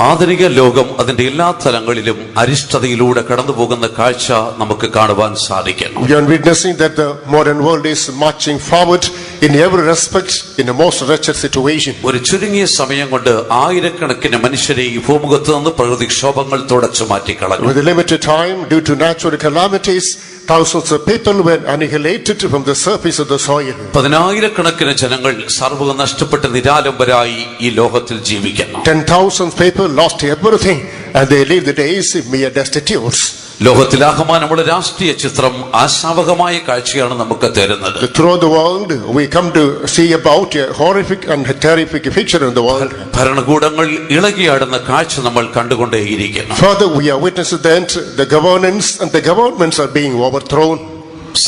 ആധുനിക ലോകം അതിന്റെ എല്ലാ തലങ്ങളിലും അരിഷ്ടതയിലൂടെ കടന്നുപോകുന്ന കാഴ്ച നമുക്ക് കാണുവാൻ സാധിക്കും. We are witnessing that the modern world is marching forward in every respect in a most wretched situation. ഒരു ചുരുങ്ങിയ സമയം കൊണ്ട് ആയിരക്കണക്കിന് മനുഷ്യരെ ഈ ഭൂമുഖത്ത് നിന്ന് പ്രകൃതിക്ഷോഭങ്ങൾ തുടച്ചു മാറ്റിക്കളഞ്ഞു. With a limited time due to natural calamities, thousands of people were annihilated from the surface of the soil. പതിനായിരക്കണക്കിന് ജനങ്ങൾ സർവ്വ നഷ്ടപ്പെട്ട് നിരാലംബരായി ഈ ലോകത്തിൽ ജീവിക്കുന്നു. 10,000 people lost everything and they live the days mere destitutes. ലോകത്തിലാകമാനമുള്ള രാഷ്ട്രീയ ചിത്രം ആശാവഹമായ കാഴ്ചയാണ് നമുക്ക് തരുന്നത്. Throughout the world we come to see about a horrific and terrific picture in the world. ഭരണകൂടങ്ങൾ ഇളകിയാടുന്ന കാഴ്ച നമ്മൾ കണ്ടുകൊണ്ടേയിരിക്കുന്നു. Further, we are witnesses that the governance and the governments are being overthrown.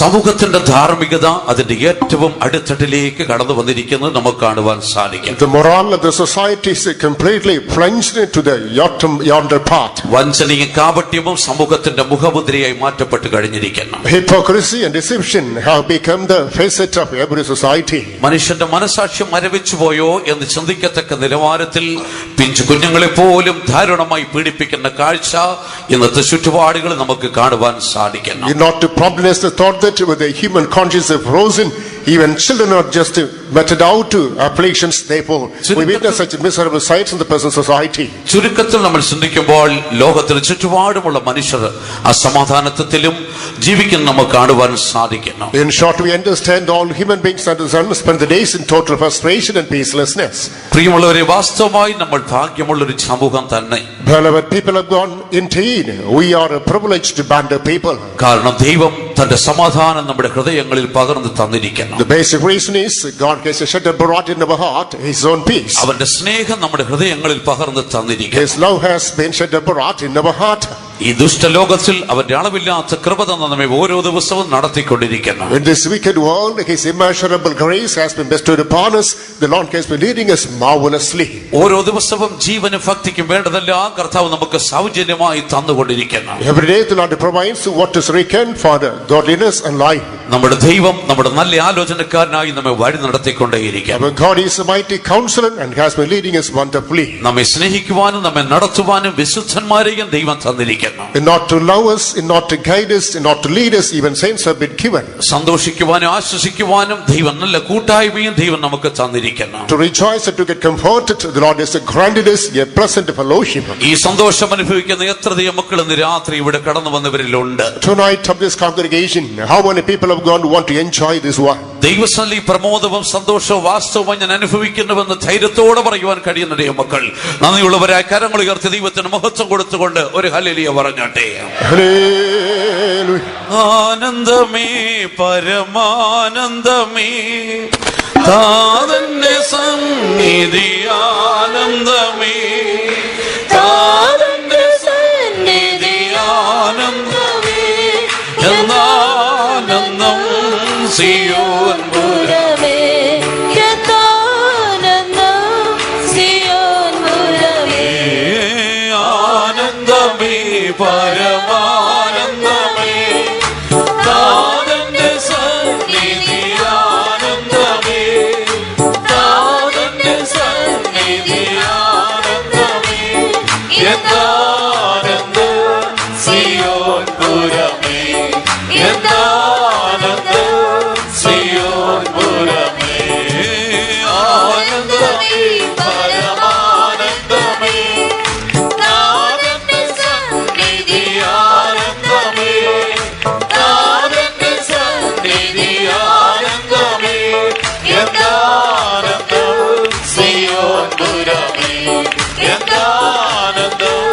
സമൂഹത്തിന്റെ ധാർമ്മികത അതിന്റെ ഏറ്റവും അടിത്തട്ടിലേക്ക് കടന്നു വന്നിരിക്കുന്നത് നമുക്ക് കാണുവാൻ സാധിക്കും. The moral of the society is completely plunged into the yonder path. വഞ്ചനയും കാപട്യവും സമൂഹത്തിന്റെ മുഖമുദ്രയായി മാറ്റപ്പെട്ട് കഴിഞ്ഞിരിക്കുന്നു. Hypocrisy and deception have become the facet of every society. മനുഷ്യന്റെ മനസാക്ഷ്യം മരവിച്ചു പോയോ എന്ന് ചിന്തിക്കത്തക്ക നിലവാരത്തിൽ പിഞ്ചു കുഞ്ഞുങ്ങളെ പോലും ദാരുണമായി പീഡിപ്പിക്കുന്ന കാഴ്ച ഇന്നത്തെ ചുറ്റുപാടുകൾ നമുക്ക് കാണുവാൻ സാധിക്കുന്നു. Not to problems the thought that with the human conscience have frozen, even children are just meted out to afflictions. Therefore, we witness such miserable sights in the present society. ചുരുക്കത്തിൽ നമ്മൾ ചിന്തിക്കുമ്പോൾ ലോകത്തിൽ ചുറ്റുപാടുമുള്ള മനുഷ്യർ അസമാധാനത്തിലും ജീവിക്കുന്ന നമുക്ക് കാണുവാൻ സാധിക്കുന്നു. In short, we understand all human beings under the sun spend the days in total frustration and peacelessness. പ്രിയമുള്ളവരെ, വാസ്തവമായി നമ്മൾ ഭാഗ്യമുള്ള ഒരു സമൂഹം തന്നെ. Beloved people of God, indeed we are a privileged band of people. കാരണം ദൈവം തന്റെ സമാധാനം നമ്മുടെ ഹൃദയങ്ങളിൽ പകർന്നു തന്നിരിക്കുന്നു. The basic reason is God has shed abroad in our heart His own peace. അവന്റെ സ്നേഹം നമ്മുടെ ഹൃദയങ്ങളിൽ പകർന്നു തന്നിരിക്കുന്നു. His love has been shed abroad in our heart. ഈ ദുഷ്ടലോകത്തിൽ അവന്റെ അളവില്ലാത്ത കൃപ തന്ന നമ്മെ ഓരോ ദിവസവും നടത്തിക്കൊണ്ടിരിക്കുന്നു. In this wicked world, His immeasurable grace has been bestowed upon us. The Lord has been leading us marvelously. ഓരോ ദിവസവും ജീവനും ഭക്തിക്കും വേണ്ടതെല്ലാം കർത്താവ് നമുക്ക് സൗജന്യമായി തന്നുകൊണ്ടിരിക്കുന്നു. Every day the Lord provides what is required for the godliness and life. നമ്മുടെ ദൈവം നമ്മുടെ നല്ല ആലോചനക്കാരനായി നമ്മെ വഴി നടത്തിക്കൊണ്ടേയിരിക്കുന്നു. Our God is a mighty counselor and has been leading us wonderfully. നമ്മെ സ്നേഹിക്കുവാനും നമ്മെ നടത്തുവാനും വിശുദ്ധന്മാരെയും ദൈവം തന്നിരിക്കുന്നു. Not to love us, not to guide us, not to lead us, even saints have been given. സന്തോഷിക്കുവാനും ആശ്വസിക്കുവാനും ദൈവം നല്ല കൂട്ടായ്മയും ദൈവം നമുക്ക് തന്നിരിക്കുന്നു. To rejoice and to get comforted, the Lord has granted us a pleasant fellowship. ഈ സന്തോഷം അനുഭവിക്കുന്ന എത്രയധികം മക്കൾ ഇന്ന് രാത്രി ഇവിടെ കടന്നു വന്നവരിലുണ്ട്. Tonight of this congregation, how many people of God want to enjoy this one? ദൈവസന്നിധി പ്രമോദവും സന്തോഷവും വാസ്തവമായി ഞാൻ അനുഭവിക്കുന്നുവെന്ന് ധൈര്യത്തോടെ പറയുവാൻ കഴിയുന്ന മക്കൾ നന്ദിയുള്ളവരായ കരങ്ങൾ ഉയർത്തി ദൈവത്തിന് മഹത്വം കൊടുത്തുകൊണ്ട് ഒരു ഹല്ലേലൂയ പറഞ്ഞോട്ടെ. ആനന്ദമേ പരമാനന്ദമേ താതന്റെ സന്നിധി ആനന്ദമേ താതന്റെ സന്നിധി ആനന്ദമേ എന്നാനന്ദം സിയോൻ പുരമേ എന്നാനന്ദം സിയോൻ പുരമേ ആനന്ദമേ പരമാനന്ദമേ താതന്റെ സന്നിധി ആനന്ദമേ താതന്റെ സന്നിധി ആനന്ദമേ എന്നാനന്ദം സിയോൻ പുരമേ എന്നാനന്ദം സിയോൻ പുരമേ ആനന്ദമേ പരമാനന്ദമേ താതന്റെ സന്നിധി ആനന്ദമേ താതന്റെ സന്നിധി ആനന്ദമേ എന്നാനന്ദം സിയോൻ പുരമേ എന്നാനന്ദം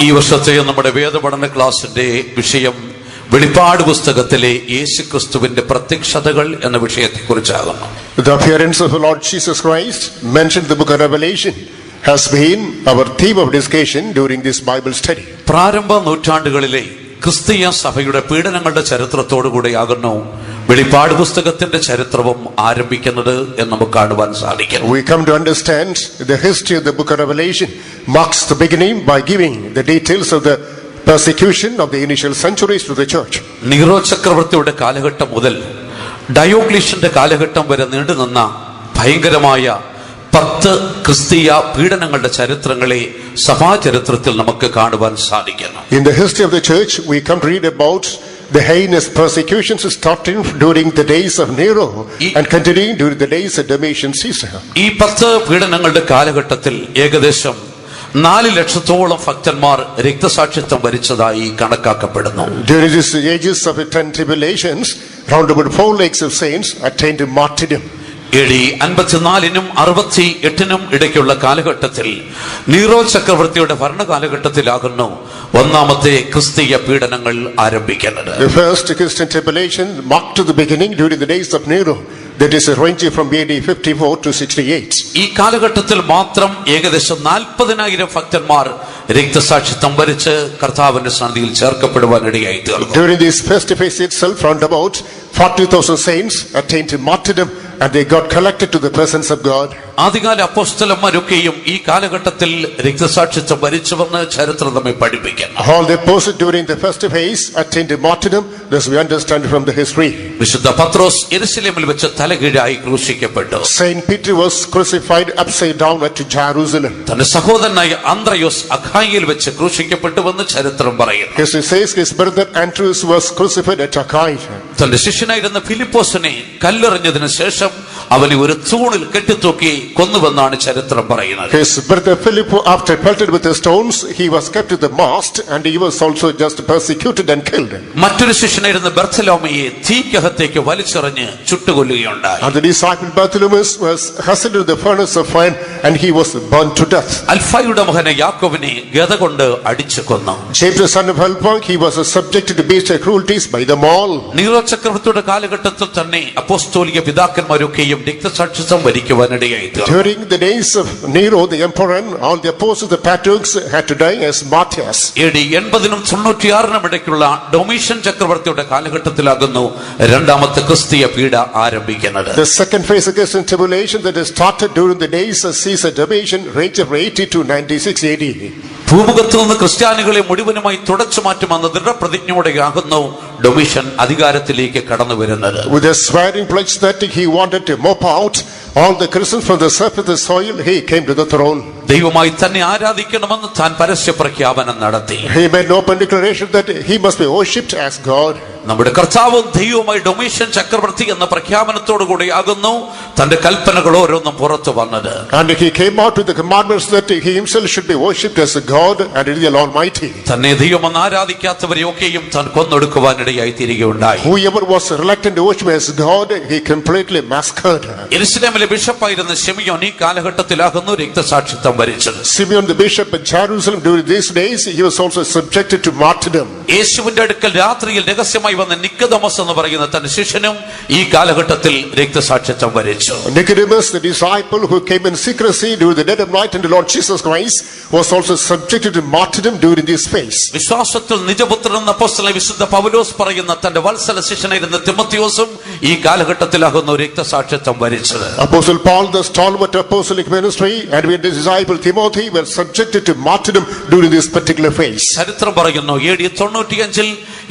ഈ വർഷത്തെ നമ്മുടെ വേദപഠന ക്ലാസിന്റെ വിഷയം വെളിപ്പാട് പുസ്തകത്തിലെ യേശുക്രിസ്തുവിന്റെ പ്രത്യക്ഷതകൾ എന്ന വിഷയത്തെക്കുറിച്ചാകുന്നു. The appearance of the Lord Jesus Christ mentioned in the book of Revelation has been our theme of discussion during this Bible study. പ്രാരംഭ നൂറ്റാണ്ടുകളിലെ ക്രിസ്തീയ സഭയുടെ പീഡനങ്ങളുടെ ചരിത്രത്തോടുകൂടിയാകുന്നു വെളിപ്പാട് പുസ്തകത്തിന്റെ ചരിത്രവും ആരംഭിക്കുന്നത് എന്ന് നമുക്ക് കാണുവാൻ സാധിക്കും. We come to understand the history of the book of Revelation marks the beginning by giving the details of the persecution of the initial centuries to the church. Nero ചക്രവർത്തിയുടെ കാലഘട്ടം മുതൽ ഡയോക്ലീഷ്യന്റെ കാലഘട്ടം വരെ നീണ്ടുനിന്ന ഭയങ്കരമായ 10 ക്രിസ്തീയ പീഡനങ്ങളുടെ ചരിത്രങ്ങളെ സഭാചരിത്രത്തിൽ നമുക്ക് കാണുവാൻ സാധിക്കുന്നു. In the history of the church, we come to read about the heinous persecutions starting during the days of Nero and continuing during the days of Domitian Caesar. ഈ 10 പീഡനങ്ങളുടെ കാലഘട്ടത്തിൽ ഏകദേശം 4 ലക്ഷത്തോളം ഭക്തന്മാർ രക്തസാക്ഷിത്വം വരിച്ചതായി കണക്കാക്കപ്പെടുന്നു. During these ages of 10 tribulations, round about 4 lakhs of saints attained martyrdom. AD 54-നും 68-നും ഇടയ്ക്കുള്ള കാലഘട്ടത്തിൽ Nero ചക്രവർത്തിയുടെ ഭരണകാലഘട്ടത്തിലാകുന്നു ഒന്നാമത്തെ ക്രിസ്തീയ പീഡനങ്ങൾ ആരംഭിക്കുന്നത്. The first Christian tribulation marked the beginning during the days of Nero, that is ranging from AD 54 to 68. ഈ കാലഘട്ടത്തിൽ മാത്രം ഏകദേശം 40,000 ഭക്തന്മാർ രക്തസാക്ഷിത്വം വരിച്ച് കർത്താവിന്റെ സന്നിധിയിൽ ചേർക്കപ്പെടുവാനിടയായി തീർന്നു. During this first phase itself, round about 40,000 saints attained martyrdom and they got collected to the presence of God. ആദ്യകാല അപ്പോസ്തലന്മാരൊക്കെയും ഈ കാലഘട്ടത്തിൽ രക്തസാക്ഷിത്വം വരിച്ചുവെന്ന് ചരിത്രം നമ്മെ പഠിപ്പിക്കുന്നു. All the apostles during the first phase attained martyrdom, this we understand from the history. വിശുദ്ധ പത്രോസ് യെരുശലേമിൽ വെച്ച് തലകീഴായി ക്രൂശിക്കപ്പെട്ടു. Saint Peter was crucified upside down at Jerusalem. തന്റെ സഹോദരനായ അന്ത്രയോസ് അഖായയിൽ വെച്ച് ക്രൂശിക്കപ്പെട്ടുവെന്ന് ചരിത്രം പറയുന്നു. History says his brother Andrews was crucified at Achaia. തന്റെ ശിഷ്യനായിരുന്ന ഫിലിപ്പോസിനെ കല്ലെറിഞ്ഞതിന് ശേഷം അവനെ ഒരു തൂണിൽ കെട്ടിത്തൂക്കി കൊന്നുവെന്നാണ് ചരിത്രം പറയുന്നത്. His brother Philip, after pelted with the stones, he was kept to the mast and he was also just persecuted and killed. മറ്റൊരു ശിഷ്യനായിരുന്ന ബർത്തലോമയെ തീക്കകത്തേക്ക് വലിച്ചെറിഞ്ഞ് ചുട്ടുകൊല്ലുകയുണ്ടായി. And the disciple Bartholomew was hustled into the furnace of fire and he was burned to death. അൽഫായുടെ മകനെ യാക്കോബിനെ ഗദ കൊണ്ട് അടിച്ചു കൊന്നു. James the son of Alpha, he was subjected to beast cruelties by them all. Nero ചക്രവർത്തിയുടെ കാലഘട്ടത്തിൽ തന്നെ അപ്പോസ്തോലിക പിതാക്കന്മാരൊക്കെയും രക്തസാക്ഷിത്വം വരിക്കുവാനിടയായി തീർന്നു. During the days of Nero the emperor, all the apostles, the patriarchs had to die as martyrs. AD 80-നും 96-നും ഇടയ്ക്കുള്ള Domitian ചക്രവർത്തിയുടെ കാലഘട്ടത്തിലാകുന്നു രണ്ടാമത്തെ ക്രിസ്തീയ പീഡ ആരംഭിക്കുന്നത്. The second phase of Christian tribulation that is started during the days of Caesar Domitian, ranged from 80 to 96 AD. ഭൂമുഖത്ത് നിന്ന് ക്രിസ്ത്യാനികളെ മുഴുവനുമായി തുടച്ചു മാറ്റുമെന്ന ദൃഢപ്രതിജ്ഞയോടെയാകുന്നു Domitian അധികാരത്തിലേക്ക് കടന്നു വരുന്നത്. With a swearing pledge that he wanted to mop out all the Christians from the surface of the soil, he came to the throne. ദൈവമായി തന്നെ ആരാധിക്കണമെന്ന് താൻ പരസ്യ പ്രഖ്യാപനം നടത്തി. He made an open declaration that he must be worshipped as God. നമ്മുടെ കർത്താവും ദൈവവുമായി Domitian ചക്രവർത്തി എന്ന പ്രഖ്യാപനത്തോടു കൂടിയാകുന്നു തന്റെ കൽപ്പനകൾ ഓരോന്നും പുറത്തു വന്നത്. And he came out with the commandments that he himself should be worshipped as a God and the Almighty. തന്നെ ദൈവമെന്ന് ആരാധിക്കാത്തവരെയൊക്കെയും താൻ കൊന്നൊടുക്കുവാനിടയായി തീരുകയുണ്ടായി. Whoever was reluctant to worship as God, he completely massacred. യെരുശലേമിലെ ബിഷപ്പായിരുന്ന Simeon ഈ കാലഘട്ടത്തിലാകുന്നു രക്തസാക്ഷിത്വം വരിച്ചത്. Simeon the bishop in Jerusalem during these days, he was also subjected to martyrdom. യേശുവിന്റെ അടുക്കൽ രാത്രിയിൽ രഹസ്യമായി വന്ന നിക്കോദമസ് എന്ന് പറയുന്ന തന്റെ ശിഷ്യനും ഈ കാലഘട്ടത്തിൽ രക്തസാക്ഷിത്വം വരിച്ചു. Nicodemus, the disciple who came in secrecy during the dead of night unto Lord Jesus Christ, was also subjected to martyrdom during this phase. വിശ്വാസത്തിൽ നിജപുത്രൻ എന്ന അപ്പോസ്തലൻ വിശുദ്ധ പൗലോസ് പറയുന്ന തന്റെ വത്സല ശിഷ്യനായിരുന്ന തിമോത്തിയോസും ഈ കാലഘട്ടത്തിലാകുന്നു രക്തസാക്ഷിത്വം വരിച്ചത്. Apostle Paul, the stalwart apostolic ministry, and with his disciple Timothy were subjected to martyrdom during this particular phase. ചരിത്രം പറയുന്നു AD 95-ൽ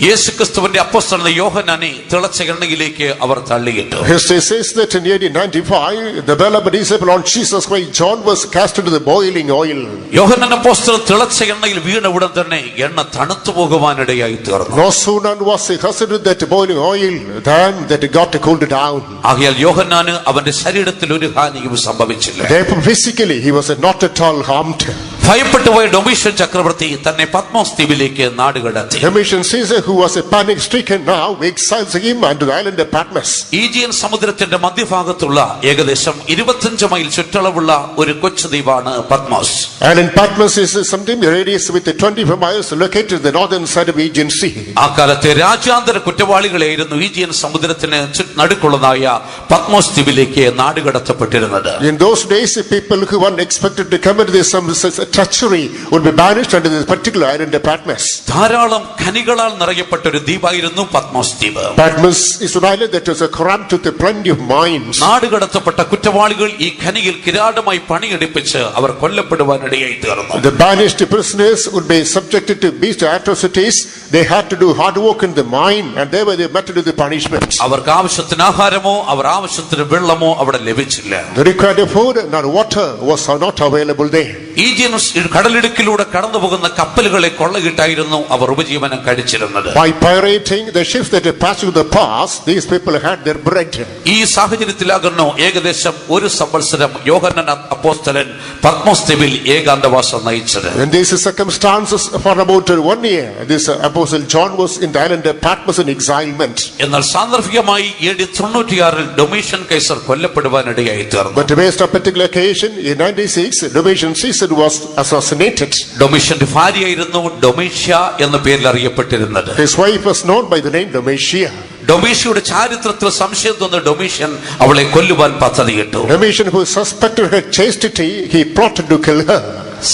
യേശുക്രിസ്തുവിന്റെ അപ്പോസ്തലൻ യോഹന്നാനെ തിളച്ച എണ്ണയിലേക്ക് അവർ തള്ളിയിട്ടു. History says that in AD 95, the beloved disciple on Jesus Christ, John, was cast into the boiling oil. യോഹന്നാൻ അപ്പോസ്തലൻ തിളച്ച എണ്ണയിൽ വീണ ഉടൻ തന്നെ എണ്ണ തണുത്തു പോകുവാനിടയായി തീർന്നു. No sooner was he cast into that boiling oil than that it got cooled down. ആകയാൽ യോഹന്നാന് അവന്റെ ശരീരത്തിൽ ഒരു ഹാനിയും സംഭവിച്ചില്ല. Therefore physically he was not at all harmed. ഭയപ്പെട്ടുപോയ ഡൊമീഷ്യൻ ചക്രവർത്തി തന്നെ പത്മോസ് ദ്വീപിലേക്ക് നാടുകടത്തി. Domitian Caesar, who was a panic stricken, now exiles him unto the island of Patmos. Aegean സമുദ്രത്തിന്റെ മധ്യഭാഗത്തുള്ള ഏകദേശം 25 മൈൽ ചുറ്റളവുള്ള ഒരു കൊച്ചു ദ്വീപാണ് Patmos. And in Patmos is something radius with 25 miles located in the northern side of Aegean Sea. ആ കാലത്തെ രാജ്യാന്തര കുറ്റവാളികളായിരുന്നു Aegean സമുദ്രത്തിന് നടുക്കുള്ളതായ Patmos ദ്വീപിലേക്ക് നാടുകടത്തപ്പെട്ടിരുന്നത്. In those days, people who weren't expected to commit this some treachery would be banished under this particular island of Patmos. ധാരാളം ഖനികളാൽ നിറയപ്പെട്ട ഒരു ദ്വീപായിരുന്നു പത്മോസ് ദ്വീപ്. Patmos is an island that was crammed with plenty of mines. നാടുകടത്തപ്പെട്ട കുറ്റവാളികൾ ഈ ഖനിയിൽ കിരാടമായി പണിയെടുപ്പിച്ച് അവർ കൊല്ലപ്പെടുവാനിടയായി തീർന്നു. The banished prisoners would be subjected to beast atrocities. They had to do hard work in the mine, and they were met with the punishments. അവർക്ക് ആവശ്യത്തിന് ആഹാരമോ അവർ ആവശ്യത്തിന് വെള്ളമോ അവിടെ ലഭിച്ചില്ല. The required food nor water was not available there. Aegean കടലിടുക്കിലൂടെ കടന്നു പോകുന്ന കപ്പലുകളെ കൊള്ളയിട്ടായിരുന്നു അവർ ഉപജീവനം കഴിച്ചിരുന്നത്. By pirating the ships that passed through the pass, these people had their bread. ഈ സാഹചര്യത്തിലാകുന്നു ഏകദേശം ഒരു സംവത്സരം യോഹന്നാൻ അപ്പോസ്തലൻ പത്മോസ് ദ്വീപിൽ ഏകാന്തവാസം നയിച്ചത്. In these circumstances, for about 1 year, this apostle John was in the island of Patmos in exilement. എന്നാൽ സാന്ദർഭികമായി AD 96 Domitian Kaiser കൊല്ലപ്പെടുവാനിടയായി തീർന്നു. But based on a particular occasion, in 96, Domitian Caesar was assassinated. ഡൊമീഷ്യന്റെ ഭാര്യയായിരുന്നു ഡൊമീഷ്യ എന്ന പേരിൽ അറിയപ്പെട്ടിരുന്നത്. His wife was known by the name Domitia. ഡൊമീഷ്യയുടെ ചാരിത്രത്തിൽ സംശയം തോന്നുന്ന Domitian അവളെ കൊല്ലുവാൻ പദ്ധതിയിട്ടു. Domitian, who suspected her chastity, he plotted to kill her.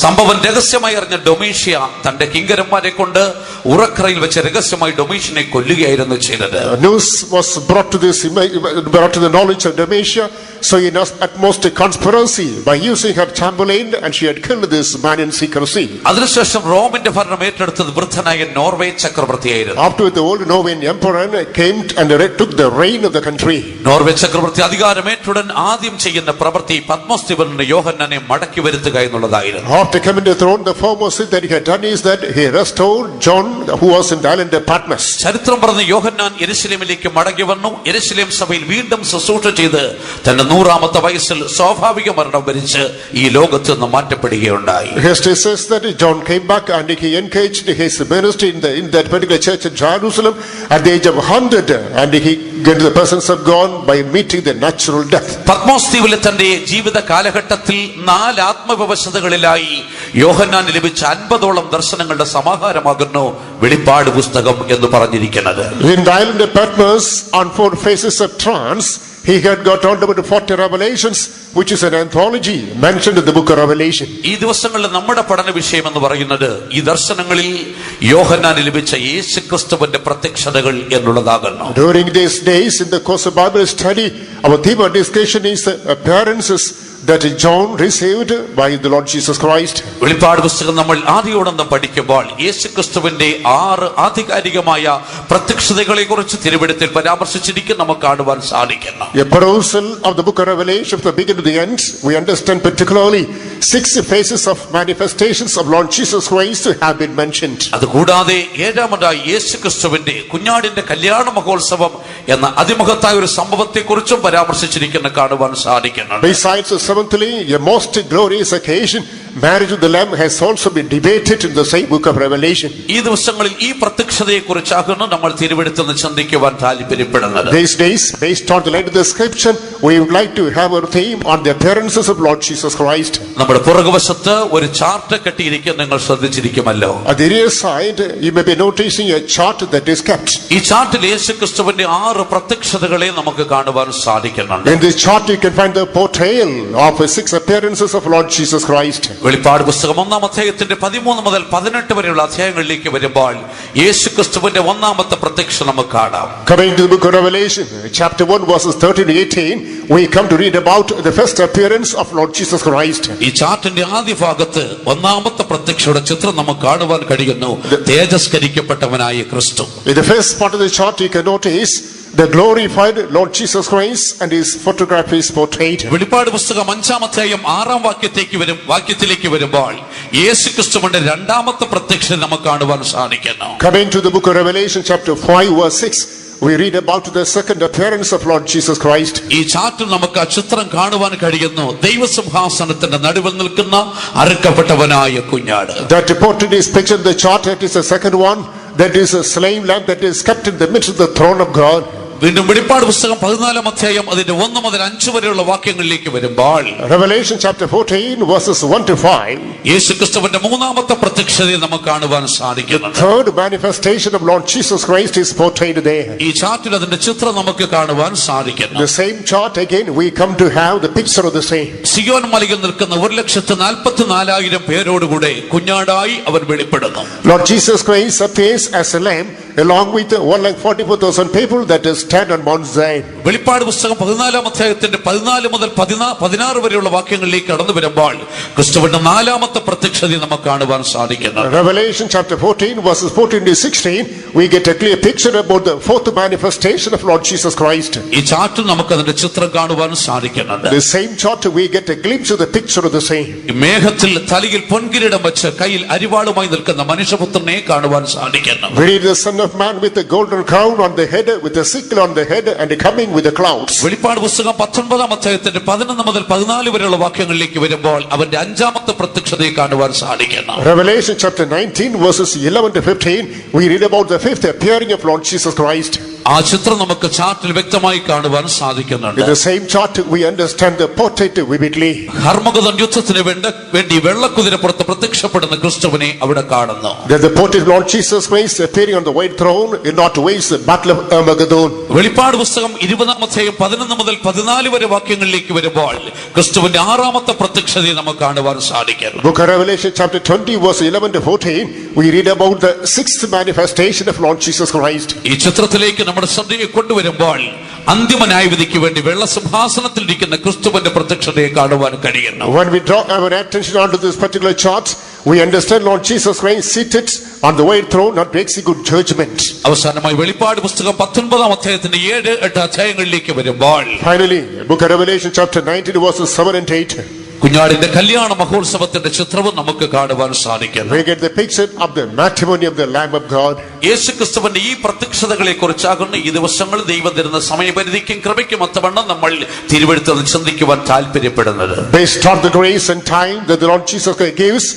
സംഭവം രഹസ്യമായി അറിഞ്ഞ ഡൊമീഷ്യ തന്റെ കിങ്കരന്മാരെ കൊണ്ട് ഉറക്കറയിൽ വെച്ച് രഹസ്യമായി ഡൊമീഷ്യനെ കൊല്ലുകയായിരുന്നു ചെയ്തത്. News was brought to the knowledge of Domitia, so in utmost conspiracy by using her chamberlain, and she had killed this man in secrecy. അതിനുശേഷം റോമിന്റെ ഭരണം ഏറ്റെടുത്തത് വൃദ്ധനായ Norway ചക്രവർത്തിയായിരുന്നു. Afterward, the old Norwegian emperor came and took the reign of the country. Norway ചക്രവർത്തി അധികാരമേറ്റുടൻ ആദ്യം ചെയ്യുന്ന പ്രവൃത്തി പത്മോസ് ദ്വീപിൽ യോഹന്നാനെ മടക്കി വരുത്തുക എന്നുള്ളതായിരുന്നു. After coming to the throne, the foremost thing that he had done is that he restored John, who was in the island of Patmos. ചരിത്രം പറഞ്ഞ യോഹന്നാൻ യെരുശലേമിലേക്ക് മടങ്ങി വന്നു. യെരുശലേം സഭയിൽ വീണ്ടും ശുശ്രൂഷ ചെയ്ത് തന്റെ 100ാമത്തെ വയസ്സിൽ സ്വാഭാവിക മരണം വരിച്ച് ഈ ലോകത്ത് നിന്ന് മാറ്റപ്പെടുകയുണ്ടായി. History says that John came back and he engaged his ministry in that particular church in Jerusalem at the age of 100, and he got to the presence of God by meeting the natural death. Patmos ദ്വീപിലെ തന്റെ ജീവിത കാലഘട്ടത്തിൽ 4 ആത്മവ്യവസ്ഥകളിലായി യോഹന്നാന് ലഭിച്ച 50ഓളം ദർശനങ്ങളുടെ സമാഹാരമാകുന്നു വെളിപ്പാട് പുസ്തകം എന്ന് പറഞ്ഞിരിക്കുന്നത്. In the island of Patmos, on 4 phases of trance, he had got all about 40 revelations, which is an anthology mentioned in the book of Revelation. ഈ ദിവസങ്ങളിൽ നമ്മുടെ പഠന വിഷയം എന്ന് പറയുന്നത് ഈ ദർശനങ്ങളിൽ യോഹന്നാന് ലഭിച്ച യേശുക്രിസ്തുവിന്റെ പ്രത്യക്ഷതകൾ എന്നുള്ളതാകുന്നു. During these days, in the course of Bible study, our theme of discussion is the appearances that John received by the Lord Jesus Christ. വെളിപ്പാട് പുസ്തകം നമ്മൾ ആദ്യോടൊന്ന് പഠിക്കുമ്പോൾ യേശുക്രിസ്തുവിന്റെ 6 ആധികാരികമായ പ്രത്യക്ഷതകളെ കുറിച്ച് തിരുവെഴുത്തിൽ പരാമർശിച്ചിരിക്കും നമുക്ക് കാണുവാൻ സാധിക്കുന്നു. A perusal of the book of Revelation from the beginning to the end, we understand particularly 6 phases of manifestations of Lord Jesus Christ have been mentioned. അതുകൂടാതെ 7ാമതായി യേശുക്രിസ്തുവിന്റെ കുഞ്ഞാടിന്റെ കല്യാണ മഹോത്സവം എന്ന അതിമഹത്തായ ഒരു സംഭവത്തെ കുറിച്ചും പരാമർശിച്ചിരിക്കുന്ന കാണുവാൻ സാധിക്കുന്നു. Besides, seventhly, a most glorious occasion, marriage of the Lamb, has also been debated in the same book of Revelation. ഈ ദിവസങ്ങളിൽ ഈ പ്രത്യക്ഷതയെ കുറിച്ചാകുന്നു നമ്മൾ തിരുവെഴുത്തിൽ നിന്ന് ചിന്തിക്കുവാൻ താല്പര്യപ്പെടുന്നത്. These days, based on the light of the scripture, we would like to have our theme on the appearances of Lord Jesus Christ. നമ്മുടെ പുറകുവശത്ത് ഒരു chart കെട്ടിയിരിക്കുന്നത് നിങ്ങൾ ശ്രദ്ധിച്ചിരിക്കുമല്ലോ. At the rear side, you may be noticing a chart that is kept. ഈ ചാർട്ടിൽ യേശുക്രിസ്തുവിന്റെ 6 പ്രത്യക്ഷതകളെ നമുക്ക് കാണുവാൻ സാധിക്കുന്നുണ്ട്. In this chart, you can find the portrayal of 6 appearances of Lord Jesus Christ. വെളിപ്പാട് പുസ്തകം 1-ാം അധ്യായത്തിന്റെ 13 മുതൽ 18 വരെയുള്ള അധ്യായങ്ങളിലേക്ക് വരുമ്പോൾ യേശുക്രിസ്തുവിന്റെ 1ാമത്തെ പ്രത്യക്ഷത നമുക്ക് കാണാം. Coming to the book of Revelation, chapter 1, verses 13 to 18, we come to read about the first appearance of Lord Jesus Christ. ഈ ചാർട്ടിന്റെ ആദ്യ ഭാഗത്ത് 1ാമത്തെ പ്രത്യക്ഷയുടെ ചിത്രം നമുക്ക് കാണുവാൻ കഴിയുന്നു. തേജസ്കരിക്കപ്പെട്ടവനായ ക്രിസ്തു. In the first part of the chart, you can notice the glorified Lord Jesus Christ and his photograph is portrayed. വെളിപ്പാട് പുസ്തകം 5-ാം അധ്യായം 6-ാം വാക്യത്തിലേക്ക് വരുമ്പോൾ യേശുക്രിസ്തുവിന്റെ 2ാമത്തെ പ്രത്യക്ഷത നമുക്ക് കാണുവാൻ സാധിക്കുന്നു. Coming to the book of Revelation, chapter 5, verse 6, we read about the second appearance of Lord Jesus Christ. ഈ ചാർട്ടിൽ നമുക്ക് ആ ചിത്രം കാണുവാൻ കഴിയുന്നു. ദൈവസിംഹാസനത്തിന്റെ നടുവിൽ നിൽക്കുന്ന അറുക്കപ്പെട്ടവനായ കുഞ്ഞാട്. That portrait is pictured in the chart. That is the second one. That is a slain lamb that is kept in the midst of the throne of God. വീണ്ടും വെളിപ്പാട് പുസ്തകം 14 അധ്യായം അതിന്റെ 1 മുതൽ 5 വരെയുള്ള വാക്യങ്ങളിലേക്ക് വരുമ്പോൾ Revelation chapter 14 verses 1 to 5. യേശുക്രിസ്തുവിന്റെ മൂന്നാമത്തെ പ്രത്യക്ഷതയെ നമുക്ക് കാണുവാൻ സാധിക്കുന്നു. Third manifestation of Lord Jesus Christ is portrayed there. ഈ ചാർട്ടിൽ അതിന്റെ ചിത്രം നമുക്ക് കാണുവാൻ സാധിക്കുന്നു. The same chart again we come to have the picture of the same. Zion മലയിൽ നിൽക്കുന്ന 1,44,000 പേരോടുകൂടെ കുഞ്ഞാടായി അവൻ വെളിപ്പെടുന്നു. Lord Jesus Christ appears as a lamb along with 1,44,000 people that is stand on Mount Zion. വെളിപ്പാട് പുസ്തകം 14 അധ്യായത്തിന്റെ 14 മുതൽ 16 വരെയുള്ള വാക്യങ്ങളിലേക്ക് കടന്നു വരുമ്പോൾ ക്രിസ്തുവിന്റെ നാലാമത്തെ പ്രത്യക്ഷതയെ നമുക്ക് കാണുവാൻ സാധിക്കുന്നു. Revelation chapter 14 verses 14 to 16 we get a clear picture about the fourth manifestation of Lord Jesus Christ. ഈ ചാർട്ടിൽ നമുക്ക് അതിന്റെ ചിത്രം കാണുവാൻ സാധിക്കുന്നുണ്ട്. The same chart we get a glimpse of the picture of the same. ഈ മേഘത്തിൽ തലയിൽ പൊൻകിരീടം വെച്ച് കയ്യിൽ അരിവാളുമായി നിൽക്കുന്ന മനുഷ്യപുത്രനെ കാണുവാൻ സാധിക്കുന്നു. We read the Son of Man with a golden crown on the head, with a sickle on the head, and coming with the clouds. വെളിപ്പാട് പുസ്തകം 19 അധ്യായത്തിന്റെ 11 മുതൽ 14 വരെയുള്ള വാക്യങ്ങളിലേക്ക് വരുമ്പോൾ അവന്റെ അഞ്ചാമത്തെ പ്രത്യക്ഷതയെ കാണുവാൻ സാധിക്കുന്നു. Revelation chapter 19 verses 11 to 15 we read about the fifth appearing of Lord Jesus Christ. ആ ചിത്രം നമുക്ക് ചാർട്ടിൽ വ്യക്തമായി കാണുവാൻ സാധിക്കുന്നുണ്ട്. In the same chart we understand the portrait vividly. ഹർമഗദോൻ യുദ്ധത്തിന് വേണ്ടി വെള്ളക്കുതിരപ്പുറത്ത് പ്രത്യക്ഷപ്പെടുന്ന ക്രിസ്തുവിനെ അവിടെ കാണുന്നു. There's the portrait of Lord Jesus Christ appearing on the white throne in not ways the battle of Armageddon. വെളിപ്പാട് പുസ്തകം 20 അധ്യായം 11 മുതൽ 14 വരെ വാക്യങ്ങളിലേക്ക് വരുമ്പോൾ ക്രിസ്തുവിന്റെ ആറാമത്തെ പ്രത്യക്ഷതയെ നമുക്ക് കാണുവാൻ സാധിക്കുന്നു. Book of Revelation chapter 20 verse 11 to 14 we read about the sixth manifestation of Lord Jesus Christ. ഈ ചിത്രത്തിലേക്ക് നമ്മുടെ ശ്രദ്ധയെ കൊണ്ടുവരുമ്പോൾ അന്തിമ ന്യായവിധിക്ക് വേണ്ടി വെള്ള സിംഹാസനത്തിൽ ഇരിക്കുന്ന ക്രിസ്തുവിന്റെ പ്രത്യക്ഷതയെ കാണുവാൻ കഴിയുന്നു. When we draw our attention onto this particular chart, we understand Lord Jesus Christ seated on the white throne not to execute judgment. അവസാനമായി വെളിപ്പാട് പുസ്തകം 19 അധ്യായത്തിന്റെ 7-8 അധ്യായങ്ങളിലേക്ക് വരുമ്പോൾ Finally, book of Revelation chapter 19 verses 7 and 8. കുഞ്ഞാടിന്റെ കല്യാണ മഹോത്സവത്തിന്റെ ചിത്രവും നമുക്ക് കാണുവാൻ സാധിക്കുന്നു. We get the picture of the matrimony of the Lamb of God. യേശുക്രിസ്തുവിന്റെ ഈ പ്രത്യക്ഷതകളെ കുറിച്ചാകുന്ന ഈ ദിവസങ്ങൾ ദൈവം തരുന്ന സമയപരിധിക്കും കൃപയ്ക്കും ഒത്തവണ്ണം നമ്മൾ തിരുവെഴുത്തിൽ ചിന്തിക്കുവാൻ താല്പര്യപ്പെടുന്നത്. Based on the grace and time that the Lord Jesus Christ gives,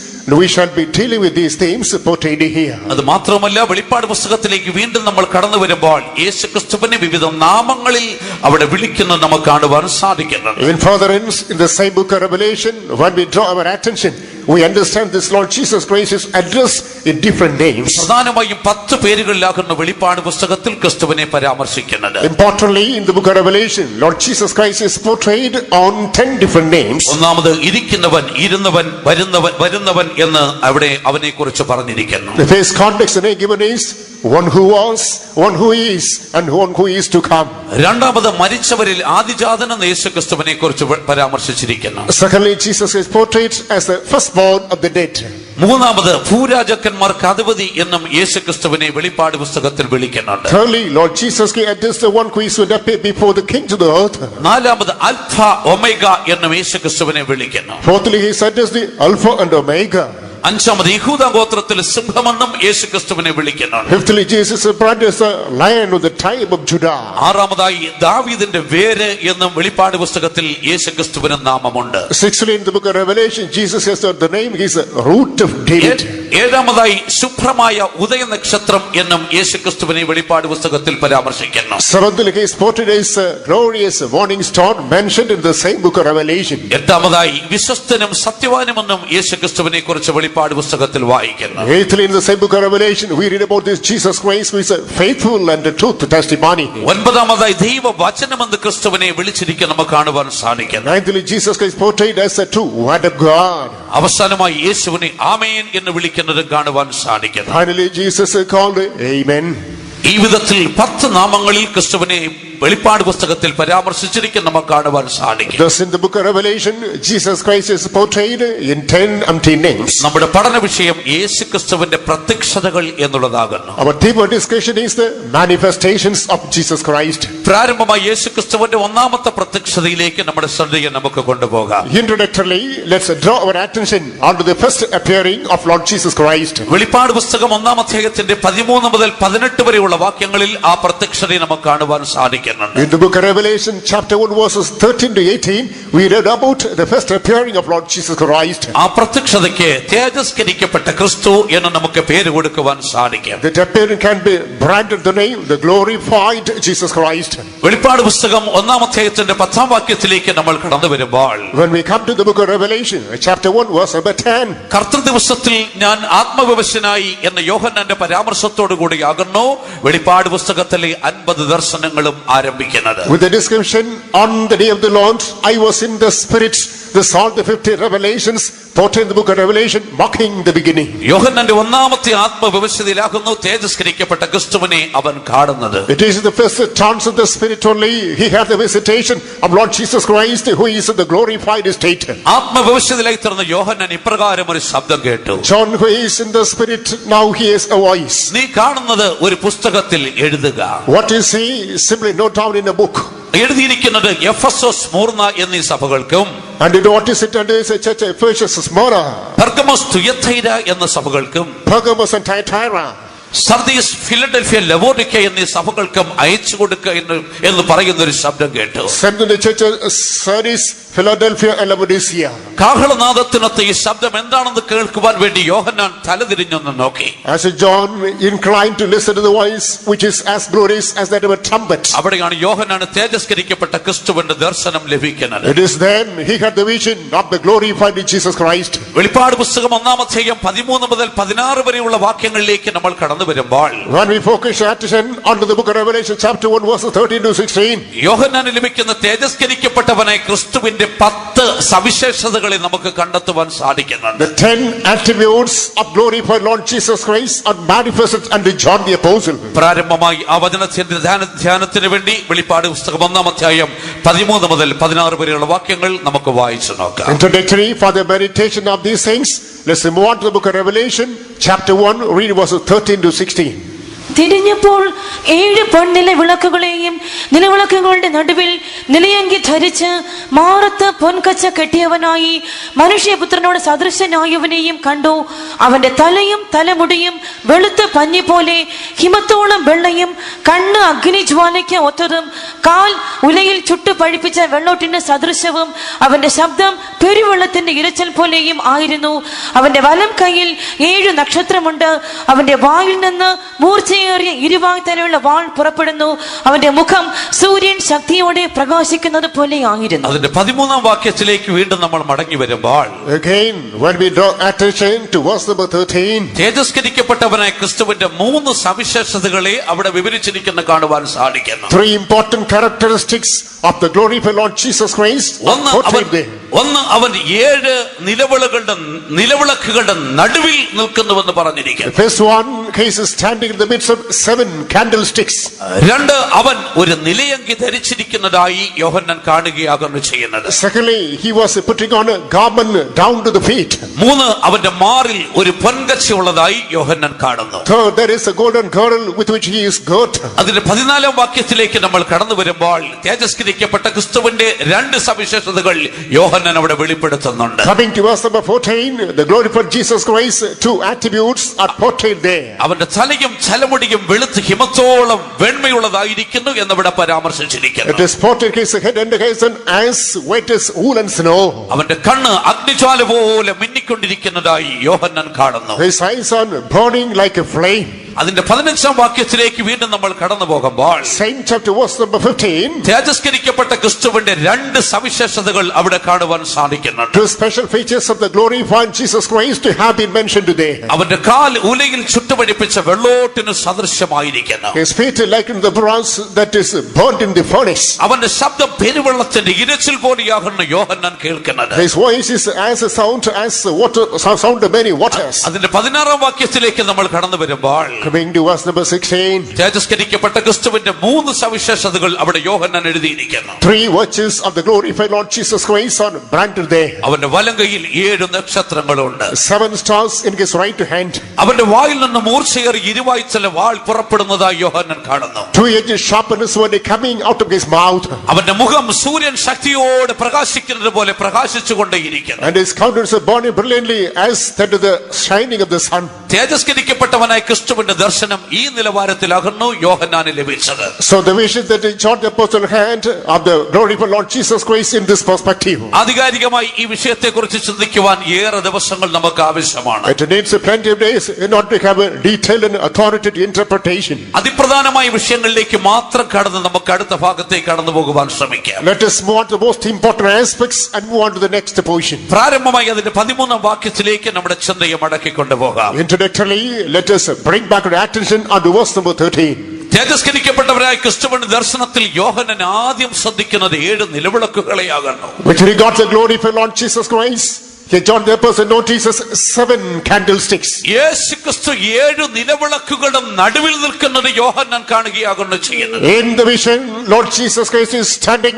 we shall be dealing with these themes portrayed here. അത് മാത്രമല്ല വെളിപ്പാട് പുസ്തകത്തിലേക്ക് വീണ്ടും നമ്മൾ കടന്നു വരുമ്പോൾ യേശുക്രിസ്തുവിനെ വിവിധ നാമങ്ങളിൽ അവിടെ വിളിക്കുന്നത് നമുക്ക് കാണുവാൻ സാധിക്കുന്നു. Even further in the same book of Revelation, when we draw our attention, we understand this Lord Jesus Christ is addressed in different names. പ്രധാനമായും 10 പേരുകളിലാകുന്ന വെളിപ്പാട് പുസ്തകത്തിൽ ക്രിസ്തുവിനെ പരാമർശിക്കുന്നത്. Importantly, in the book of Revelation, Lord Jesus Christ is portrayed on 10 different names. ഒന്നാമത് ഇരിക്കുന്നവൻ, ഇരുന്നവൻ, വരുന്നവൻ എന്ന് അവിടെ അവനെ കുറിച്ച് പറഞ്ഞിരിക്കുന്നു. The first context the name given is one who was, one who is, and one who is to come. രണ്ടാമത് മരിച്ചവരിൽ ആദിജാതനെന്ന യേശുക്രിസ്തുവിനെ കുറിച്ച് പരാമർശിച്ചിരിക്കുന്നു. Secondly, Jesus is portrayed as the firstborn of the dead. മൂന്നാമത് ഭൂരാജാക്കന്മാർക്ക് അധിപതി എന്നും യേശുക്രിസ്തുവിനെ വെളിപ്പാട് പുസ്തകത്തിൽ വിളിക്കുന്നുണ്ട്. Thirdly, Lord Jesus addressed the one who is to appear before the king to the earth. നാലാമത് അൽഫ ഒമേഗ എന്നും യേശുക്രിസ്തുവിനെ വിളിക്കുന്നു. Fourthly, he addressed the Alpha and Omega. അഞ്ചാമത് യഹൂദ ഗോത്രത്തിൽ സിംഹമെന്നും യേശുക്രിസ്തുവിനെ വിളിക്കുന്നുണ്ട്. Fifthly, Jesus is branded as the lion of the tribe of Judah. ആറാമതായി ദാവീദിന്റെ വേര് എന്നും വെളിപ്പാട് പുസ്തകത്തിൽ യേശുക്രിസ്തുവിന് നാമമുണ്ട്. Sixthly, in the book of Revelation, Jesus has the name, he is the root of David. ഏഴാമതായി ശുഭ്രമായ ഉദയ നക്ഷത്രം എന്നും യേശുക്രിസ്തുവിനെ വെളിപ്പാട് പുസ്തകത്തിൽ പരാമർശിക്കുന്നു. Seventhly, he is portrayed as a glorious morning star mentioned in the same book of Revelation. എട്ടാമതായി വിശ്വസ്തനും സത്യവാനുമെന്നും യേശുക്രിസ്തുവിനെ കുറിച്ച് വെളിപ്പാട് പുസ്തകത്തിൽ വായിക്കുന്നു. Eighthly, in the same book of Revelation, we read about this Jesus Christ who is a faithful and a truth testimony. ഒൻപതാമതായി ദൈവ വചനമെന്ന് ക്രിസ്തുവിനെ വിളിച്ചിരിക്കുന്ന നമുക്ക് കാണുവാൻ സാധിക്കുന്നു. Ninthly, Jesus Christ portrayed as a true word of God. അവസാനമായി യേശുവിനെ ആമേൻ എന്ന് വിളിക്കുന്നതും കാണുവാൻ സാധിക്കുന്നു. Finally, Jesus is called Amen. ഈ വിധത്തിൽ 10 നാമങ്ങളിൽ ക്രിസ്തുവിനെ വെളിപ്പാട് പുസ്തകത്തിൽ പരാമർശിച്ചിരിക്കുന്ന നമുക്ക് കാണുവാൻ സാധിക്കും. Thus in the book of Revelation, Jesus Christ is portrayed in 10 empty names. നമ്മുടെ പഠന വിഷയം യേശുക്രിസ്തുവിന്റെ പ്രത്യക്ഷതകൾ എന്നുള്ളതാകുന്നു. Our theme of discussion is the manifestations of Jesus Christ. പ്രാരംഭമായി യേശുക്രിസ്തുവിന്റെ ഒന്നാമത്തെ പ്രത്യക്ഷതയിലേക്ക് നമ്മുടെ ശ്രദ്ധയെ നമുക്ക് കൊണ്ടുപോകാം. Introductorily, let's draw our attention onto the first appearing of Lord Jesus Christ. വെളിപ്പാട് പുസ്തകം 1-ാം അധ്യായത്തിന്റെ 13 മുതൽ 18 വരെയുള്ള വരെയുള്ള വാക്യങ്ങളിൽ ആ പ്രത്യക്ഷതയെ നമുക്ക് കാണുവാൻ സാധിക്കുന്നുണ്ട്. In the book of Revelation, chapter 1, verses 13 to 18, we read about the first appearing of Lord Jesus Christ. ആ പ്രത്യക്ഷതയ്ക്ക് തേജസ്കരിക്കപ്പെട്ട ക്രിസ്തു എന്ന് നമുക്ക് പേര് കൊടുക്കുവാൻ സാധിക്കും. That appearing can be branded the name, the glorified Jesus Christ. വെളിപ്പാട് പുസ്തകം 1-ാം അധ്യായത്തിന്റെ 10-ാം വാക്യത്തിലേക്ക് നമ്മൾ കടന്നു വരുമ്പോൾ, When we come to the book of Revelation, chapter 1, verse number 10, കർത്തൃദിവസത്തിൽ ഞാൻ ആത്മവിവശനായി എന്ന യോഹന്നാന്റെ പരാമർശത്തോടു കൂടിയാകുന്നു വെളിപ്പാട് പുസ്തകത്തിലെ 50 ദർശനങ്ങളും ആരംഭിക്കുന്നത്. with the description, on the day of the Lord, I was in the spirit. This all the 50 revelations portrayed in the book of Revelation, marking the beginning. യോഹന്നാന്റെ 1-ാമത്തെ ആത്മവിവശതയിലാകുന്നു തേജസ്കരിക്കപ്പെട്ട ക്രിസ്തുവിനെ അവൻ കാണുന്നത്. It is the first trance of the spirit only. He had the visitation of Lord Jesus Christ, who is in the glorified state. ആത്മവിവശതയിലായി തീർന്ന യോഹന്നാൻ ഇപ്രകാരം ഒരു ശബ്ദം കേട്ടു. John, who is in the spirit, now he has a voice. നീ കാണുന്നത് ഒരു പുസ്തകത്തിൽ എഴുതുക. What is he? Simply note down in a book. എഴുതിയിരിക്കുന്നത് എഫെസോസ്, സ്മുർന എന്നീ സഭകൾക്കും, And you know what is it under the church of Ephesus, Smyrna, Pergamos, Thyatira എന്ന സഭകൾക്കും, Pergamos and Thyatira, Sardis, Philadelphia, Laodicea എന്നീ സഭകൾക്കും അയച്ചു കൊടുക്കുക എന്ന് പറയുന്ന ഒരു ശബ്ദം കേട്ടു. sent to the church of Sardis, Philadelphia and Laodicea. കാഹളനാദത്തിനൊത്ത ഈ ശബ്ദം എന്താണെന്ന് കേൾക്കുവാൻ വേണ്ടി യോഹന്നാൻ തലതിരിഞ്ഞൊന്ന് നോക്കി. As John inclined to listen to the voice, which is as glorious as that of a trumpet. അവിടെയാണ് യോഹന്നാന് തേജസ്കരിക്കപ്പെട്ട ക്രിസ്തുവിന്റെ ദർശനം ലഭിക്കുന്നത്. It is then he had the vision of the glorified Jesus Christ. വെളിപ്പാട് പുസ്തകം 1-ാം അധ്യായം 13 മുതൽ 16 വരെയുള്ള വാക്യങ്ങളിലേക്ക് നമ്മൾ കടന്നു വരുമ്പോൾ, When we focus our attention onto the book of Revelation, chapter 1, verses 13 to 16, യോഹന്നാന് ലഭിക്കുന്ന തേജസ്കരിക്കപ്പെട്ടവനായ ക്രിസ്തുവിന്റെ 10 സവിശേഷതകളെ നമുക്ക് കണ്ടെത്തുവാൻ സാധിക്കുന്നുണ്ട്. the 10 attributes of glorified Lord Jesus Christ are manifested under John the Apostle. പ്രാരംഭമായി ആ വചനത്തിന്റെ ധ്യാനത്തിന് വേണ്ടി വെളിപ്പാട് പുസ്തകം 1-ാം അധ്യായം 13 മുതൽ 16 വരെയുള്ള വാക്യങ്ങൾ നമുക്ക് വായിച്ചു നോക്കാം. Introductory for the meditation of these things, let's move on to the book of Revelation, chapter 1, read verses 13 to 16. തിരിഞ്ഞപ്പോൾ 7 പൊൻനില വിളക്കുകളെയും നിലവിളക്കുകളുടെ നടുവിൽ നിലയങ്കി ധരിച്ച് മാറത്ത് പൊൻകച്ച കെട്ടിയവനായി മനുഷ്യപുത്രനോട് സദൃശനായവനെയും കണ്ടു. അവന്റെ തലയും തലമുടിയും വെളുത്ത പഞ്ഞി പോലെ ഹിമത്തോളം വെള്ളയും, കണ്ണ് അഗ്നിജ്വാലയ്ക്ക് ഒത്തതും, കാൽ ഉലയിൽ ചുട്ടു പഴിപ്പിച്ച വെള്ളോട്ടിന് സദൃശവും, അവന്റെ ശബ്ദം പെരുവെള്ളത്തിന്റെ ഇരച്ചൽ പോലെയും ആയിരുന്നു. അവന്റെ വലം കൈയിൽ 7 നക്ഷത്രമുണ്ട്. അവന്റെ വായിൽ നിന്ന് മൂർച്ചയേറിയ ഇരുവായ്ത്തലയുള്ള വാൾ പുറപ്പെടുന്നു. അവന്റെ മുഖം സൂര്യൻ ശക്തിയോടെ പ്രകാശിക്കുന്നത് പോലെ ആയിരുന്നു. അതിന്റെ 13-ാം വാക്യത്തിലേക്ക് വീണ്ടും നമ്മൾ മടങ്ങി വരുമ്പോൾ, Again, when we draw attention to verse number 13, തേജസ്കരിക്കപ്പെട്ടവനായ ക്രിസ്തുവിന്റെ 3 സവിശേഷതകളെ അവിടെ വിവരിച്ചിരിക്കുന്ന കാണുവാൻ സാധിക്കുന്നു. 3 important characteristics of the glorified Lord Jesus Christ are portrayed there. ഒന്ന്, അവൻ 7 നിലവിളക്കുകളുടെ നടുവിൽ നിൽക്കുന്നുവെന്ന് പറഞ്ഞിരിക്കുന്നു. The first one, he is standing in the midst of 7 candlesticks. 2, അവൻ ഒരു നിലയങ്കി ധരിച്ചിരിക്കുന്നതായി യോഹന്നാൻ കാണുകയാകുന്നു ചെയ്യുന്നത്. Secondly, he was putting on a garment down to the feet. 3, അവന്റെ മാറിൽ ഒരു പൊൻകച്ച ഉള്ളതായി യോഹന്നാൻ കാണുന്നു. Third, there is a golden girdle with which he is girt. അതിന്റെ 14-ാം വാക്യത്തിലേക്ക് നമ്മൾ കടന്നു വരുമ്പോൾ തേജസ്കരിക്കപ്പെട്ട ക്രിസ്തുവിന്റെ 2 സവിശേഷതകൾ യോഹന്നാൻ അവിടെ വെളിപ്പെടുത്തുന്നുണ്ട്. Coming to verse number 14, the glorified Jesus Christ, 2 attributes are portrayed there. അവന്റെ തലയും തലമുടിയും വെളുത്ത് ഹിമത്തോളം വെണ്മയുള്ളതായിരിക്കുന്നു എന്നിവിടെ പരാമർശിച്ചിരിക്കുന്നു. It is portrayed his head and his as white as wool and snow. അവന്റെ കണ്ണ് അഗ്നിജ്വാല പോലെ മിന്നിക്കൊണ്ടിരിക്കുന്നതായി യോഹന്നാൻ കാണുന്നു. His eyes are burning like a flame. അതിന്റെ 15-ാം വാക്യത്തിലേക്ക് വീണ്ടും നമ്മൾ കടന്നു പോകുമ്പോൾ, Same chapter, verse number 15. തേജസ്കരിക്കപ്പെട്ട ക്രിസ്തുവിന്റെ 2 സവിശേഷതകൾ അവിടെ കാണുവാൻ സാധിക്കുന്നുണ്ട്. 2 special features of the glorified Jesus Christ have been mentioned today. അവന്റെ കാൽ ഉലയിൽ ചുട്ടുപഴിപ്പിച്ച വെള്ളോട്ടിന് സദൃശ്യമായിരിക്കുന്നു. His feet likened the bronze that is burnt in the furnace. അവന്റെ ശബ്ദം പെരുവെള്ളത്തിന്റെ ഇരച്ചിൽ പോലെയാകുന്ന യോഹന്നാൻ കേൾക്കുന്നത്. His voice is as a sound of many waters. അതിന്റെ 16-ാം വാക്യത്തിലേക്ക് നമ്മൾ കടന്നു വരുമ്പോൾ, Coming to verse number 16. തേജസ്കരിക്കപ്പെട്ട ക്രിസ്തുവിന്റെ 3 സവിശേഷതകൾ അവിടെ യോഹന്നാൻ എഴുതിയിരിക്കുന്നു. 3 virtues of the glorified Lord Jesus Christ are branded there. അവന്റെ വലങ്കയിൽ 7 നക്ഷത്രങ്ങളുണ്ട്. 7 stars in his right hand. അവന്റെ വായിൽ നിന്ന് മൂർച്ചയേറിയ ഇരുവായ്ത്തല വാൾ പുറപ്പെടുന്നതായി യോഹന്നാൻ കാണുന്നു. 2 edges sharpened sword coming out of his mouth. അവന്റെ മുഖം സൂര്യൻ ശക്തിയോടെ പ്രകാശിക്കുന്നത് പോലെ പ്രകാശിച്ചുകൊണ്ടേയിരിക്കുന്നു. And his countenance burning brilliantly as that of the shining of the sun. തേജസ്കരിക്കപ്പെട്ടവനായ ക്രിസ്തുവിന്റെ ക്രിസ്തുവിന്റെ ദർശനം ഈ നിലവാരത്തിലാകുന്നു യോഹന്നാന് ലഭിച്ചത്. So the vision that John the Apostle had of the glory of Lord Jesus Christ in this perspective. ആധികാരികമായി ഈ വിഷയത്തെക്കുറിച്ച് ചിന്തിക്കുവാൻ ഏറെ ദിവസങ്ങൾ നമുക്ക് ആവശ്യമാണ്. It needs plenty of days in order to have a detailed and authoritative interpretation. അതിപ്രധാനമായ വിഷയങ്ങളിലേക്ക് മാത്രം കടന്ന് നമുക്ക് അടുത്ത ഭാഗത്തേക്ക് കടന്നു പോകുവാൻ ശ്രമിക്കാം. Let us move on to the most important aspects and move on to the next portion. പ്രാരംഭമായി അതിന്റെ 13ാം വാക്യത്തിലേക്ക് നമ്മുടെ ചിന്തയെ മടക്കിക്കൊണ്ടു പോകാം. Introductorily, let us bring back our attention on to verse number 13. തേജസ്കരിക്കപ്പെട്ടവരായ ക്രിസ്തുവിന്റെ ദർശനത്തിൽ യോഹന്നാൻ ആദ്യം ശ്രദ്ധിക്കുന്നത് 7 നിലവിളക്കുകളെയാകുന്നു. With regard to the glory of Lord Jesus Christ, here John the Apostle notices 7 candlesticks. യേശു ക്രിസ്തു 7 നിലവിളക്കുകളുടെ നടുവിൽ നിൽക്കുന്നത് യോഹന്നാൻ കാണുകയാകുന്നു ചെയ്യുന്നത്. In the vision, Lord Jesus Christ is standing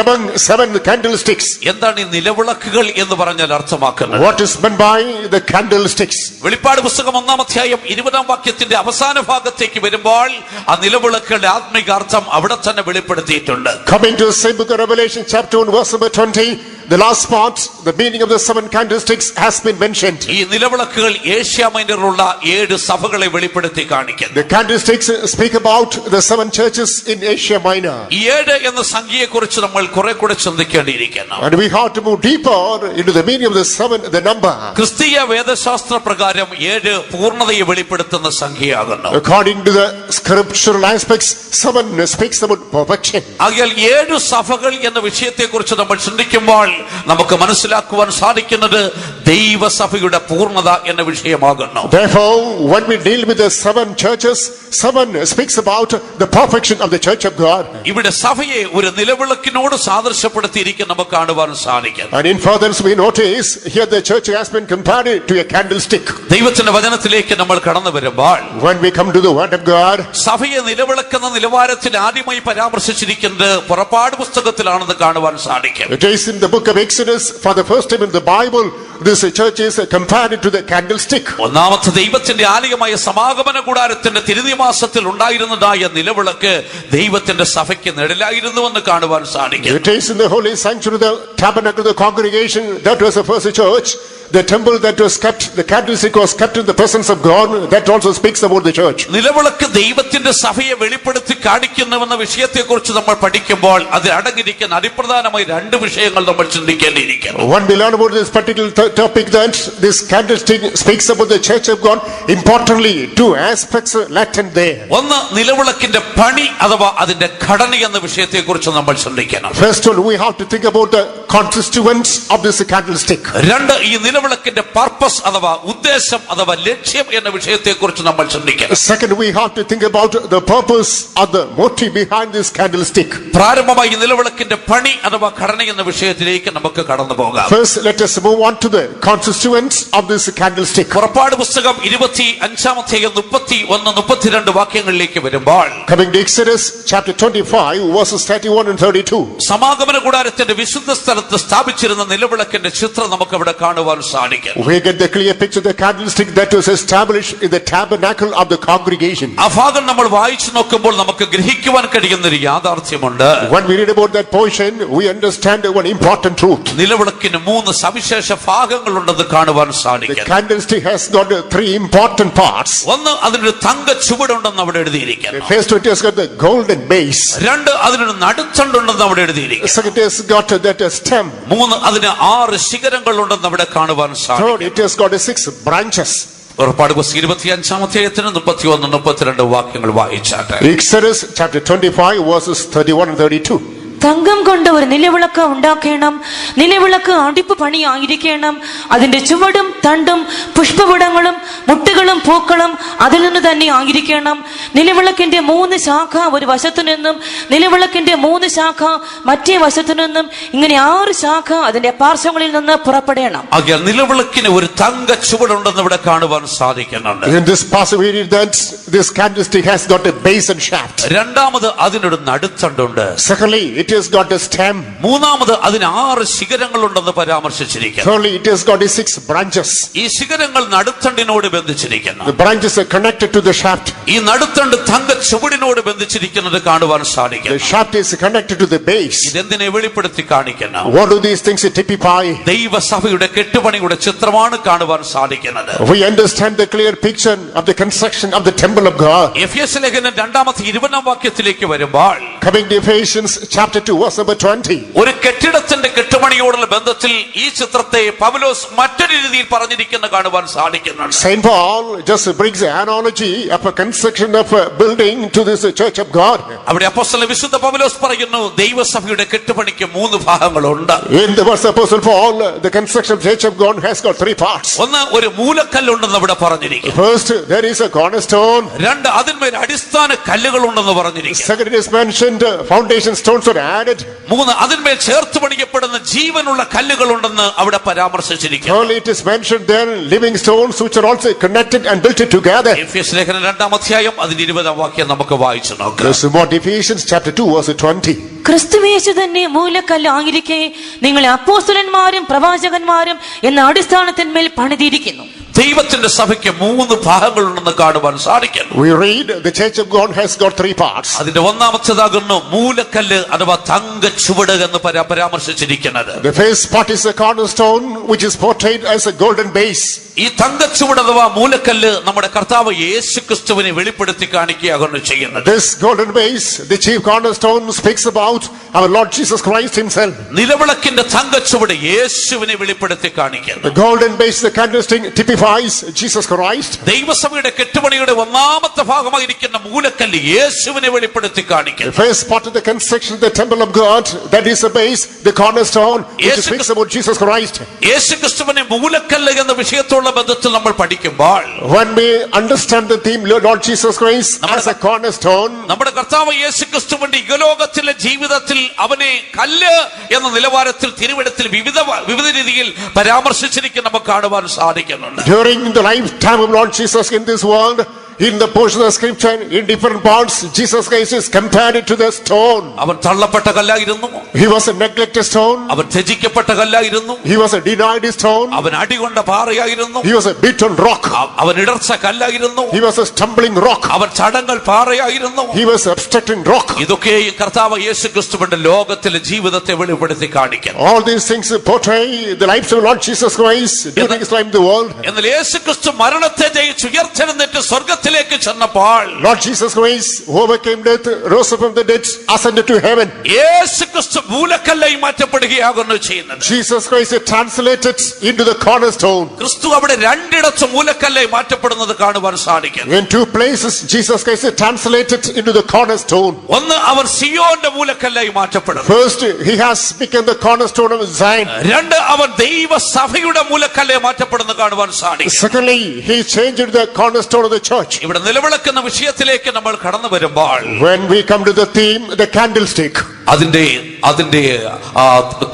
among 7 candlesticks. എന്താണ് ഈ നിലവിളക്കുകൾ എന്ന് പറഞ്ഞാൽ അർത്ഥമാക്കുന്നത്? What is meant by the candlesticks? വെളിപ്പാട് പുസ്തകം 1-ാം അധ്യായം 20-ാം വാക്യത്തിന്റെ അവസാന ഭാഗത്തേക്ക് വരുമ്പോൾ ആ നിലവിളക്കുകളുടെ ആത്മീക അർത്ഥം അവിടെ തന്നെ വെളിപ്പെടുത്തിയിട്ടുണ്ട്. Coming to the same book of Revelation chapter 1 verse number 20, the last part, the meaning of the 7 candlesticks has been mentioned. ഈ നിലവിളക്കുകൾ ഏഷ്യ മൈനറിലുള്ള 7 സഭകളെ വെളിപ്പെടുത്തി കാണിക്കുന്നു. The candlesticks speak about the 7 churches in Asia Minor. 7 എന്ന സംഖ്യയെക്കുറിച്ച് നമ്മൾ കുറെ കൂടെ ചിന്തിക്കേണ്ടിയിരിക്കുന്നു. And we have to move deeper into the meaning of the 7, the number. ക്രിസ്തീയ വേദശാസ്ത്ര പ്രകാരം 7 പൂർണ്ണതയെ വെളിപ്പെടുത്തുന്ന സംഖ്യയാകുന്നു. According to the scriptural aspects, 7 speaks about perfection. ആകയാൽ 7 സഭകൾ എന്ന വിഷയത്തെക്കുറിച്ച് നമ്മൾ ചിന്തിക്കുമ്പോൾ നമുക്ക് മനസ്സിലാക്കുവാൻ സാധിക്കുന്നത് ദൈവസഭയുടെ പൂർണ്ണത എന്ന വിഷയമാകുന്നു. Therefore, when we deal with the 7 churches, 7 speaks about the perfection of the church of God. ഇവിടെ സഭയെ ഒരു നിലവിളക്കിനോട് സാദൃശ്യപ്പെടുത്തിയിരിക്കും നമുക്ക് കാണുവാൻ സാധിക്കും. And in furtherance we notice here the church has been compared to a candlestick. ദൈവത്തിന്റെ വചനത്തിലേക്ക് നമ്മൾ കടന്നു വരുമ്പോൾ When we come to the word of God, സഭയെ നിലവിളക്കുന്ന നിലവാരത്തിൽ ആദ്യമായി പരാമർശിച്ചിരിക്കുന്നത് പുറപ്പാട് പുസ്തകത്തിലാണെന്ന് കാണുവാൻ സാധിക്കും. it is in the book of Exodus, for the first time in the Bible, this church is compared to the candlestick. ഒന്നാമത്തെ ദൈവത്തിന്റെ ആലയമായ സമാഗമന കൂടാരത്തിന്റെ തിരുനിവാസത്തിൽ ഉണ്ടായിരുന്നതായ നിലവിളക്ക് ദൈവത്തിന്റെ സഭയ്ക്ക് നിഴലായിരുന്നുവെന്ന് കാണുവാൻ സാധിക്കും. It is in the holy sanctuary, the tabernacle of the congregation, that was the first church. The temple that was kept, the candlestick was kept in the presence of God. That also speaks about the church. നിലവിളക്ക് ദൈവത്തിന്റെ സഭയെ വെളിപ്പെടുത്തി കാണിക്കുന്നുവെന്ന വിഷയത്തെക്കുറിച്ച് നമ്മൾ പഠിക്കുമ്പോൾ അതിൽ അടങ്ങിയിരിക്കുന്ന അതിപ്രധാനമായി 2 വിഷയങ്ങൾ നമ്മൾ ചിന്തിക്കേണ്ടിയിരിക്കുന്നു. When we learn about this particular topic, that this candlestick speaks about the church of God, importantly 2 aspects are latent there. ഒന്ന് നിലവിളക്കിന്റെ പണി അഥവാ അതിന്റെ ഘടന എന്ന വിഷയത്തെക്കുറിച്ച് നമ്മൾ ചിന്തിക്കണം. First of all, we have to think about the constituents of this candlestick. 2 ഈ നിലവിളക്കിന്റെ പർപ്പസ് അഥവാ ഉദ്ദേശം അഥവാ ലക്ഷ്യം എന്ന വിഷയത്തെക്കുറിച്ച് നമ്മൾ ചിന്തിക്കണം. Second, we have to think about the purpose or the motive behind this candlestick. പ്രാരംഭമായി ഈ നിലവിളക്കിന്റെ പണി അഥവാ ഘടന എന്ന വിഷയത്തിലേക്ക് നമുക്ക് കടന്നു പോകാം. First, let us move on to the constituents of this candlestick. പുറപ്പാട് പുസ്തകം 25-ാം അധ്യായം 31-32 വാക്യങ്ങളിലേക്ക് വരുമ്പോൾ Coming to Exodus chapter 25 verses 31 and 32. സമാഗമന കൂടാരത്തിന്റെ വിശുദ്ധ സ്ഥലത്ത് സ്ഥാപിച്ചിരുന്ന നിലവിളക്കിന്റെ ചിത്രം നമുക്ക് അവിടെ കാണുവാൻ സാധിക്കും. We get the clear picture of the candlestick that was established in the tabernacle of the congregation. ആ ഭാഗം നമ്മൾ വായിച്ചു നോക്കുമ്പോൾ നമുക്ക് ഗ്രഹിക്കുവാൻ കഴിയുന്ന ഒരു യാഥാർത്ഥ്യമുണ്ട്. When we read about that portion, we understand one important truth. നിലവിളക്കിന് 3 സവിശേഷ ഭാഗങ്ങളുണ്ടെന്ന് കാണുവാൻ The സാധിക്കും. candlestick has got 3 important parts. ഒന്ന്, അതിനൊരു തങ്ക ചുവടുണ്ടെന്ന് അവിടെ എഴുതിയിരിക്കുന്നു. First, it has got the golden base. 2, അതിനൊരു നടുത്തണ്ടുണ്ടെന്ന് അവിടെ എഴുതിയിരിക്കുന്നു. Second, it has got that stem. 3, അതിന് 6 ശിഖരങ്ങളുണ്ടെന്ന് അവിടെ കാണുവാൻ Third, സാധിക്കും. it has got 6 branches. പുറപ്പാട് പുസ്തകം 25-ാം അധ്യായത്തിന് 31-32 വാക്യങ്ങൾ വായിച്ചാട്ടെ. Exodus chapter 25 verses 31 and 32. തങ്കം കൊണ്ട് ഒരു നിലവിളക്ക് ഉണ്ടാക്കണം. നിലവിളക്ക് അടിപ്പ് പണിയായിരിക്കണം. അതിന്റെ ചുവടും തണ്ടും പുഷ്പപുടങ്ങളും മുട്ടുകളും പൂക്കളും അതിൽ നിന്ന് തന്നെ ആയിരിക്കണം. നിലവിളക്കിന്റെ 3 ശാഖ ഒരു വശത്തു നിന്നും നിലവിളക്കിന്റെ 3 ശാഖ മറ്റേ വശത്തു നിന്നും ഇങ്ങനെ 6 ശാഖ അതിന്റെ പാർശ്വങ്ങളിൽ നിന്ന് പുറപ്പെടണം. ആകയാൽ നിലവിളക്കിന് ഒരു തങ്ക ചുവടുണ്ടെന്ന് ഇവിടെ കാണുവാൻ സാധിക്കുന്നുണ്ട്. In this passage we read that this candlestick has got a base and shaft. രണ്ടാമത് അതിനൊരു നടുത്തണ്ടുണ്ട്. Secondly, it has got a stem. മൂന്നാമത് അതിന് 6 ശിഖരങ്ങളുണ്ടെന്ന് പരാമർശിച്ചിരിക്കുന്നു. Thirdly, it has got 6 branches. ഈ ശിഖരങ്ങൾ നടുത്തണ്ടിനോട് ബന്ധിച്ചിരിക്കുന്നു. The branches are connected to the shaft. ഈ നടുത്തണ്ട് തങ്ക ചുവടിനോട് ബന്ധിച്ചിരിക്കുന്നത് കാണുവാൻ സാധിക്കും. The shaft is connected to the base. ഇതെന്തിനെ വെളിപ്പെടുത്തി കാണിക്കുന്നു? What do these things typify? ദൈവസഭയുടെ കെട്ടുപണിയുടെ ചിത്രമാണ് കാണുവാൻ സാധിക്കുന്നത്. We understand the clear picture of the construction of the temple of God. എഫെസ്യ ലേഖനം 2:20 വാക്യത്തിലേക്ക് വരുമ്പോൾ, Coming to Ephesians chapter 2 verse number 20. ഒരു കെട്ടിടത്തിന്റെ കെട്ടുപണിയോടുള്ള ബന്ധത്തിൽ ഈ ചിത്രത്തെ പൗലോസ് മറ്റൊരു രീതിയിൽ പറഞ്ഞിരിക്കുന്ന കാണുവാൻ സാധിക്കുന്നുണ്ട്. Saint Paul just brings an analogy of a construction of a building to this church of God. അവിടെ അപ്പോസ്തലൻ വിശുദ്ധ പൗലോസ് പറയുന്നു, ദൈവസഭയുടെ കെട്ടുപണിക്ക് 3 ഭാഗങ്ങളുണ്ട്. In the verse Apostle Paul, the construction of the church of God has got 3 parts. ഒന്ന്, ഒരു മൂലക്കല്ലുണ്ടെന്ന് അവിടെ പറഞ്ഞിരിക്കുന്നു. First, there is a cornerstone. 2, അതിന്മേൽ അടിസ്ഥാന കല്ലുകളുണ്ടെന്ന് പറഞ്ഞിരിക്കുന്നു. Second, it is mentioned foundation stones are added. 3, അതിന്മേൽ ചേർത്ത് പണിയപ്പെടുന്ന ജീവനുള്ള കല്ലുകളുണ്ടെന്ന് അവിടെ പരാമർശിച്ചിരിക്കുന്നു. Thirdly, it is mentioned there living stones which are also connected and built it together. എഫെസ്യ ലേഖനം 2-ാം അധ്യായം അതിന്റെ 20-ാം വാക്യം നമുക്ക് വായിച്ചു നോക്കാം. This is what Ephesians chapter 2 verse 20. ക്രിസ്തുയേശു തന്നെ മൂലക്കല്ല് ആയിരിക്കെ നിങ്ങളെ അപ്പോസ്തലന്മാരും പ്രവാചകന്മാരും എന്ന അടിസ്ഥാനത്തിന്മേൽ പണിതിരിക്കുന്നു. ദൈവത്തിന്റെ സഭയ്ക്ക് 3 ഭാഗങ്ങളുണ്ടെന്ന് കാണുവാൻ സാധിക്കുന്നു. We read the church of God has got 3 parts. അതിന്റെ ഒന്നാമത്തേതാകുന്നു മൂലക്കല്ല് അഥവാ തങ്ക ചുവട് എന്ന് പരാമർശിച്ചിരിക്കുന്നത്. The first part is a cornerstone which is portrayed as a golden base. ഈ തങ്കച്ചുവട് അഥവാ മൂലക്കല്ല് നമ്മുടെ കർത്താവ് യേശുക്രിസ്തുവിനെ വെളിപ്പെടുത്തി കാണിക്കുകയാകുന്നു ചെയ്യുന്നത്. This golden base, the chief cornerstone, speaks about our Lord Jesus Christ himself. നിലവിളക്കിന്റെ തങ്കച്ചുവട് യേശുവിനെ വെളിപ്പെടുത്തി കാണിക്കുന്നു. The golden base, the candlestick, typifies Jesus Christ. ദൈവസഭയുടെ കെട്ടുപണിയുടെ ഒന്നാമത്തെ ഭാഗമായിരിക്കുന്ന മൂലക്കല്ല് യേശുവിനെ വെളിപ്പെടുത്തി കാണിക്കുന്നു. The first part of the construction of the temple of God, that is the base, the cornerstone, which speaks about Jesus Christ. യേശുക്രിസ്തുവിനെ മൂലക്കല്ല് എന്ന വിഷയത്തോട് ബന്ധത്തിൽ നമ്മൾ പഠിക്കുമ്പോൾ, when we understand the theme Lord Jesus Christ as a cornerstone, നമ്മുടെ കർത്താവ് യേശുക്രിസ്തുവിന്റെ ഇഹലോകത്തിലെ ജീവിതത്തിൽ അവനെ കല്ല് എന്ന നിലവാരത്തിൽ തിരുവെടുത്തിൽ വിവിധ രീതിയിൽ പരാമർശിച്ചിരിക്കുന്ന നമുക്ക് കാണുവാൻ സാധിക്കുന്നുണ്ട്. during the lifetime of Lord Jesus in this world, in the portion of scripture, in different parts, Jesus Christ is compared to the stone. അവൻ തള്ളപ്പെട്ട കല്ലായിരുന്നു. He was a neglected stone. അവൻ ത്യജിക്കപ്പെട്ട കല്ലായിരുന്നു. He was a denied stone. അവൻ അടികൊണ്ട പാറയായിരുന്നു. He was a beaten rock. അവൻ ഇടർച്ച കല്ലായിരുന്നു. He was a stumbling rock. അവൻ ചടങ്ങൾ പാറയായിരുന്നു. He was obstructing rock. ഇതൊക്കെ കർത്താവ് യേശുക്രിസ്തുവിന്റെ ലോകത്തിലെ ജീവിതത്തെ വെളിപ്പെടുത്തി കാണിക്കുന്നു. All these things portray the life of Lord Jesus Christ during his life in the world. എന്നാൽ യേശുക്രിസ്തു മരണത്തെ ജയിച്ച് ഉയർത്തെഴുന്നേറ്റ് സ്വർഗ്ഗത്തിലേക്ക് ചെന്നപ്പോൾ, Lord Jesus Christ overcame death, rose up from the dead, ascended to heaven. യേശുക്രിസ്തു മൂലക്കല്ലായി മാറ്റപ്പെടുകയാകുന്നു ചെയ്യുന്നത്. Jesus Christ is translated into the cornerstone. ക്രിസ്തു അവിടെ 2 ഇടത്ത് മൂലക്കല്ലായി മാറ്റപ്പെടുന്നത് കാണുവാൻ സാധിക്കും. In 2 places Jesus Christ is translated into the cornerstone. ഒന്ന്, അവൻ സിയോന്റെ മൂലക്കല്ലായി മാറ്റപ്പെടുന്നു. First, he has become the cornerstone of Zion. 2, അവൻ ദൈവസഭയുടെ മൂലക്കല്ലായി മാറ്റപ്പെടുന്നത് കാണുവാൻ സാധിക്കും. Secondly, he changed the cornerstone of the church. ഇവിടെ നിലവിളക്കുന്ന വിഷയത്തിലേക്ക് നമ്മൾ കടന്നു വരുമ്പോൾ, When we come to the theme, the candlestick, അതിന്റെ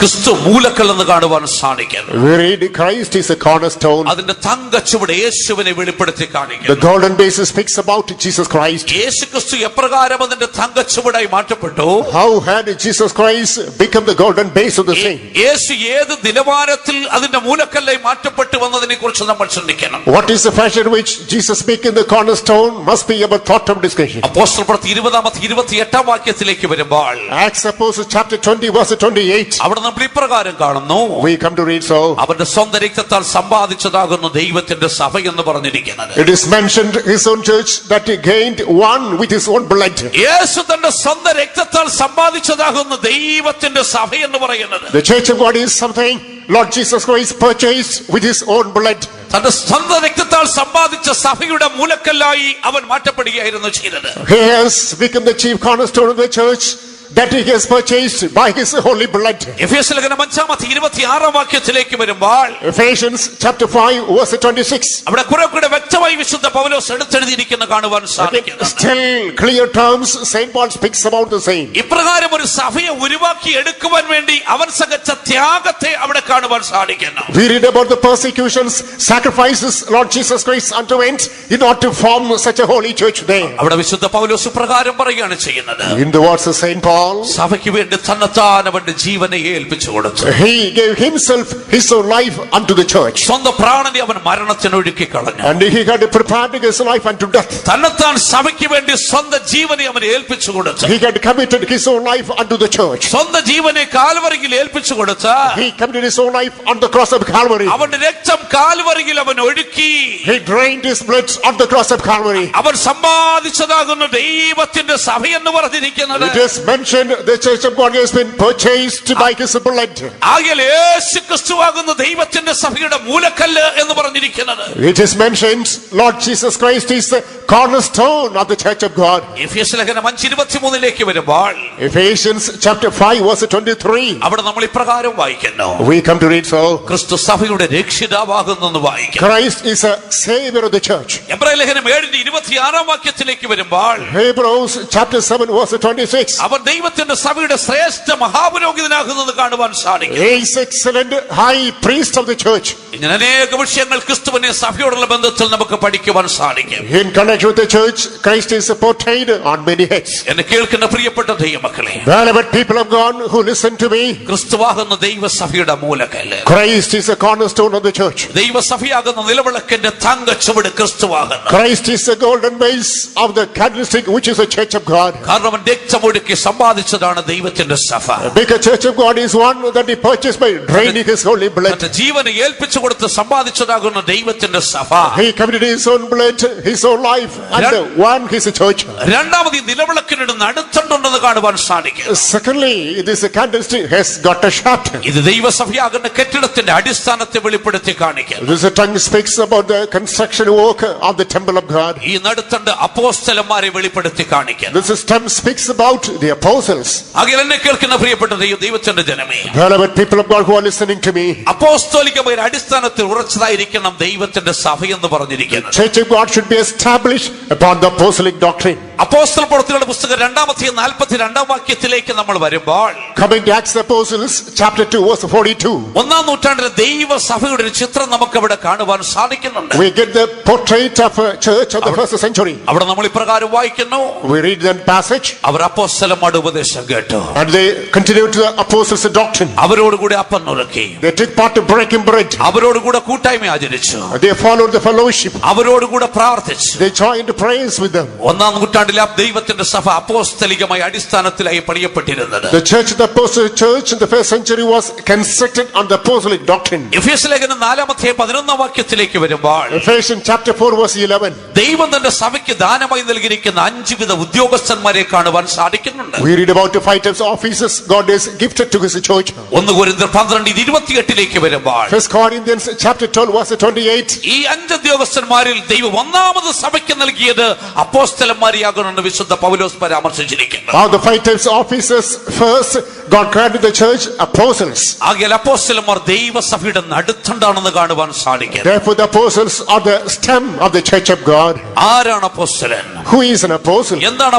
ക്രിസ്തു മൂലക്കല്ലെന്ന് കാണുവാൻ സാധിക്കുന്നു. we read Christ is a cornerstone. അതിന്റെ തങ്കച്ചുവട് യേശുവിനെ വെളിപ്പെടുത്തി The കാണിക്കുന്നു. golden base speaks about Jesus Christ. യേശു ക്രിസ്തു എപ്രകാരം അതിന്റെ തങ്കച്ചുവടായി മാറ്റപ്പെട്ടു, How had Jesus Christ become the golden base of the saint? യേശു ഏത് നിലവാരത്തിൽ അതിന്റെ മൂലക്കല്ലായി മാറ്റപ്പെട്ടു വന്നതിനെ കുറിച്ച് നമ്മൾ ചിന്തിക്കണം. What is the fashion which Jesus became the cornerstone must be our thought of discussion. അപ്പോസ്തലപ്രവൃത്തി 20-28 വാക്യത്തിലേക്ക് വരുമ്പോൾ, Acts Apostles chapter 20 verse 28. അവിടെ നമ്മൾ ഇപ്രകാരം കാണുന്നു, We come to read so. അവന്റെ സ്വന്തം രക്തത്താൽ സമ്പാദിച്ചതാകുന്നു ദൈവത്തിന്റെ സഭ എന്ന് പറഞ്ഞിരിക്കുന്നത്. It is mentioned his own church that he gained one with his own blood. യേശു തന്റെ സ്വന്തം രക്തത്താൽ സമ്പാദിച്ചതാകുന്നു ദൈവത്തിന്റെ സഭ എന്ന് പറയുന്നത്. The church of God is something Lord Jesus Christ purchased with his own blood. തന്റെ സ്വന്തം രക്തത്താൽ സമ്പാദിച്ച സഭയുടെ മൂലക്കല്ലായി അവൻ മാറ്റപ്പെടുകയായിരുന്നു ചെയ്തത്. He has become the chief cornerstone of the church that he has purchased by his holy blood. എഫെസ്യ ലേഖനം 5-26 വാക്യത്തിലേക്ക് വരുമ്പോൾ, Ephesians chapter 5 verse 26. അവിടെ കുറെ കൂടെ വ്യക്തമായി വിശുദ്ധ പൗലോസ് എടുത്തെഴുതിയിരിക്കുന്ന കാണുവാൻ സാധിക്കുന്നു. Still clear terms Saint Paul speaks about the same. ഇപ്രകാരം ഒരു സഭയെ ഉരുവാക്കി എടുക്കുവാൻ വേണ്ടി അവൻ സഹിച്ച ത്യാഗത്തെ അവിടെ കാണുവാൻ സാധിക്കുന്നു. We read about the persecutions, sacrifices Lord Jesus Christ underwent in order to form such a holy church there. അവിടെ വിശുദ്ധ പൗലോസ് പ്രകാരം പറയുകയാണ് ചെയ്യുന്നത്, In the words of Saint Paul, all, സഭയ്ക്ക് വേണ്ടി തന്നെത്താൻ അവന്റെ ജീവനെ ഏൽപ്പിച്ചു കൊടുത്തു. he gave himself his own life unto the church. സ്വന്തം പ്രാണനെ അവൻ മരണത്തിന് ഒഴുക്കി കളഞ്ഞു. And he had prepared his life unto death. തന്നെത്താൻ സഭയ്ക്ക് വേണ്ടി സ്വന്തം ജീവനെ അവൻ ഏൽപ്പിച്ചു കൊടുത്തു. He had committed his own life unto the church. സ്വന്തം ജീവനെ കാൽവരിയിൽ ഏൽപ്പിച്ചു കൊടുത്ത He committed his own life on the cross of Calvary. അവന്റെ രക്തം കാൽവരിയിൽ അവൻ ഒഴുക്കി. He drained his blood on the cross of Calvary. അവൻ സമ്പാദിച്ചതാകുന്ന ദൈവത്തിന്റെ സഭയെന്ന് പറഞ്ഞിരിക്കുന്നത്. It is mentioned the church of God has been purchased by his blood. ആകയാൽ യേശുക്രിസ്തുവാകുന്ന ദൈവത്തിന്റെ സഭയുടെ മൂലക്കല്ല് എന്ന് പറഞ്ഞിരിക്കുന്നത്. It is mentioned Lord Jesus Christ is the cornerstone of the church of God. എഫേസ്യ ലേഖനം 5:23 വരുമ്പോൾ Ephesians chapter 5 verse 23. അവിടെ നമ്മൾ ഇപ്രകാരം വായിക്കുന്നു. We come to read so. ക്രിസ്തു സഭയുടെ രക്ഷിതാവാകുന്നു എന്ന് വായിക്കുന്നു. Christ is a savior of the church. എബ്രായ ലേഖനം 7:26 വരുമ്പോൾ Hebrews chapter 7 verse 26. അവർ ദൈവത്തിന്റെ സഭയുടെ ശ്രേഷ്ഠ മഹാപുരോഹിതനാകുന്നത് കാണുവാൻ സാധിക്കും. He is excellent high priest of the church. ഇങ്ങനെ അനേക വിഷയങ്ങൾ ക്രിസ്തുവിനെ സഭയോടുള്ള ബന്ധത്തിൽ നമുക്ക് പഠിക്കുവാൻ സാധിക്കും. In connection with the church, Christ is portrayed on many heads. എന്നെ കേൾക്കുന്ന പ്രിയപ്പെട്ട ദൈവമക്കളെ, Beloved people of God who listen to me, ക്രിസ്തുവാകുന്ന ദൈവസഭയുടെ മൂലക്കല്ല്, Christ is a cornerstone of the church. ദൈവസഭയാകുന്ന നിലവിളക്കിന്റെ തങ്കച്ചുവട് ക്രിസ്തുവാകുന്നു. Christ is the golden base of the candlestick which is the church of God. കാരണം അവൻ രക്തമൊഴുക്കി സമ്പാദിച്ചതാണ് ദൈവത്തിന്റെ സഭ. Because church of God is one that he purchased by draining his holy blood. തന്റെ ജീവനെ ഏൽപ്പിച്ചു കൊടുത്ത് സമ്പാദിച്ചതാകുന്ന ദൈവത്തിന്റെ സഭ. He committed his own blood, his own life, and one his church. രണ്ടാമത് ഈ നിലവിളക്കിനൊരു നടുത്തണ്ടുണ്ടെന്ന് കാണുവാൻ സാധിക്കും. Secondly, this candlestick has got a shaft. ഇത് ദൈവസഭയാകുന്ന കെട്ടിടത്തിന്റെ അടിസ്ഥാനത്തെ വെളിപ്പെടുത്തി കാണിക്കും. This tongue speaks about the construction work of the temple of God. ഈ നടുത്തണ്ട് അപ്പോസ്തലന്മാരെ വെളിപ്പെടുത്തി കാണിക്കും. This stem speaks about the apostles. ആകയാൽ എന്നെ കേൾക്കുന്ന പ്രിയപ്പെട്ട ദൈവത്തിന്റെ ജനമേ, Beloved people of God who are listening to me, അപ്പോസ്തലികമായ അടിസ്ഥാനത്തിൽ ഉറച്ചതായിരിക്കണം ദൈവത്തിന്റെ സഭയെന്ന് പറഞ്ഞിരിക്കുന്നത്. Church of God should be established upon the apostolic doctrine. അപ്പോസ്തല പ്രവൃത്തികളുടെ പുസ്തകം 2:42 നമ്മൾ വരുമ്പോൾ, Coming to Acts of the Apostles chapter 2 verse 42, 1-ാം നൂറ്റാണ്ടിലെ ദൈവസഭയുടെ ഒരു ചിത്രം നമുക്ക് അവിടെ കാണുവാൻ സാധിക്കുന്നുണ്ട്. we get the portrait of a church of the first century. അവിടെ നമ്മൾ ഇപ്രകാരം വായിക്കുന്നു. We read that passage, അവർ അപ്പോസ്തലന്മാരുടെ ഉപദേശം കേട്ടു, and they continued to the apostles' doctrine. അവരോടുകൂടി അപ്പം നുറുക്കി, They took part in breaking bread. അവരോടുകൂടെ കൂട്ടായ്മ ആചരിച്ചു, They followed the fellowship. അവരോടുകൂടെ പ്രാർത്ഥിച്ചു. They joined prayers with them. 1-ാം നൂറ്റാണ്ടിലെ ദൈവത്തിന്റെ സഭ അപ്പോസ്തലികമായ അടിസ്ഥാനത്തിലായി പണിയപ്പെട്ടിരുന്നത്. The church, the apostolic church in the first century was constructed on the apostolic doctrine. എഫേസ്യ ലേഖനം 4:11 വരുമ്പോൾ, Ephesians chapter 4 verse 11. ദൈവം തന്റെ സഭയ്ക്ക് ദാനമായി നൽകിയിരിക്കുന്ന 5 വിധ ഉദ്യോഗസ്ഥന്മാരെ കാണുവാൻ സാധിക്കുന്നുണ്ട്. We read about the 5 types of offices God has gifted to his church. 1 കൊരിന്ത്യർ 12:28 വരുമ്പോൾ, 1 Corinthians chapter 12 verse 28. ഈ 5 ഉദ്യോഗസ്ഥന്മാരിൽ ദൈവം ഒന്നാമത് സഭയ്ക്ക് നൽകിയത് അപ്പോസ്തലന്മാരെയാകുമെന്ന് വിശുദ്ധ പൗലോസ് പരാമർശിച്ചിരിക്കുന്നു. Of the 5 types of offices, first God granted the church apostles. ആകയാൽ അപ്പോസ്തലന്മാർ ദൈവസഭയുടെ നടുത്തണ്ടാണെന്ന് കാണുവാൻ സാധിക്കും. Therefore the apostles are the stem of the church of God. ആരാണ് അപ്പോസ്തലൻ? Who is an apostle? എന്താണ്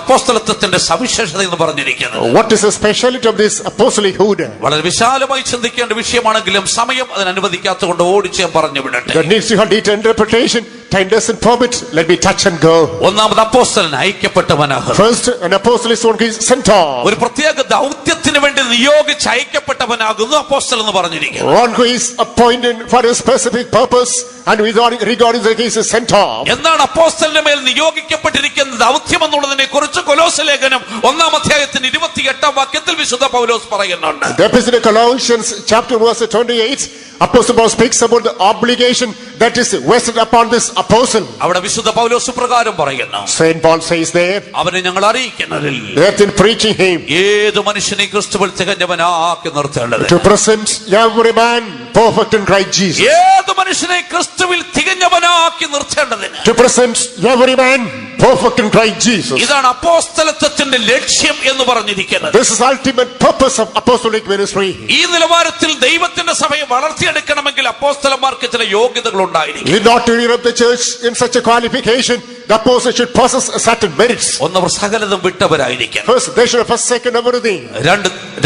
അപ്പോസ്തലത്വത്തിന്റെ സവിശേഷത എന്ന് പറഞ്ഞിരിക്കുന്നത്? What is the speciality of this apostolic-hood? വളരെ വിശാലമായി ചിന്തിക്കേണ്ട വിഷയമാണെങ്കിലും സമയം അതിന് അനുവദിക്കാത്തതുകൊണ്ട് ഓടിച്ച് ഞാൻ പറഞ്ഞു വിടട്ടെ. That needs to have detailed interpretation. Time doesn't permit. Let me touch and go. ഒന്നാമത് അപ്പോസ്തലൻ അയക്കപ്പെട്ടവനാകുന്നു. First, an apostle is one who is sent off. ഒരു പ്രത്യേക ദൗത്യത്തിന് വേണ്ടി നിയോഗിച്ച് അയക്കപ്പെട്ടവനാകുന്നു അപ്പോസ്തലൻ എന്ന് പറഞ്ഞിരിക്കുന്നു. One who is appointed for a specific purpose and regarding the case is sent off. എന്താണ് അപ്പോസ്തലന്റെ മേൽ നിയോഗിക്കപ്പെട്ടിരിക്കുന്ന ദൗത്യം എന്നുള്ളതിനെ കുറിച്ച് കൊലോസ്യ ലേഖനം 1:28 വിശുദ്ധ പൗലോസ് പറയുന്നുണ്ട്. The epistle of Colossians chapter verse 28, Apostle Paul speaks about the obligation that is vested upon this apostle. അവിടെ വിശുദ്ധ പൗലോസ് പ്രകാരം പറയുന്നു, Saint Paul says there, അവനെ ഞങ്ങൾ അറിയിക്കുന്നതിൽ that in preaching him, ഏത് മനുഷ്യനെ ക്രിസ്തുവിൽ തികഞ്ഞവനാക്കി നിർത്തേണ്ടത്, to present every man perfect in Christ Jesus. ഏത് മനുഷ്യനെ ക്രിസ്തുവിൽ തികഞ്ഞവനാക്കി നിർത്തേണ്ടതിന്, To present every man perfect in Christ Jesus. ഇതാണ് അപ്പോസ്തലത്വത്തിന്റെ ലക്ഷ്യം എന്ന് പറഞ്ഞിരിക്കുന്നത്. This is ultimate purpose of apostolic ministry. ഈ നിലവാരത്തിൽ ദൈവത്തിന്റെ സഭയെ വളർത്തിയെടുക്കണമെങ്കിൽ അപ്പോസ്തലന്മാർക്ക് ചില യോഗ്യതകൾ ഉണ്ടായിരിക്കും. In order to lead up the church in such a qualification, the apostle should possess certain merits. ഒന്ന്, അവർ സകലതും വിട്ടവരായിരിക്കണം. First, they should have forsaken everything.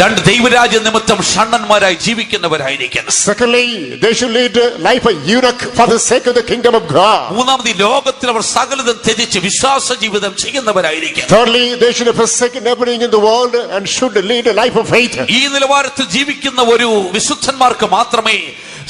രണ്ട് ദൈവരാജ്യ നിമിത്തം ഷണ്ണന്മാരായി ജീവിക്കുന്നവരായിരിക്കണം. Secondly, they should lead a life a eunuch for the sake of the kingdom of God. മൂന്നാമത് ഈ ലോകത്തിൽ അവർ സകലതും ത്യജിച്ച് വിശ്വാസ ജീവിതം ചെയ്യുന്നവരായിരിക്കും. Thirdly, they should have forsaken everything in the world and should lead a life of faith. ഈ നിലവാരത്തിൽ ജീവിക്കുന്ന ഒരു വിശുദ്ധന്മാർക്ക് മാത്രമേ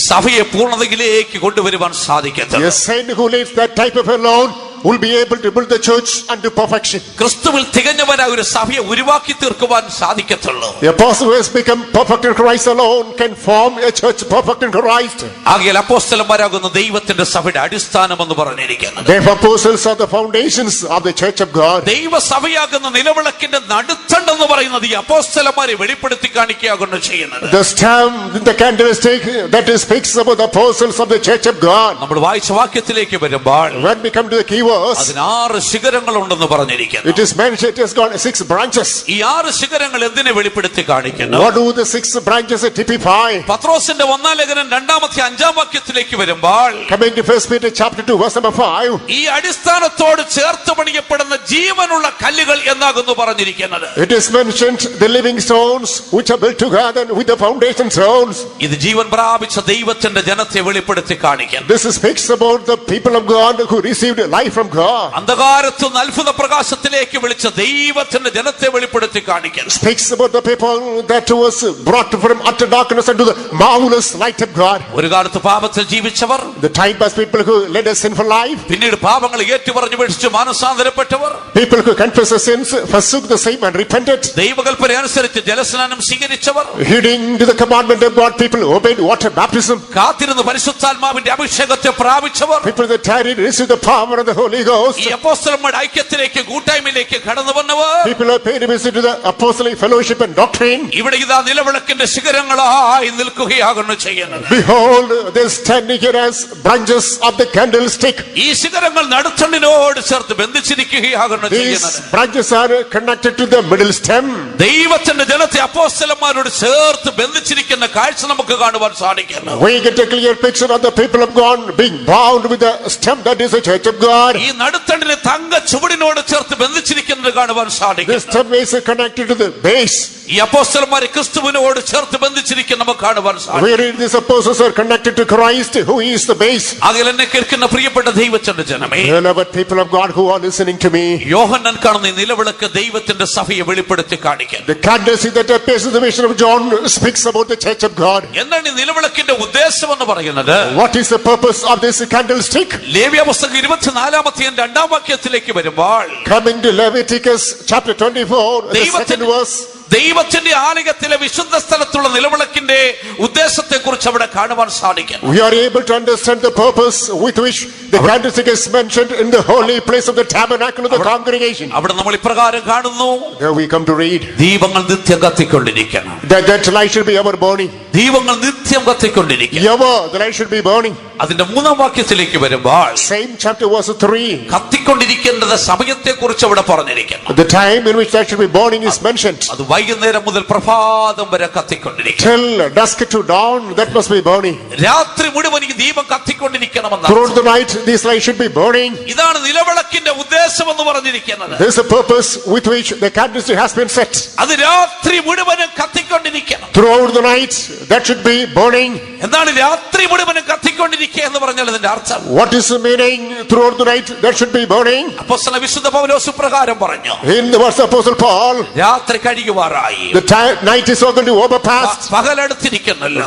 സഭയെ പൂർണ്ണതയിലേക്ക് കൊണ്ടുവരുവാൻ സാധിക്കത്തുള്ളൂ. A saint who leads that type of alone will be able to build the church unto perfection. ക്രിസ്തുവിൽ തികഞ്ഞവനായ ഒരു സഭയെ ഉരുവാക്കി തീർക്കുവാൻ സാധിക്കത്തുള്ളൂ. The apostle who has become perfect in Christ alone can form a church perfect in Christ. ആകയാൽ അപ്പോസ്തലന്മാരാകുന്ന ദൈവത്തിന്റെ സഭയുടെ അടിസ്ഥാനം എന്ന് പറഞ്ഞിരിക്കുന്നത്. Therefore, apostles are the foundations of the church of God. ദൈവസഭയാകുന്ന നിലവിളക്കിന്റെ നടുത്തണ്ടെന്ന് പറയുന്നത് ഈ അപ്പോസ്തലന്മാരെ വെളിപ്പെടുത്തി കാണിക്കുകയാകുന്നു ചെയ്യുന്നത്. The stamp in the candlestick that speaks about the apostles of the church of God. നമ്മൾ വായിച്ച വാക്യത്തിലേക്ക് വരുമ്പോൾ When we come to the key verse, അതിന് 6 ശിഖരങ്ങളുണ്ടെന്ന് പറഞ്ഞിരിക്കുന്നു. it is mentioned it has got 6 branches. ഈ 6 ശിഖരങ്ങൾ എന്തിനെ വെളിപ്പെടുത്തി കാണിക്കുന്നു? What do the 6 branches typify? പത്രോസിന്റെ 1-ാം ലേഖനം 2-ാമത്തെ 5-ാം വാക്യത്തിലേക്ക് വരുമ്പോൾ Coming to 1 Peter chapter 2 verse number 5. ഈ അടിസ്ഥാനത്തോട് ചേർത്ത് പണിയപ്പെടുന്ന ജീവനുള്ള കല്ലുകൾ എന്നാകുന്നു പറഞ്ഞിരിക്കുന്നത്. It is mentioned the living stones which are built together with the foundation stones. ഇത് ജീവൻ പ്രാപിച്ച ദൈവത്തിന്റെ ജനത്തെ വെളിപ്പെടുത്തി കാണിക്കുന്നു. This speaks about the people of God who received life from God. അന്ധകാരത്തു നിന്ന് അത്ഭുത പ്രകാശത്തിലേക്ക് വിളിച്ച ദൈവത്തിന്റെ ജനത്തെ വെളിപ്പെടുത്തി കാണിക്കുന്നു. Speaks about the people that was brought from utter darkness into the marvelous light of God. ഒരു കാലത്ത് പാപത്തിൽ ജീവിച്ചവർ, The time past people who led a sinful life, പിന്നീട് പാപങ്ങൾ ഏറ്റുപറഞ്ഞു വീക്ഷിച്ച് മാനസാന്തരപ്പെട്ടവർ, people who confessed their sins, forsook the same and repented. ദൈവകൽപ്പന അനുസരിച്ച് ജലസ്നാനം സ്വീകരിച്ചവർ, Heeding to the commandment of God, people obeyed water baptism. കാത്തിരുന്ന് പരിശുദ്ധാത്മാവിന്റെ അഭിഷേകത്തെ പ്രാപിച്ചവർ, People that tarried received the power of the Holy Ghost. ഈ അപ്പോസ്തലന്മാരുടെ ഐക്യത്തിലേക്ക് കൂട്ടായ്മയിലേക്ക് കടന്നു വന്നവർ, People who paid a visit to the apostolic fellowship and doctrine. ഇവിടെ ഇതാ നിലവിളക്കിന്റെ ശിഖരങ്ങളായി നിൽക്കുകയാകുന്നു ചെയ്യുന്നത്. Behold, they stand here as branches of the candlestick. ഈ ശിഖരങ്ങൾ നടുത്തണ്ടിനോട് ചേർത്ത് ബന്ധിച്ചിരിക്കുകയാകുന്നു ചെയ്യുന്നത്. These branches are connected to the middle stem. ദൈവത്തിന്റെ ജനത്തെ അപ്പോസ്തലന്മാരോട് ചേർത്ത് ബന്ധിച്ചിരിക്കുന്ന കാഴ്ച നമുക്ക് കാണുവാൻ സാധിക്കുന്നു. We get a clear picture of the people of God being bound with the stem that is the church of God. ഈ നടുത്തണ്ടിനെ തങ്ക ചുവടിനോട് ചേർത്ത് ബന്ധിച്ചിരിക്കുന്നത് കാണുവാൻ സാധിക്കും. This stem is connected to the base. ഈ അപ്പോസ്തലന്മാരെ ക്രിസ്തുവിനോട് ചേർത്ത് ബന്ധിച്ചിരിക്കുന്ന നമുക്ക് കാണുവാൻ സാധിക്കും. We read these apostles are connected to Christ, who is the base. ആകയാൽ എന്നെ കേൾക്കുന്ന പ്രിയപ്പെട്ട ദൈവത്തിന്റെ ജനമേ, Beloved people of God who are listening to me, യോഹന്നാൻ കാണുന്ന ഈ നിലവിളക്ക് ദൈവത്തിന്റെ സഭയെ വെളിപ്പെടുത്തി കാണിക്കുന്നു. the candlestick that appears in the vision of John speaks about the church of God. എന്താണ് ഈ നിലവിളക്കിന്റെ ഉദ്ദേശം എന്ന് പറയുന്നത്? What is the purpose of this candlestick? ലേവ്യ പുസ്തകം 24-ാമത്തെ 2-ാം വാക്യത്തിലേക്ക് വരുമ്പോൾ Coming to Leviticus chapter 24, the second verse. ദൈവത്തിന്റെ ആലയത്തിലെ വിശുദ്ധ സ്ഥലത്തുള്ള നിലവിളക്കിന്റെ ഉദ്ദേശത്തെ കുറിച്ച് അവിടെ കാണുവാൻ സാധിക്കും. We are able to understand the purpose with which the candlestick is mentioned in the holy place of the tabernacle of the congregation. അവിടെ നമ്മൾ ഇപ്രകാരം കാണുന്നു, Here we come to read ദീപങ്ങൾ നിത്യം കത്തിക്കൊണ്ടിരിക്കണം. that light should be ever burning. ദീപങ്ങൾ നിത്യം കത്തിക്കൊണ്ടിരിക്കണം. Ever the light should be burning. അതിന്റെ 3-ാം വാക്യത്തിലേക്ക് വരുമ്പോൾ Same chapter verse 3. കത്തിക്കൊണ്ടിരിക്കേണ്ടത് സമയത്തെ കുറിച്ച് അവിടെ പറഞ്ഞിരിക്കുന്നു. The time in which that should be burning is mentioned. അത് വൈകുന്നേരം മുതൽ പ്രഭാതം വരെ കത്തിക്കൊണ്ടിരിക്കും. Till dusk to dawn, that must be burning. രാത്രി മുഴുവൻ ഈ ദീപം കത്തിക്കൊണ്ടിരിക്കണമെന്ന്. Throughout the night, this light should be burning. ഇതാണ് നിലവിളക്കിന്റെ ഉദ്ദേശം എന്ന് പറഞ്ഞിരിക്കുന്നത്. This is the purpose with which the candlestick has been set. അത് രാത്രി മുഴുവനും കത്തിക്കൊണ്ടിരിക്കണം. Throughout the night, that should be burning. എന്താണ് രാത്രി മുഴുവനും കത്തിക്കൊണ്ടിരിക്കുക എന്ന് പറഞ്ഞാൽ ഇതിന്റെ അർത്ഥം? What is the meaning? Throughout the night, that should be burning. അപ്പോസ്തല വിശുദ്ധ പൗലോസ് പ്രകാരം പറഞ്ഞു, In the verse of Apostle Paul, രാത്രി കഴിയുവാറായി, the night is going to overpass. പകലടുത്തിരിക്കുന്നല്ലോ.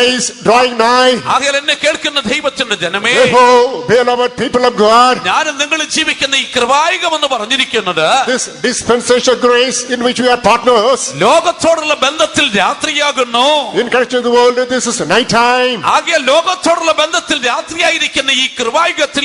Days drawing nigh. ആകയാൽ എന്നെ കേൾക്കുന്ന ദൈവത്തിന്റെ ജനമേ, Therefore, beloved people of God, ഞാനും നിങ്ങൾ ജീവിക്കുന്ന ഈ കൃപായുഗം എന്ന് പറഞ്ഞിരിക്കുന്നത് this dispensation grace in which we are partners, ലോകത്തോടുള്ള ബന്ധത്തിൽ രാത്രിയാകുന്നു. in connection to the world, this is night time. ആകയാൽ ലോകത്തോടുള്ള ബന്ധത്തിൽ രാത്രിയായിരിക്കുന്ന ഈ കൃപായുഗത്തിൽ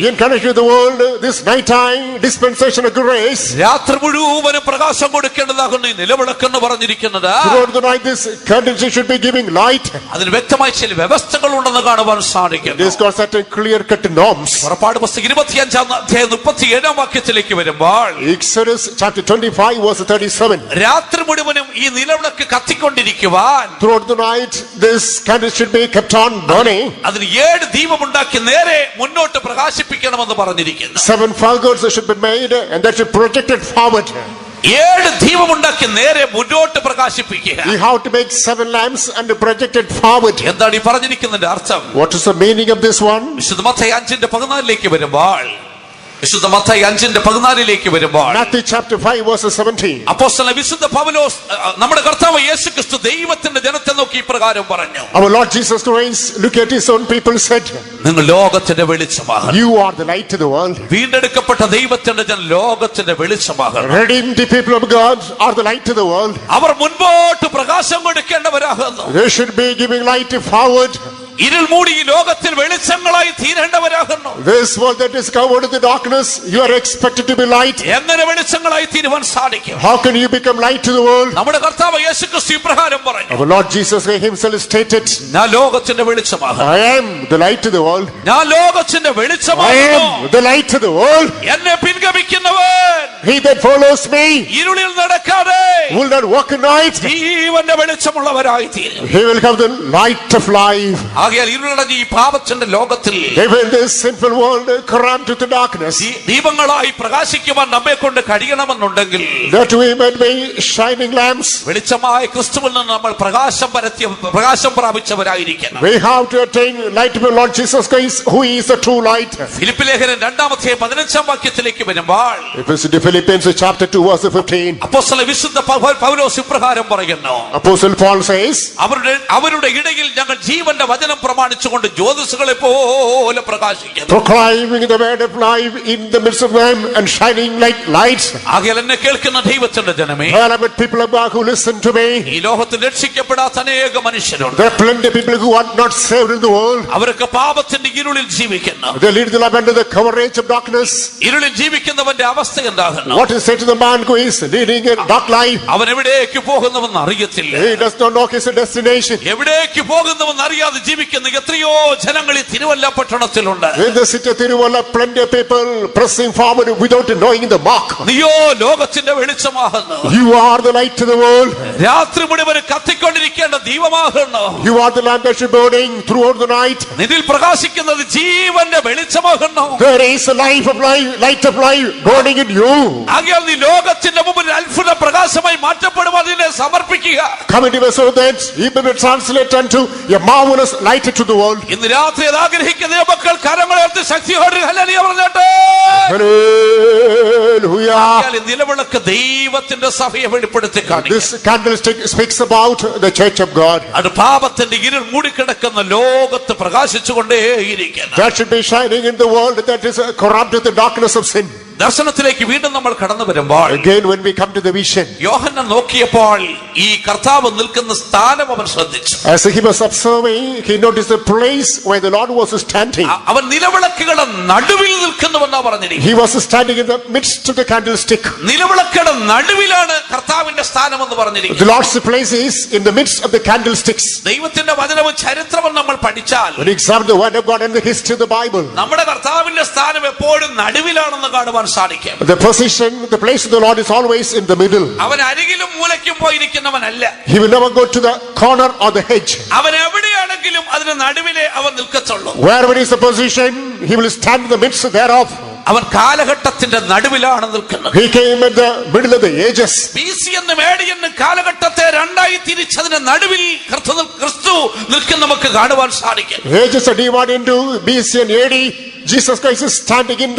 In connection with the world, this night time dispensation of grace, രാത്രി മുഴുവനും പ്രകാശം കൊടുക്കേണ്ടതാകുന്നു ഈ നിലവിളക്കെന്ന് പറഞ്ഞിരിക്കുന്നത്. throughout the night this candlestick should be giving light. അതിന് വ്യക്തമായ ചില വ്യവസ്ഥകൾ ഉണ്ടെന്ന് കാണുവാൻ സാധിക്കും. This got certain clear-cut norms. പുറപ്പാട് പുസ്തകം 25-ാം അധ്യായം 37-ാം വാക്യത്തിലേക്ക് വരുമ്പോൾ Exodus chapter 25 verse 37. രാത്രി മുഴുവനും ഈ നിലവിളക്ക് കത്തിക്കൊണ്ടിരിക്കുവാൻ Throughout the night this candle should be kept on burning. അതിന് 7 ദീപമുണ്ടാക്കി നേരെ മുന്നോട്ട് പ്രകാശിപ്പിക്കണമെന്ന് പറഞ്ഞിരിക്കുന്നു. 7 faggots should be made and that should be projected forward. 7 ദീപമുണ്ടാക്കി നേരെ മുന്നോട്ട് പ്രകാശിപ്പിക്കുക. You have to make 7 lamps and project it forward. എന്താണ് ഈ പറഞ്ഞിരിക്കുന്നതിന്റെ അർത്ഥം? What is the meaning of this one? വിശുദ്ധ മത്തായി 5:14 വരുമ്പോൾ വിശുദ്ധ മത്തായി 5:14 വരുമ്പോൾ Matthew chapter 5 verse 17. അപ്പോസ്തലൻ വിശുദ്ധ പൗലോസ് നമ്മുടെ കർത്താവ് യേശുക്രിസ്തു ദൈവത്തിന്റെ ജനത്തെ നോക്കി ഇപ്രകാരം പറഞ്ഞു. Our Lord Jesus Christ, look at his own people, said, നിങ്ങൾ ലോകത്തിന്റെ വെളിച്ചമാകുന്നു. you are the light of the world. വീണ്ടെടുക്കപ്പെട്ട ദൈവത്തിന്റെ ജനം ലോകത്തിന്റെ വെളിച്ചമാകുന്നു. Redeemed people of God are the light of the world. അവർ മുൻപോട്ട് പ്രകാശം കൊടുക്കേണ്ടവരാകുന്നു. They should be giving light forward. ഇരുൾ മൂടി ഈ ലോകത്തിൽ വെളിച്ചങ്ങളായി തീരേണ്ടവരാകുന്നു. This world that is covered in the darkness, you are expected to be light. എങ്ങനെ വെളിച്ചങ്ങളായി തീരുവാൻ സാധിക്കും? How can you become light to the world? നമ്മുടെ കർത്താവ് യേശുക്രിസ്തു ഇപ്രകാരം പറഞ്ഞു. Our Lord Jesus himself stated, ഞാൻ ലോകത്തിന്റെ വെളിച്ചമാകുന്നു. I am the light of the world. ഞാൻ ലോകത്തിന്റെ I വെളിച്ചമാകുന്നു. am the light of the world. എന്നെ പിൻഗമിക്കുന്നവൻ He that follows me ഇരുളിൽ നടക്കാതെ will not walk in night. ജീവന്റെ വെളിച്ചമുള്ളവരായി തീരും. He will have the light of life. ആകയാൽ ഇരുളടഞ്ഞ ഈ പാപത്തിന്റെ ലോകത്തിൽ Even this sinful world corrupt with the darkness, ദീപങ്ങളായി പ്രകാശിക്കുവാൻ നമ്മെ കൊണ്ട് കഴിയണമെന്നുണ്ടെങ്കിൽ that we might be shining lamps, വെളിച്ചമായ ക്രിസ്തുവിൽ നിന്ന് നമ്മൾ പ്രകാശം പ്രാപിച്ചവരായിരിക്കണം. we have to attain light of the Lord Jesus Christ, who is the true light. Philip ലേഖനം 2-15 വാക്യത്തിലേക്ക് വരുമ്പോൾ Philippians chapter 2 verse 15. അപ്പോസ്തലൻ വിശുദ്ധ പൗലോസ് ഇപ്രകാരം പറയുന്നു. Apostle Paul says, അവരുടെ ഇടയിൽ ഞങ്ങൾ ജീവന്റെ വചനം പ്രമാണിച്ചുകൊണ്ട് ജ്യോതിസുകളെ പോലെ പ്രകാശിക്കുന്നു. proclaiming the word of life in the midst of them and shining like lights. ആകയാൽ എന്നെ കേൾക്കുന്ന ദൈവത്തിന്റെ ജനമേ, Beloved people of God who listen to me, ഈ ലോകത്തിൽ രക്ഷിക്കപ്പെടാത്ത അനേക മനുഷ്യരുണ്ട്. there are plenty of people who are not saved in the world. അവരൊക്കെ പാപത്തിന്റെ ഇരുളിൽ ജീവിക്കുന്നു. They lead the life under the coverage of darkness. ഇരുളിൽ ജീവിക്കുന്നവന്റെ അവസ്ഥ എന്താകുന്നു? What is said to the man who is leading a dark life? അവൻ എവിടേക്ക് പോകുന്നുവെന്ന് അറിയത്തില്ല. He does not know his destination. എവിടേക്ക് പോകുന്നുവെന്ന് അറിയാതെ ജീവിക്കുന്ന എത്രയോ ജനങ്ങൾ ഈ Thiruvalla പട്ടണത്തിലുണ്ട്. In the city of Tiruvalla, plenty of people pressing forward without knowing the mark. നീയോ ലോകത്തിന്റെ വെളിച്ചമാകുന്നു. You are the light to the world. രാത്രി മുഴുവൻ കത്തിക്കൊണ്ടിരിക്കേണ്ട ദീപമാകുന്നു. You are the lamp that is burning throughout the night. നിന്നിൽ പ്രകാശിക്കുന്നത് ജീവന്റെ വെളിച്ചമാകുന്നു. There is a light of life burning in you. ആകയാൽ നീ ലോകത്തിന്റെ മുമ്പിൽ അത്ഭുത പ്രകാശമായി മാറ്റപ്പെടും. അതിനെ സമർപ്പിക്കുക. Come into the so that he may be translated unto a marvelous light to the world. ഇന്ന് രാത്രി അത് ആഗ്രഹിക്കുന്ന മക്കൾ കരങ്ങളുയർത്തി ശക്തിയോടെ ഹല്ലേലൂയ പറഞ്ഞോട്ടെ. Hallelujah. ആകയാൽ ഈ നിലവിളക്ക് ദൈവത്തിന്റെ സഭയെ വെളിപ്പെടുത്തി കാണിക്കും. This candlestick speaks about the church of God. അത് പാപത്തിന്റെ ഇരുൾ മൂടിക്കിടക്കുന്ന ലോകത്ത് പ്രകാശിച്ചുകൊണ്ടേയിരിക്കണം. That should be shining in the world that is corrupt with the darkness of sin. ദർശനത്തിലേക്ക് വീണ്ടും നമ്മൾ കടന്നു വരുമ്പോൾ Again when we come to the vision, യോഹന്നാൻ നോക്കിയപ്പോൾ ഈ കർത്താവ് നിൽക്കുന്ന സ്ഥാനം അവൻ ശ്രദ്ധിച്ചു. as he was observing, he noticed the place where the Lord was standing. അവൻ നിലവിളക്കുകളുടെ നടുവിൽ നിൽക്കുന്നുവെന്നാ പറഞ്ഞിരിക്കുന്നത്. He was standing in the midst of the candlestick. നിലവിളക്കുകളുടെ നടുവിലാണ് കർത്താവിന്റെ സ്ഥാനം എന്ന് പറഞ്ഞിരിക്കുന്നത്. The Lord's place is in the midst of the candlesticks. ദൈവത്തിന്റെ വചനവും ചരിത്രവും നമ്മൾ പഠിച്ചാൽ When we examine the word of God and the history of the Bible, നമ്മുടെ കർത്താവിന്റെ സ്ഥാനം എപ്പോഴും നടുവിലാണെന്ന് കാണുവാൻ സാധിക്കും. the position, the place of the Lord is always in the middle. അവൻ അരികിലും മൂലയ്ക്കും പോയിരിക്കുന്നവനല്ല. He will never go to the corner or the hedge. അവൻ എവിടെയാണെങ്കിലും അതിന് നടുവിലെ അവൻ നിൽക്കത്തുള്ളൂ. Wherever is the position, he will stand in the midst thereof. അവൻ കാലഘട്ടത്തിന്റെ നടുവിലാണ് നിൽക്കുന്നത്. He came at the middle of the ages. BC എന്നും AD എന്നും കാലഘട്ടത്തെ രണ്ടായി തിരിച്ചതിന് നടുവിൽ ക്രിസ്തു നിൽക്കുന്ന നമുക്ക് കാണുവാൻ സാധിക്കും. Ages are divided into BC and AD. Jesus Christ is standing in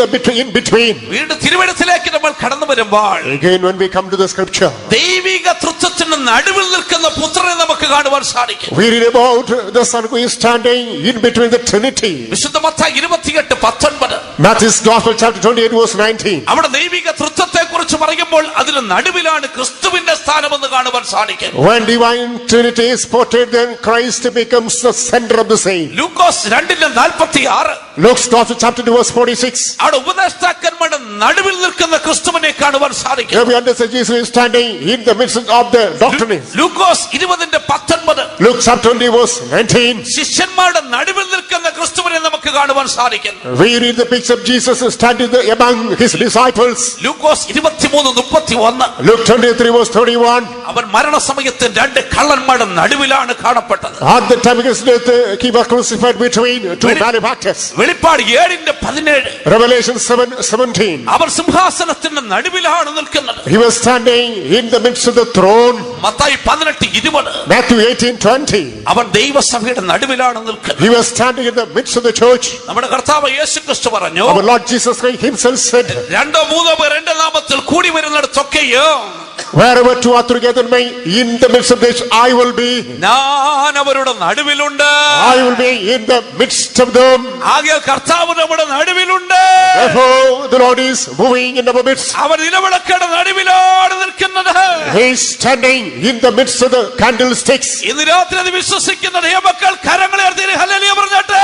between. വീണ്ടും തിരുവചനത്തിലേക്ക് നമ്മൾ കടന്നു വരുമ്പോൾ Again when we come to the scripture, ദൈവിക തൃത്വത്തിന് നടുവിൽ നിൽക്കുന്ന പുത്രനെ നമുക്ക് കാണുവാൻ സാധിക്കും. we read about the Son who is standing in between the Trinity. വിശുദ്ധ Mathai 28:19 Matthew's Gospel chapter 28 verse 19. അവിടെ ദൈവിക തൃത്വത്തെ കുറിച്ച് പറയുമ്പോൾ അതിന് നടുവിലാണ് ക്രിസ്തുവിന്റെ സ്ഥാനമെന്ന് കാണുവാൻ സാധിക്കും. When divine Trinity is portrayed, then Christ becomes the center of the same. Lukose 2:46 Luke's Gospel chapter 2 verse 46. അവിടെ ഉപദേഷ്ടാക്കന്മാരുടെ നടുവിൽ നിൽക്കുന്ന ക്രിസ്തുവിനെ കാണുവാൻ സാധിക്കും. Here we understand Jesus is standing in the midst of the doctrines. Lukose 20:19 Luke chapter 20 verse 19. ശിഷ്യന്മാരുടെ നടുവിൽ നിൽക്കുന്ന നിൽക്കുന്ന ക്രിസ്തുവിനെ നമുക്ക് കാണുവാൻ സാധിക്കുന്നു. We read the picture of Jesus standing there among his disciples. Lukose 23:31. Luke 23 verse 31. അവൻ മരണസമയത്ത് രണ്ട് കള്ളന്മാരുടെ നടുവിലാണ് കാണപ്പെട്ടത്. At the time of his death, he was crucified between two malefactors. വെളിപ്പാട് 7:17. Revelation 7:17. അവർ സിംഹാസനത്തിന്റെ നടുവിലാണ് നിൽക്കുന്നത്. He was standing in the midst of the throne. Mathai 18:20. Matthew 18:20. അവൻ ദൈവസഭയുടെ നടുവിലാണ് നിൽക്കുന്നത്. He was standing in the midst of the church. നമ്മുടെ കർത്താവ് യേശുക്രിസ്തു പറഞ്ഞു, Our Lord Jesus Christ himself said, രണ്ടോ മൂന്നോ പേർ എന്റെ നാമത്തിൽ കൂടി വരുന്നിടത്തൊക്കെയും wherever two or three gather me, in the midst of this I will be. ഞാൻ അവരുടെ നടുവിലുണ്ട്. I will be in the midst of them. ആകയാൽ കർത്താവ് നമ്മുടെ നടുവിലുണ്ട്. Therefore the Lord is moving in our midst. അവൻ നിലവിളക്കയുടെ നടുവിലാണ് നിൽക്കുന്നത്. He is standing in the midst of the candlesticks. ഇന്ന് രാത്രി അത് വിശ്വസിക്കുന്ന ദൈവമക്കൾ കരങ്ങളെ ഉയർത്തി ഹല്ലേലൂയ പറഞ്ഞാട്ടെ.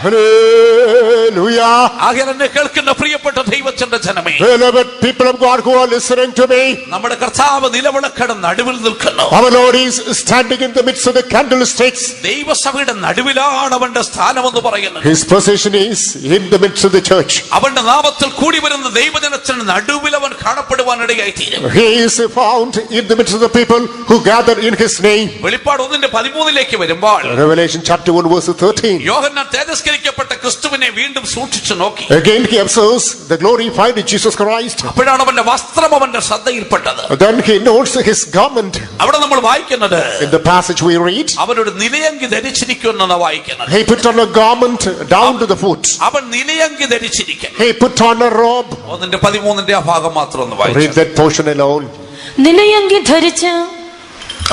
Hallelujah. ആകയാൽ എന്നെ കേൾക്കുന്ന പ്രിയപ്പെട്ട ദൈവത്തിന്റെ ജനമേ, Beloved people of God who are listening to me, നമ്മുടെ കർത്താവ് നിലവിളക്കയുടെ നടുവിൽ നിൽക്കുന്നു. our Lord is standing in the midst of the candlesticks. ദൈവസഭയുടെ നടുവിലാണ് അവന്റെ സ്ഥാനമെന്ന് പറയുന്നത്. His position is in the midst of the church. അവന്റെ നാമത്തിൽ കൂടി വരുന്ന ദൈവജനത്തിന് നടുവിൽ അവൻ കാണപ്പെടുവാനിടയായി തീരും. He is found in the midst of the people who gather in his name. വെളിപ്പാട് 1:13 വരുമ്പോൾ Revelation chapter 1 verse 13. യോഹന്നാൻ തേജസ്കരിക്കപ്പെട്ട ക്രിസ്തുവിനെ വീണ്ടും സൂക്ഷിച്ചു നോക്കി. Again he observes the glorified Jesus Christ. അപ്പോഴാണ് അവന്റെ വസ്ത്രം അവന്റെ ശ്രദ്ധയിൽപ്പെട്ടത്. Then he notes his garment. അവിടെ നമ്മൾ വായിക്കുന്നത്, In the passage we read, അവനൊരു നിലയങ്കി ധരിച്ചിരിക്കുന്നെന്ന് വായിക്കുന്നത്. he put on a garment down to the foot. അവൻ നിലയങ്കി ധരിച്ചിരിക്കുന്നു. He put on a robe. 1:13 ആ ഭാഗം മാത്രം ഒന്ന് വായിച്ചു. Read that portion alone. നിലയങ്കി ധരിച്ച്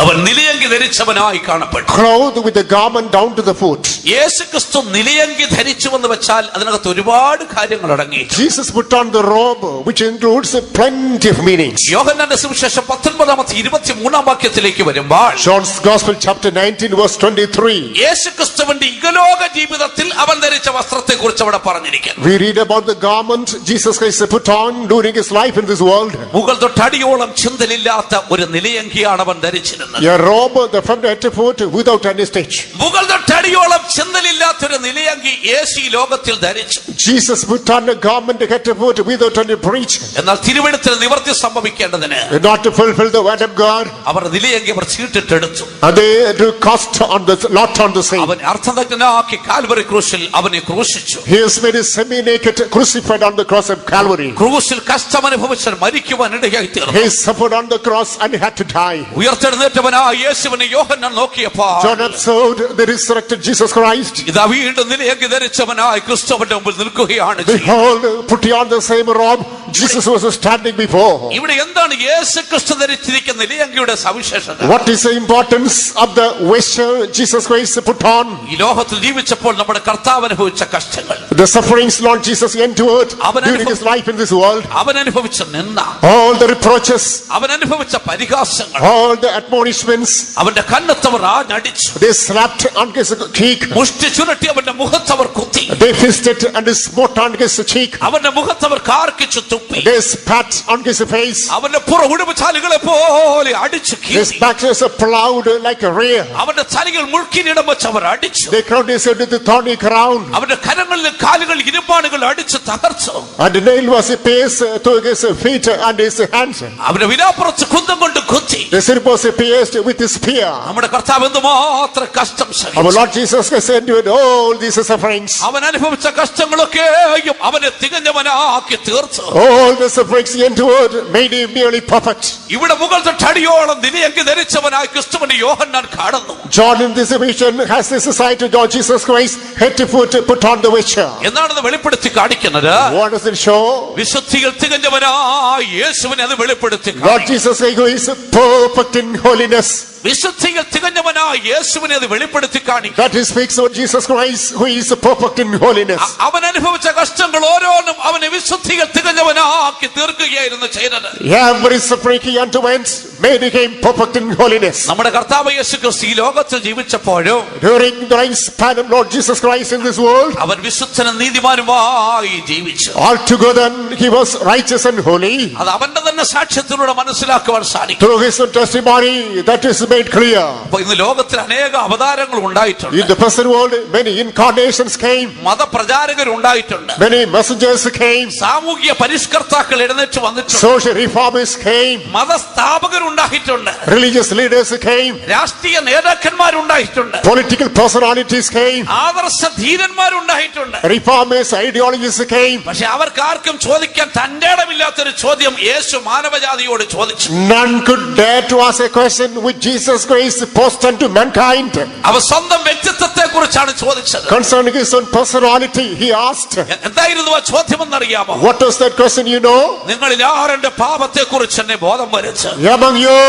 അവൻ നിലയങ്കി ധരിച്ചവനായി കാണപ്പെട്ടു. Clothed with the garment down to the foot. യേശുക്രിസ്തു നിലയങ്കി ധരിച്ചു എന്ന് വെച്ചാൽ അതിനകത്ത് ഒരുപാട് കാര്യങ്ങൾ അടങ്ങിയിട്ടുണ്ട്. Jesus put on the robe, which includes plenty of meanings. യോഹന്നാന്റെ സുവിശേഷം 19:23 വാക്യത്തിലേക്ക് വരുമ്പോൾ, John's Gospel chapter 19 verse 23. യേശുക്രിസ്തുവിന്റെ ഇഹലോക ജീവിതത്തിൽ അവൻ ധരിച്ച വസ്ത്രത്തെ കുറിച്ച് അവിടെ പറഞ്ഞിരിക്കുന്നു. We read about the garment Jesus Christ put on during his life in this world. മുകൾ തൊട്ടടിയോളം ചിന്തലില്ലാത്ത ഒരു നിലയങ്കിയാണ് അവൻ ധരിച്ചിരുന്നത്. A robe from head to foot without any stitch. മുകൾ തൊട്ടടിയോളം ചിന്തലില്ലാത്തൊരു നിലയങ്കി യേശു ഈ ലോകത്തിൽ ധരിച്ചു. Jesus put on a garment head to foot without any breach. എന്നാൽ തിരുവെഴുത്തിൽ നിവൃത്തി സംഭവിക്കേണ്ടതിന് Not to fulfill the word of God. Our നിലയങ്കി our ചീട്ടിട്ടെടുത്തു. And they to cost on the lot on the same. അവൻ അർത്ഥനഗ്നനാക്കി Calvary ക്രൂശിൽ അവനെ ക്രൂശിച്ചു. He is made semi-naked, crucified on the cross of Calvary. ക്രൂശിൽ കഷ്ടമനുഭവിച്ച മരിക്കുവാൻ ഇടയായി തീർന്നു. He suffered on the cross and he had to die. ഉയർത്തെഴുന്നേറ്റവനായ യേശുവിനെ യോഹന്നാൻ നോക്കിയപ്പോൾ John observed the resurrected Jesus Christ. ഇതാ വീണ്ടും നിലയങ്കി ധരിച്ചവനായി ക്രിസ്തുവിന്റെ മുമ്പിൽ നിൽക്കുകയാണ്. Behold, put on the same robe Jesus was standing before. ഇവിടെ എന്താണ് യേശുക്രിസ്തു ധരിച്ചിരിക്കുന്ന നിലയങ്കിയുടെ സവിശേഷത? What is the importance of the vesture Jesus Christ put on? ഈ ലോകത്തിൽ ജീവിച്ചപ്പോൾ നമ്മുടെ കർത്താവ് അനുഭവിച്ച കഷ്ടങ്ങൾ, The sufferings Lord Jesus endured during his life in this world. അവൻ അനുഭവിച്ച നിന്ദ, All the reproaches, അവൻ അനുഭവിച്ച പരിഹാസങ്ങൾ, all the admonishments, അവന്റെ കണ്ണത്തവർ ആഞ്ഞടിച്ചു, they slapped on his cheek. മുഷ്ടി ചുരുട്ടി അവന്റെ മുഖത്തവർ കുത്തി, They fisted and smote on his cheek. അവന്റെ മുഖത്തവർ കാർക്കിച്ചു തുപ്പി, They spat on his face. അവന്റെ പുറ ഉടുമ്പുചാലുകളെ പോലെ അടിച്ചു His കീറി, back was plowed like a rear. അവന്റെ തലയിൽ മുൾക്കിനിടം വെച്ച് അവർ അടിച്ചു, They crowned his head with a thorny crown. അവന്റെ കരങ്ങളിലും കാലുകൾ ഇരുമ്പാടുകൾ അടിച്ച് തകർച്ചു, And the nail was pierced through his feet and his hands. അവന്റെ വിലാപ്പുറത്ത് കുന്തം കൊണ്ട് കുത്തി. The stirrup was pierced with a spear. നമ്മുടെ കർത്താവ് എന്തുമാത്രം കഷ്ടം Our സഹിച്ചു. Lord Jesus Christ endured all these sufferings. അവൻ അനുഭവിച്ച കഷ്ടങ്ങളൊക്കെയും അവനെ തികഞ്ഞവനാക്കി തീർത്തു. All the sufferings he endured made him nearly perfect. ഇവിടെ മുകൾ തൊട്ടടിയോളം നിലയങ്കി ധരിച്ചവനായി ക്രിസ്തുവിനെ യോഹന്നാൻ കാണുന്നു. John in this vision has this sight to Lord Jesus Christ head to foot put on the vesture. എന്നാണത് വെളിപ്പെടുത്തി കാണിക്കുന്നത്? What does it show? വിശുദ്ധിയിൽ തികഞ്ഞവനായി യേശുവിനെ അത് വെളിപ്പെടുത്തി Lord കാണിക്കുന്നു. Jesus Christ who is perfect in holiness. വിശുദ്ധിയിൽ തികഞ്ഞവനായി യേശുവിനെ അത് വെളിപ്പെടുത്തി കാണിക്കും. That he speaks of Jesus Christ who is perfect in holiness. അവൻ അനുഭവിച്ച കഷ്ടങ്ങൾ ഓരോന്നും അവനെ വിശുദ്ധിയിൽ തികഞ്ഞവനാക്കി തീർക്കുകയായിരുന്നു ചെയ്തത്. Every suffering he underwent made him perfect in holiness. നമ്മുടെ കർത്താവ് യേശു ക്രിസ്തു ഈ ലോകത്തിൽ ജീവിച്ചപ്പോഴും During the lifespan of Lord Jesus Christ in this world, അവൻ വിശുദ്ധനും നീതിമാനുമായി ജീവിച്ചു. altogether he was righteous and holy. അത് അവന്റെ തന്നെ സാക്ഷ്യത്തിലൂടെ മനസ്സിലാക്കുവാൻ സാധിക്കും. Through his own testimony, that is made clear. അപ്പൊ ഇന്ന് ലോകത്തിൽ അനേക അവതാരങ്ങൾ ഉണ്ടായിട്ടുണ്ട്. In the present world, many incarnations came. മതപ്രചാരകർ ഉണ്ടായിട്ടുണ്ട്. Many messengers came. സാമൂഹ്യ പരിഷ്കർത്താക്കൾ എഴുന്നേറ്റ് വന്നിട്ടുണ്ട്. Social reformers came. മതസ്ഥാപകർ ഉണ്ടായിട്ടുണ്ട്. Religious leaders came. രാഷ്ട്രീയ നേതാക്കന്മാരുണ്ടായിട്ടുണ്ട്. Political personalities came. ആദർശ ധീരന്മാരുണ്ടായിട്ടുണ്ട്. Reformers, ideologies came. പക്ഷെ അവർക്ക് ആർക്കും ചോദിക്കാൻ തന്റെ ഇടമില്ലാത്തൊരു ചോദ്യം യേശു മാനവജാതിയോട് ചോദിച്ചു. None could dare to ask a question which Jesus Christ posed unto mankind. അവ സ്വന്തം വ്യക്തിത്വത്തെ കുറിച്ചാണ് ചോദിച്ചത്. Concerning his own personality, he asked. എന്തായിരുന്നു ആ ചോദ്യമെന്നറിയാമോ? What was that question, you know? നിങ്ങളിൽ ആരുടെ പാപത്തെ കുറിച്ച് എന്നെ ബോധം വരച്ച്? Among you,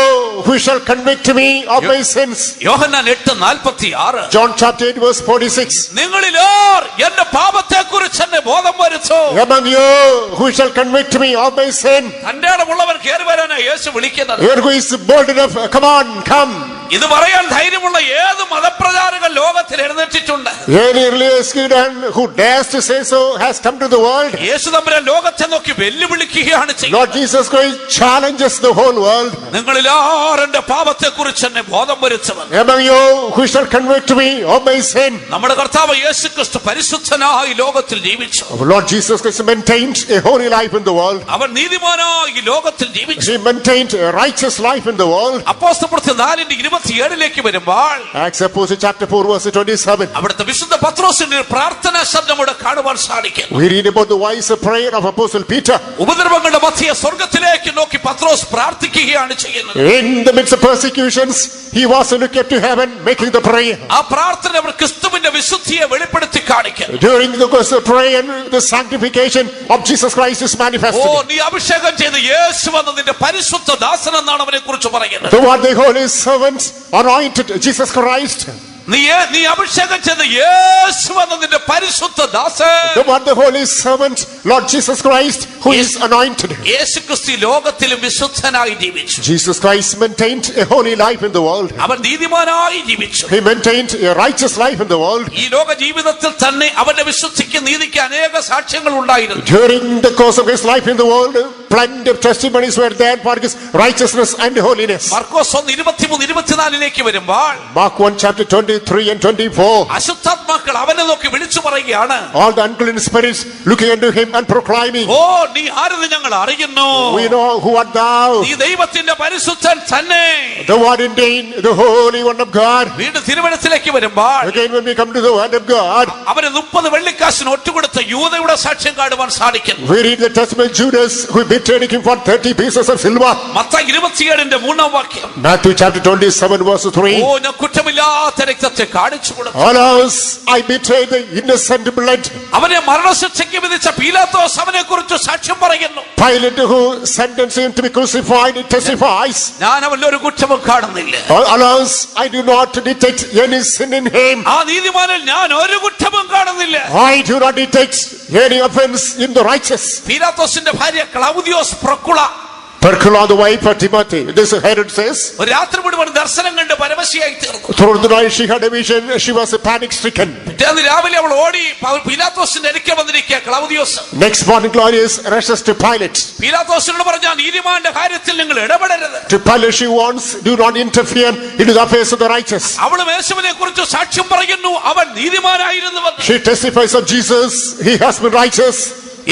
who shall convict me of my sins? Yohannan 8:46. John chapter 8 verse 46. നിങ്ങളിൽ ആർ എന്റെ പാപത്തെ കുറിച്ച് എന്നെ ബോധം വരച്ചോ? Among you, who shall convict me of my sin? തന്റെ ഇടമുള്ളവൻ കയറി വരാനാ യേശു വിളിക്കുന്നത്. Here who is bold enough, come on, come. ഇത് പറയാൻ ധൈര്യമുള്ള ഏത് മതപ്രചാരകൻ ലോകത്തിൽ എഴുന്നേറ്റിട്ടുണ്ട്? Any religious leader who dares to say so has come to the world. യേശു തമ്പുരാൻ ലോകത്തെ നോക്കി വെല്ലുവിളിക്കുകയാണ് ചെയ്യുന്നത്. Lord Jesus Christ challenges the whole world. നിങ്ങളിൽ ആർ എന്റെ പാപത്തെ കുറിച്ച് എന്നെ ബോധം വരുത്തവൻ? Among you, who shall convict me of my sin? നമ്മുടെ കർത്താവ് യേശു ക്രിസ്തു പരിശുദ്ധനായി ലോകത്തിൽ ജീവിച്ചു. Our Lord Jesus Christ maintained a holy life in the world. അവൻ നീതിമാനായി ലോകത്തിൽ ജീവിച്ചു. He maintained a righteous life in the world. അപ്പോസ്തലപ്രവൃത്തി 4:27 വരുമ്പോൾ Acts Apostle chapter 4 verse 27. അവിടുത്തെ വിശുദ്ധ പത്രോസിന്റെ ഒരു പ്രാർത്ഥനാ ശബ്ദം ഇവിടെ കാണുവാൻ സാധിക്കും. We read about the wise prayer of Apostle Peter. ഉപദ്രവങ്ങളുടെ മധ്യേ സ്വർഗ്ഗത്തിലേക്ക് നോക്കി പത്രോസ് പ്രാർത്ഥിക്കുകയാണ് ചെയ്യുന്നത്. In the midst of persecutions, he was looking up to heaven, making the prayer. ആ പ്രാർത്ഥന അവർ ക്രിസ്തുവിന്റെ വിശുദ്ധിയെ വെളിപ്പെടുത്തി കാണിക്കുന്നു. During the course of prayer, the sanctification of Jesus Christ is manifested. നീ അഭിഷേകം ചെയ്ത് യേശു എന്ന നിന്റെ പരിശുദ്ധ ദാസൻ എന്നാണ് അവനെ കുറിച്ച് പറയുന്നത്. The one, the holy servant, anointed Jesus Christ. നീ അഭിഷേകം ചെയ്ത യേശു എന്ന നിന്റെ പരിശുദ്ധ ദാസൻ. The one, the holy servant, Lord Jesus Christ, who is anointed. യേശു ക്രിസ്തു ലോകത്തിലും വിശുദ്ധനായി ജീവിച്ചു. Jesus Christ maintained a holy life in the world. അവൻ നീതിമാനായി ജീവിച്ചു. He maintained a righteous life in the world. ഈ ലോക ജീവിതത്തിൽ തന്നെ അവന്റെ വിശുദ്ധിക്ക് നീതിക്ക് അനേക സാക്ഷ്യങ്ങൾ ഉണ്ടായിരുന്നു. During the course of his life in the world, plenty of testimonies were there for his righteousness and holiness. മർക്കോസ് 1:23-24 വരുമ്പോൾ Mark 1 chapter 23 and 24. അശുദ്ധാത്മാക്കൾ അവനെ നോക്കി വിളിച്ചു പറയുകയാണ്. All the unclean spirits looking unto him and proclaiming, നീ ആരെന്ന് ഞങ്ങൾ അറിയുന്നു. we know who art thou. നീ ദൈവത്തിന്റെ പരിശുദ്ധൻ തന്നെ. The one indeed, the holy one of God. വീണ്ടും തിരുവചനത്തിലേക്ക് വരുമ്പോൾ Again when we come to the word of God, അവന് 30 വെള്ളിക്കാശിന് ഒറ്റുകൊടുത്ത യൂദയുടെ സാക്ഷ്യം കാണുവാൻ സാധിക്കുന്നു. we read the testament of Judas who betrayed him for 30 pieces of silver. Mathai 27:3 Matthew chapter 27 verse 3. ഞാൻ കുറ്റമില്ലാത്ത രക്തത്തെ കാണിച്ചു കൊടുത്തു. Alas, I betrayed the innocent blood. അവനെ മരണശിക്ഷയ്ക്ക് വിധിച്ച പീലാത്തോസ് അവനെ കുറിച്ച് സാക്ഷ്യം പറയുന്നു. Pilate who sentenced him to be crucified testifies. ഞാൻ അവനിൽ ഒരു കുറ്റവും കാണുന്നില്ല. Alas, I do not detect any sin in him. ആ നീതിമാനിൽ ഞാൻ ഒരു കുറ്റവും കാണുന്നില്ല. I do not detect any offense in the righteous. പീലാത്തോസിന്റെ ഭാര്യ ക്ലൗദിയോസ് പ്രൊക്കുള Percula, the wife of Timothy, this Herod says, ഒരു രാത്രി മുഴുവൻ ദർശനം കണ്ട് പരവശിയായി തീർന്നു. through the night she had a vision, she was panic stricken. പിറ്റേന്ന് രാവിലെ അവൾ ഓടി പീലാത്തോസിന്റെ അടുക്കൽ വന്നിരിക്കുക. ക്ലൗദിയോസ് Next morning, Claudius rushes to Pilate. പീലാത്തോസിനോട് പറഞ്ഞ നീതിമാന്റെ കാര്യത്തിൽ നിങ്ങൾ ഇടപെടരുത്. To Pilate she wants, do not interfere into the affairs of the righteous. അവളും യേശുവിനെ കുറിച്ച് സാക്ഷ്യം പറയുന്നു. അവൻ നീതിമാനായിരുന്നുവെന്ന്. She testifies of Jesus, he has been righteous.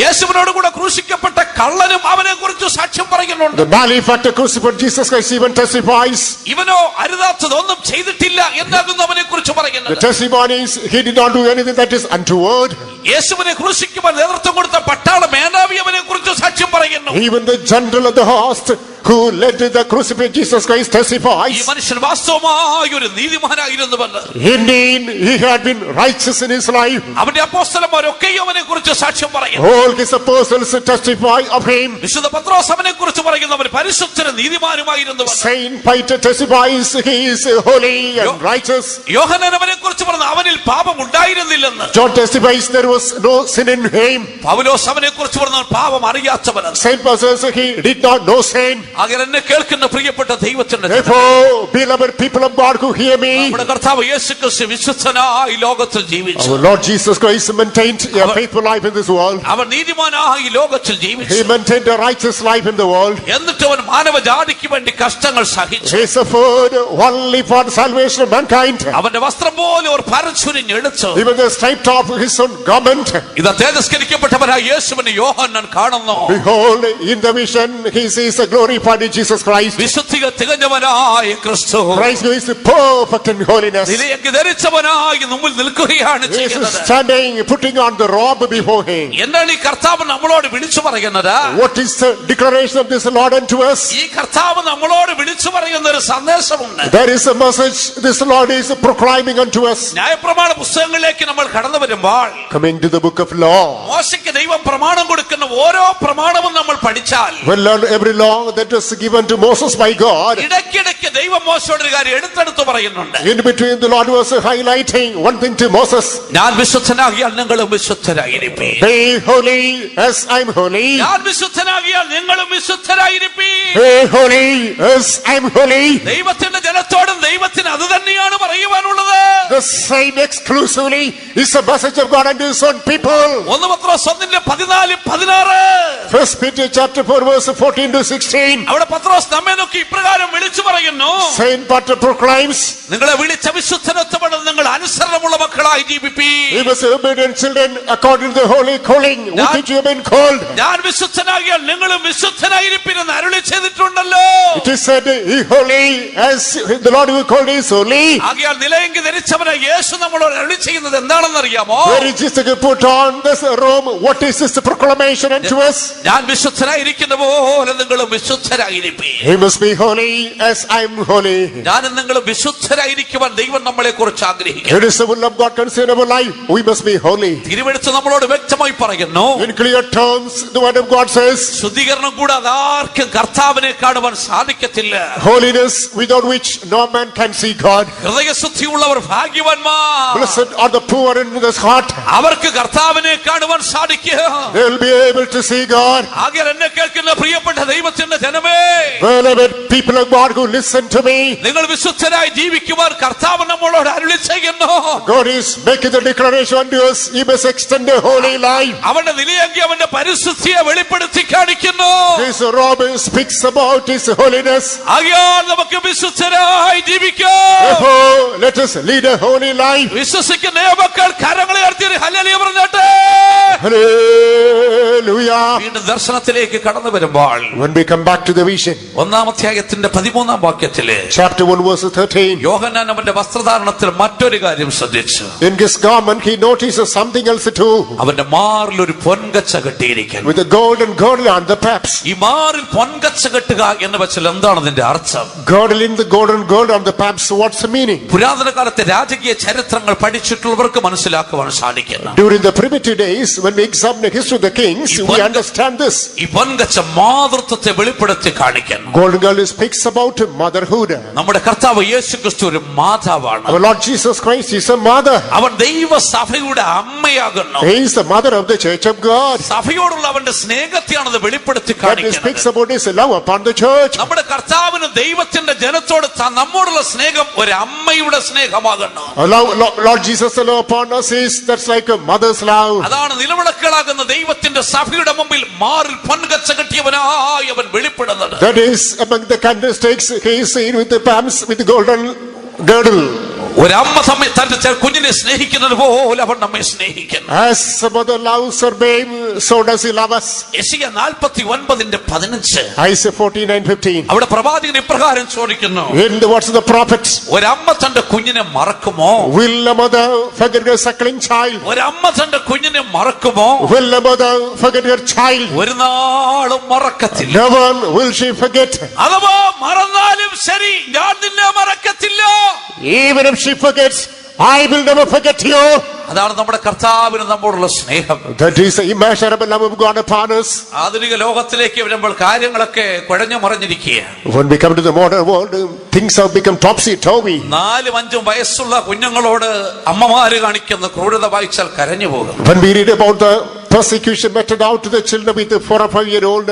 യേശുവിനോട് കൂടെ ക്രൂശിക്കപ്പെട്ട കള്ളനും അവനെ കുറിച്ച് സാക്ഷ്യം പറയുന്നുണ്ട്. The malefactor crucified Jesus Christ even testifies. ഇവനോ അരുതാത്തതൊന്നും ചെയ്തിട്ടില്ല എന്നാകുന്നു അവനെ കുറിച്ച് പറയുന്നത്. The testimonies, he did not do anything that is untoward. യേശുവിനെ ക്രൂശിക്കുവാൻ നേതൃത്വം കൊടുത്ത പട്ടാള മേധാവി അവനെ കുറിച്ച് സാക്ഷ്യം പറയുന്നു. Even the general of the host who led the crucified Jesus Christ ഈ testifies. മനുഷ്യൻ വാസ്തവമായ ഒരു നീതിമാനായിരുന്നുവെന്ന്. Indeed, he had been righteous in his life. അവന്റെ അപ്പോസ്തലന്മാരൊക്കെയും അവനെ കുറിച്ച് സാക്ഷ്യം പറയുന്നു. All his apostles testify of him. വിശുദ്ധ പത്രോസ് അവനെ കുറിച്ച് പറയുന്നു. അവൻ പരിശുദ്ധനും നീതിമാനുമായിരുന്നു. Saint Peter testifies he is holy and righteous. യോഹന്നാൻ അവനെ കുറിച്ച് പറഞ്ഞു അവനിൽ പാപം ഉണ്ടായിരുന്നില്ലെന്ന്. John testifies there was no sin in him. പൗലോസ് അവനെ കുറിച്ച് പറഞ്ഞു പാപം അറിയാത്തവനെന്ന്. Saint Paul says he did not know sin. അങ്ങനെ എന്നെ കേൾക്കുന്ന പ്രിയപ്പെട്ട ദൈവത്തിന്റെ Therefore, beloved people of God who hear me, നമ്മുടെ കർത്താവ് യേശുക്രിസ്തു വിശുദ്ധനായി ലോകത്തിൽ ജീവിച്ചു. our Lord Jesus Christ maintained a faithful life in this world. അവൻ നീതിമാനായി ലോകത്തിൽ ജീവിച്ചു. He maintained a righteous life in the world. എന്നിട്ട് അവൻ മാനവജാതിക്ക് വേണ്ടി കഷ്ടങ്ങൾ സഹിച്ചു. He suffered only for the salvation of mankind. അവന്റെ വസ്ത്രം പോലെ ഒരു പരച്ചുരിഞ്ഞെടുത്തു. Even the stripe of his own garment. ഇത് തേജസ്കരിക്കപ്പെട്ടവനായ യേശുവിനെ യോഹന്നാൻ കാണുന്നു. Behold, in the vision he sees the glorified Jesus Christ. വിശുദ്ധിക തികഞ്ഞവനായ ക്രിസ്തു Christ who is perfect in holiness. നിലയങ്കി ധരിച്ചവനായി മുമ്പിൽ നിൽക്കുകയാണ് He is ചെയ്യുന്നത്. standing, putting on the robe before him. എന്താണ് ഈ കർത്താവ് നമ്മളോട് വിളിച്ചു പറയുന്നത്? What is the declaration of this Lord unto us? ഈ കർത്താവ് നമ്മളോട് വിളിച്ചു പറയുന്ന ഒരു സന്ദേശമുണ്ട്. There is a message this Lord is proclaiming unto us. ന്യായപ്രമാണ പുസ്തകങ്ങളിലേക്ക് നമ്മൾ കടന്നു വരുമ്പോൾ Coming to the book of law. മോശയ്ക്ക് ദൈവം പ്രമാണം കൊടുക്കുന്ന ഓരോ പ്രമാണവും നമ്മൾ പഠിച്ചാൽ Well, learn every law that was given to Moses by God. ഇടയ്ക്കിടയ്ക്ക് ദൈവം മോശയോട് ഒരു കാര്യം എടുത്തെടുത്ത് പറയുന്നുണ്ട്. In between, the Lord was highlighting one thing to Moses. ഞാൻ വിശുദ്ധനാകിയാൽ നിങ്ങളും വിശുദ്ധരായിരിപ്പീൻ. Be holy as I'm holy. ഞാൻ വിശുദ്ധനാകിയാൽ നിങ്ങളും വിശുദ്ധരായിരിപ്പീൻ. Be holy as I'm holy. ദൈവത്തിന്റെ ജനത്തോടും ദൈവത്തിന് അത് തന്നെയാണ് പറയുവാനുള്ളത്. The same exclusively is the message of God unto his own people. 1 Pathros 1:14-16 First Peter chapter 4 verse 14 to 16. അവിടെ പത്രോസ് നമ്മെ നോക്കി ഇപ്രകാരം വിളിച്ചു പറയുന്നു. Saint Peter proclaims, നിങ്ങളെ വിളിച്ച വിശുദ്ധനൊത്തപ്പെടൽ നിങ്ങൾ അനുസരണമുള്ള മക്കളായി ജീവിപ്പീൻ. "He was obedient children according to the holy calling with which you have been called." ഞാൻ വിശുദ്ധനാകിയാൽ നിങ്ങളും വിശുദ്ധനായിരിപ്പീൻ എന്ന് അരുളി ചെയ്തിട്ടുണ്ടല്ലോ. It is said, "He holy as the Lord who called is holy." ആകയാൽ നിലയെങ്കി ധരിച്ചവനെ യേശു നമ്മളോട് അരുളി ചെയ്യുന്നത് എന്താണെന്ന് അറിയാമോ? Where is Jesus to put on this robe? What is this proclamation unto us? ഞാൻ വിശുദ്ധനായിരിക്കുന്ന പോലെ നിങ്ങളും വിശുദ്ധരായിരിപ്പീൻ. He must be holy as I am holy. ഞാനും നിങ്ങളും വിശുദ്ധരായിരിക്കുവാൻ ദൈവം നമ്മളെ കുറിച്ച് ആഗ്രഹിക്കുന്നു. It is the will of God concerning our life. We must be holy. തിരുവെഴുത്ത് നമ്മളോട് വ്യക്തമായി പറയുന്നു. In clear terms, the word of God says, ശുദ്ധീകരണം കൂടാതെ ആർക്കും കർത്താവിനെ കാണുവാൻ സാധിക്കത്തില്ല. holiness without which no man can see God. ഹൃദയശുദ്ധിയുള്ളവർ ഭാഗ്യവാന്മാർ. Blessed are the poor in this heart. അവർക്ക് കർത്താവിനെ കാണുവാൻ സാധിക്കുക. They will be able to see God. ആകയാൽ എന്നെ കേൾക്കുന്ന പ്രിയപ്പെട്ട ദൈവത്തിന്റെ ജനമേ, Beloved people of God who listen to me, നിങ്ങൾ വിശുദ്ധരായി ജീവിക്കുവാൻ കർത്താവ് നമ്മളോട് അരുളി ചെയ്യുന്നു. God is making the declaration unto us. He must extend a holy life. അവന്റെ നിലയെങ്കി അവന്റെ പരിശുദ്ധിയെ വെളിപ്പെടുത്തി കാണിക്കുന്നു. His robe speaks about his holiness. ആകയാൽ നമുക്ക് വിശുദ്ധരായി ജീവിക്കാം. Therefore, let us lead a holy life. വിശ്വസിക്കുന്ന മക്കൾ കരങ്ങളെ ഉയർത്തി ഹല്ലേലൂയ പറഞ്ഞാട്ടെ. Hallelujah. വീണ്ടും ദർശനത്തിലേക്ക് കടന്നു വരുമ്പോൾ When we come back to the vision, 1-ാം അധ്യായത്തിന്റെ 13-ാം വാക്യത്തില് chapter 1 verse 13, യോഹന്നാൻ അവന്റെ വസ്ത്രധാരണത്തിൽ മറ്റൊരു കാര്യം ശ്രദ്ധിച്ചു. in his garment he notices something else too. അവന്റെ മാറിൽ ഒരു പൊൻകച്ച കെട്ടിയിരിക്കുന്നു. With a golden girdle on the paps. ഈ മാറിൽ പൊൻകച്ച കെട്ടുക എന്ന് വെച്ചാൽ എന്താണ് ഇതിന്റെ അർത്ഥം? Girdle in the golden girdle on the paps. What's the meaning? പുരാതന കാലത്തെ രാജകീയ ചരിത്രങ്ങൾ പഠിച്ചിട്ടുള്ളവർക്ക് മനസ്സിലാക്കുവാൻ സാധിക്കുന്നു. During the primitive days, when we examine the history of the kings, we understand this. ഈ പൊൻകച്ച മാതൃത്വത്തെ വെളിപ്പെടുത്തി കാണിക്കുന്നു. Golden girdle speaks about motherhood. നമ്മുടെ കർത്താവ് യേശുക്രിസ്തു ഒരു മാതാവാണ്. Our Lord Jesus Christ is a mother. അവൻ ദൈവസഭയുടെ അമ്മയാകുന്നു. He is the mother of the church of God. സഭയോടുള്ള അവന്റെ സ്നേഹത്തെയാണ് അത് വെളിപ്പെടുത്തി That he speaks കാണിക്കുന്നത്. about his love upon the church. നമ്മുടെ കർത്താവിന് ദൈവത്തിന്റെ ജനത്തോട് നമ്മോടുള്ള സ്നേഹം ഒരു അമ്മയുടെ സ്നേഹമാകുന്നു. Lord Jesus' love upon us is that's like a mother's love. അതാണ് നിലവിളക്കുകളാകുന്ന ദൈവത്തിന്റെ സഭയുടെ മുമ്പിൽ മാറിൽ പൊൻകച്ച കെട്ടിയവനായി അവൻ വെളിപ്പെടുന്നത്. That is among the candlesticks he is seen with the palms with the golden girdle. ഒരമ്മ തന്റെ കുഞ്ഞിനെ സ്നേഹിക്കുന്നത് പോലെ അവൻ നമ്മെ സ്നേഹിക്കുന്നു. As a mother loves her babe, so does he love us. യെശയ്യാ 49:15 Isaiah 49:15. അവിടെ പ്രവാചകൻ ഇപ്രകാരം ചോദിക്കുന്നു, In the words of the prophets, ഒരമ്മ തന്റെ കുഞ്ഞിനെ മറക്കുമോ? will a mother forget her suckling child? ഒരമ്മ തന്റെ കുഞ്ഞിനെ മറക്കുമോ? Will a mother forget her child? ഒരു നാളും മറക്കത്തില്ല. Never will she forget. അഥവാ മറന്നാലും ശരി, ഞാൻ നിന്നെ മറക്കത്തില്ല. Even if she forgets, I will never forget you. അതാണ് നമ്മുടെ കർത്താവിന് നമ്മോടുള്ള സ്നേഹം. That is the immeasurable love of God upon us. ആധുനിക ലോകത്തിലേക്ക് വരുമ്പോൾ കാര്യങ്ങളൊക്കെ കുഴഞ്ഞു മറിഞ്ഞിരിക്കുകയാണ്. When we come to the modern world, things have become topsy-turvy. 4-5 വയസ്സുള്ള കുഞ്ഞുങ്ങളോട് അമ്മമാര് കാണിക്കുന്ന ക്രൂരത വായിച്ചാൽ കരഞ്ഞു പോകും. When we read about the persecution meted out to the children with the 4 or 5 year old,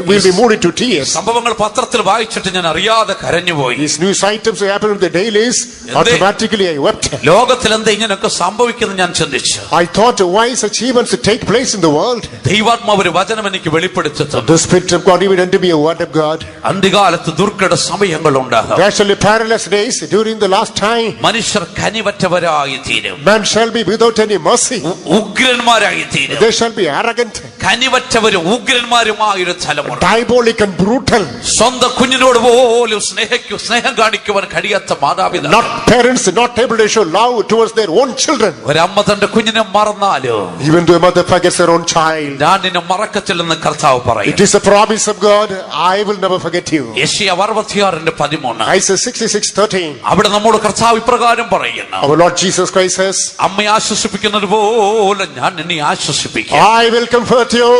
we'll be moved into tears. സംഭവങ്ങൾ പത്രത്തിൽ വായിച്ചിട്ട് ഞാൻ അറിയാതെ കരഞ്ഞുപോയി. These news items happen in the dailies. Automatically I wept. ലോകത്തിൽ എന്താ ഇങ്ങനെയൊക്കെ സംഭവിക്കുന്നു ഞാൻ ചിന്തിച്ചു. I thought, why such events take place in the world? ദൈവാത്മാവ് ഒരു വചനം എനിക്ക് വെളിപ്പെടുത്തി തന്നു. The Spirit of God even unto me a word of God. അന്ത്യകാലത്ത് ദുർഘട സമയങ്ങൾ ഉണ്ടാകും. There shall be perilous days during the last time. മനുഷ്യർ കനിവറ്റവരായി തീരും. Man shall be without any mercy. ഉഗ്രന്മാരായി തീരും. They shall be arrogant. കനിവറ്റവരും ഉഗ്രന്മാരുമായൊരു തലമുറ. Diabolic and brutal. സ്വന്തം കുഞ്ഞിനോട് പോലും സ്നേഹം കാണിക്കുവാൻ കഴിയാത്ത മാതാപിതാക്കൾ. Not parents, not able to show love towards their own children. ഒരമ്മ തന്റെ കുഞ്ഞിനെ മറന്നാലോ, Even though a mother forgets her own child. ഞാൻ നിന്നെ മറക്കത്തില്ലെന്ന് കർത്താവ് പറയും. It is a promise of God. I will never forget you. യെശയ്യാ 66:13. Isaiah 66:13. അവിടെ നമ്മോട് കർത്താവ് ഇപ്രകാരം പറയുന്നു. Our Lord Jesus Christ says, അമ്മയെ ആശ്വസിപ്പിക്കുന്നത് പോലെ ഞാൻ നിന്നെ ആശ്വസിപ്പിക്കാം. I will comfort you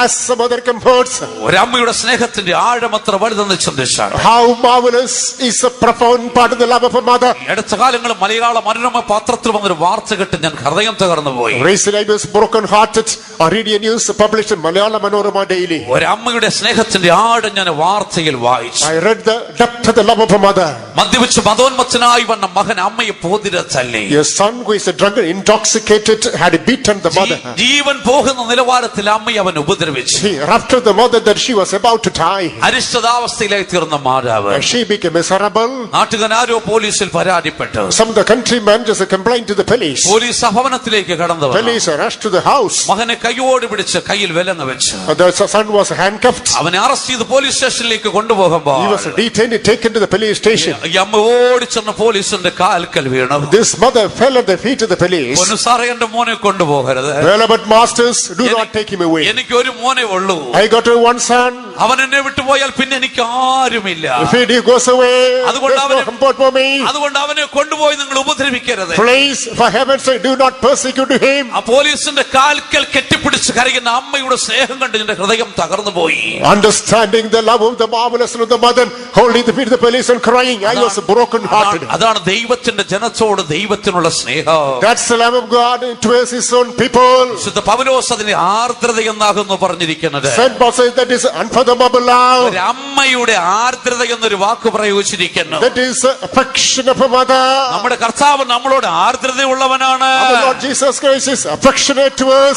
as some other comforts. ഒരമ്മയുടെ സ്നേഹത്തിന്റെ ആഴം എത്ര വലുതെന്ന് ചിന്തിച്ചാൽ How marvelous is the profound part of the love of a mother. അടുത്ത കാലങ്ങളിൽ മലയാള മനോരമ പത്രത്തിൽ വന്നൊരു വാർത്ത കേട്ട് ഞാൻ ഹൃദയം തകർന്നു പോയി. Recently I was broken hearted on Radio News published in Malayalam Manorama Daily. ഒരമ്മയുടെ സ്നേഹത്തിന്റെ ആഴം ഞാൻ വാർത്തയിൽ വായിച്ചു. I read the depth of the love of a mother. മദ്യപിച്ച് മതോന്മത്തനായി വന്ന മകൻ അമ്മയെ പോതിര തല്ലി. Your son who is a drunken, intoxicated, had beaten the mother. ജീവൻ പോകുന്ന നിലവാരത്തിൽ അമ്മയെ അവൻ ഉപദ്രവിച്ചു. He ruptured the mother that she was about to die. അരിഷ്ടതാവസ്ഥയിലായി തീർന്ന മാതാവ് She became miserable. നാട്ടുകാരോ പോലീസിൽ പരാതിപ്പെട്ടു. Some of the countrymen just complained to the police. Police ഭവനത്തിലേക്ക് കടന്നു വന്നു. Police rushed to the house. മകനെ കൈയോട് പിടിച്ച് കയ്യിൽ വിലങ്ങ് വെച്ചു. The son was handcuffed. അവനെ അറസ്റ്റ് ചെയ്ത് പോലീസ് സ്റ്റേഷനിലേക്ക് കൊണ്ടുപോകുമ്പോൾ He was detained, taken to the police station. ഈ അമ്മ ഓടിച്ചെന്ന് പോലീസിന്റെ കാൽക്കൽ വീണു. This mother fell at the feet of the police. ഒന്ന് സാറേ എന്റെ മോനെ കൊണ്ടുപോകരുത്. Well, but masters, do not take him away. എനിക്ക് ഒരു മോനെ ഉള്ളൂ. I got one son. അവൻ എന്നെ വിട്ടുപോയാൽ പിന്നെ എനിക്ക് ആരുമില്ല. If he goes away, there's no comfort for me. അതുകൊണ്ട് അവനെ കൊണ്ടുപോയി നിങ്ങൾ ഉപദ്രവിക്കരുത്. Please, for heaven's sake, do not persecute him. ആ പോലീസിന്റെ കാൽക്കൽ കെട്ടിപ്പിടിച്ച് കരയുന്ന അമ്മയുടെ സ്നേഹം കണ്ട് എന്റെ ഹൃദയം തകർന്നു പോയി. Understanding the love of the marvelous love of the mother, holding the feet of the police and crying, I was broken hearted. അതാണ് ദൈവത്തിന്റെ ജനത്തോട് ദൈവത്തിനുള്ള സ്നേഹം. That's the love of God towards his own people. വിശുദ്ധ പൗലോസ് അതിനെ ആർദ്രത എന്നാകുന്നു പറഞ്ഞിരിക്കുന്നത്. Saint Paul says that is unfathomable love. ഒരു അമ്മയുടെ ആർദ്രത എന്നൊരു വാക്ക് പ്രയോഗിച്ചിരിക്കുന്നു. That is affection of a mother. നമ്മുടെ കർത്താവ് നമ്മളോട് ആർദ്രതയുള്ളവനാണ്. Our Lord Jesus Christ is affectionate to us.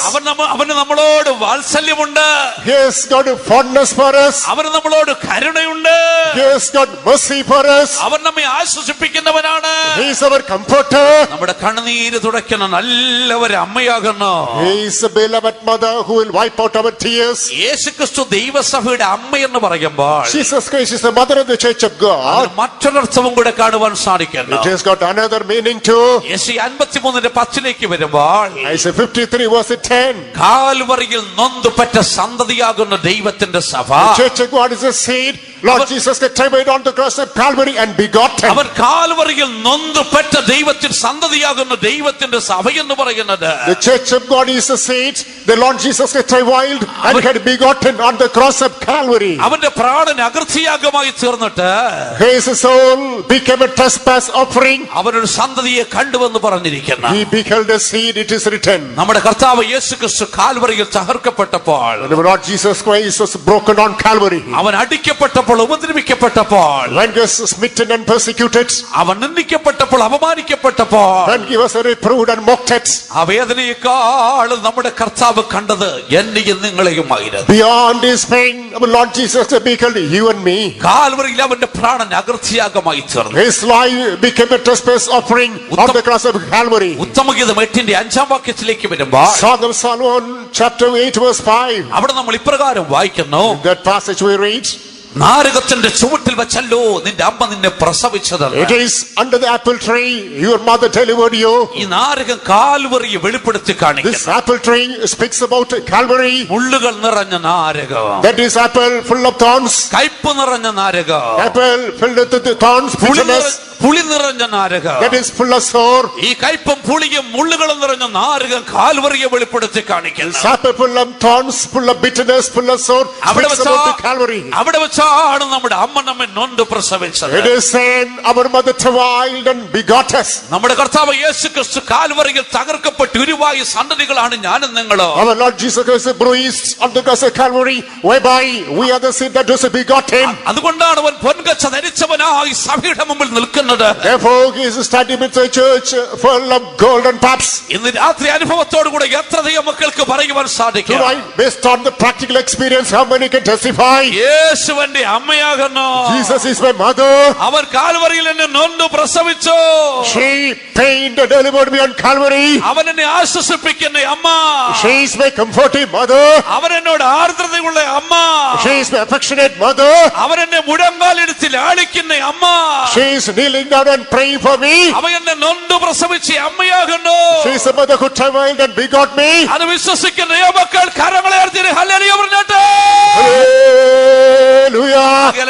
അവന് നമ്മളോട് വാത്സല്യമുണ്ട്. He has got fondness for us. അവന് നമ്മളോട് കരുണയുണ്ട്. He has got mercy for us. അവൻ നമ്മെ ആശ്വസിപ്പിക്കുന്നവനാണ്. He is our comforter. നമ്മുടെ കണ്ണുനീര് തുടയ്ക്കുന്ന നല്ലൊരു അമ്മയാകുന്നു. He is a beloved mother who will wipe out our tears. യേശുക്രിസ്തു ദൈവസഭയുടെ അമ്മ എന്ന് പറയുമ്പോൾ Jesus Christ is the mother of the church of God. മറ്റൊരർത്ഥവും കൂടെ കാണുവാൻ സാധിക്കുന്നു. It has got another meaning too. യെശയ്യാ 53:10 വരുമ്പോൾ Isaiah 53 verse 10. കാൽവറിയിൽ നൊന്തുപെറ്റ സന്തതിയാകുന്ന ദൈവത്തിന്റെ സഭ. The church of God is a seed. Lord Jesus Christ travailed on the cross of Calvary and begotten. അവൻ കാൽവറിയിൽ നൊന്തുപെറ്റ ദൈവത്തിന്റെ സന്തതിയാകുന്ന ദൈവത്തിന്റെ സഭ എന്ന് പറയുന്നത്. The church of God is a seed. The Lord Jesus Christ travailed and had begotten on the cross of Calvary. അവന്റെ പ്രാണൻ അകൃത്യയാഗമായി തീർന്നിട്ട് His soul became a trespass offering. അവനൊരു സന്തതിയെ കണ്ടുവെന്ന് പറഞ്ഞിരിക്കുന്നു. He beheld a seed, it is written. നമ്മുടെ കർത്താവ് യേശുക്രിസ്തു കാൽവറിയിൽ തകർക്കപ്പെട്ടപ്പോൾ, When the Lord Jesus Christ was broken on Calvary, അവൻ അടിക്കപ്പെട്ടപ്പോൾ, ഉപദ്രവിക്കപ്പെട്ടപ്പോൾ, when he was smitten and persecuted, അവൻ നിന്ദിക്കപ്പെട്ടപ്പോൾ, അപമാനിക്കപ്പെട്ടപ്പോൾ, when he was reproved and mocked at, ആ വേദനയേക്കാൾ നമ്മുടെ കർത്താവ് കണ്ടത് എന്നെയും നിങ്ങളെയുമായിരുന്നു. beyond his pain, our Lord Jesus beheld you and me. കാൽവറിയിൽ അവന്റെ പ്രാണൻ അകൃത്യയാഗമായി തീർന്നു. His life became a trespass offering on the cross of Calvary. ഉത്തമഗീതം 8:5 വാക്യത്തിലേക്ക് വരുമ്പോൾ Song of Solomon chapter 8 verse 5. അവിടെ നമ്മൾ ഇപ്രകാരം വായിക്കുന്നു. In that passage we read, നാരകത്തിന്റെ ചുവട്ടിൽ വെച്ചല്ലോ നിന്റെ അമ്മ നിന്നെ പ്രസവിച്ചത്. It is under the apple tree your mother delivered you. ഈ നാരകം കാൽവറിയെ വെളിപ്പെടുത്തി This കാണിക്കുന്നു. apple tree speaks about Calvary. മുള്ളുകൾ നിറഞ്ഞ നാരകം, That is apple full of thorns. കയ്പ് നിറഞ്ഞ നാരകം, Apple filled with the thorns, bitterness. പുളി നിറഞ്ഞ നാരകം. That is full of sour. ഈ കയ്പും പുളിയും മുള്ളുകളും നിറഞ്ഞ നാരകം കാൽവറിയെ വെളിപ്പെടുത്തി This കാണിക്കുന്നു. apple full of thorns, full of bitterness, full of sour. അവിടെ Speaks about the Calvary. വെച്ചാണ് നമ്മുടെ അമ്മ നമ്മെ നൊന്ത് പ്രസവിച്ചത്. It is saying our mother travailed and begot us. നമ്മുടെ കർത്താവ് യേശു ക്രിസ്തു കാൽവറിയിൽ തകർക്കപ്പെട്ട് ഉരുവായ സന്തതികളാണ് ഞാനും നിങ്ങളും. Our Lord Jesus Christ bruised on the cross of Calvary, whereby we are the seed that was begot him. അതുകൊണ്ടാണ് അവൻ പൊൻകച്ച ധരിച്ചവനായി സഭയുടെ മുമ്പിൽ നിൽക്കുന്നത്. Therefore he is standing with the church full of golden paps. ഇന്ന് രാത്രി അനുഭവത്തോടു കൂടെ എത്രയധികം മക്കൾക്ക് പറയുവാൻ സാധിക്കും. Tonight, based on the practical experience, how many can testify? യേശുവിന്റെ അമ്മയാകുന്നു. Jesus is my mother. അവൻ കാൽവറിയിൽ എന്നെ നൊന്ത് പ്രസവിച്ചു. She pained and delivered me on Calvary. അവൻ എന്നെ ആശ്വസിപ്പിക്കുന്ന അമ്മ. She is my comforting mother. അവൻ എന്നോട് ആർദ്രതയുള്ള അമ്മ. She is my affectionate mother. അവൻ എന്നെ മുഴങ്കാലെടുത്ത് ലാളിക്കുന്ന അമ്മ. She is kneeling down and praying for me. അവൻ എന്നെ നൊന്ത് പ്രസവിച്ച അമ്മയാകുന്നു. She is the mother who travailed and begot me. അത് വിശ്വസിക്കുന്ന മക്കൾ കരങ്ങളെ ഉയർത്തി ഹല്ലേലൂയ പറഞ്ഞിട്ട്. Hallelujah.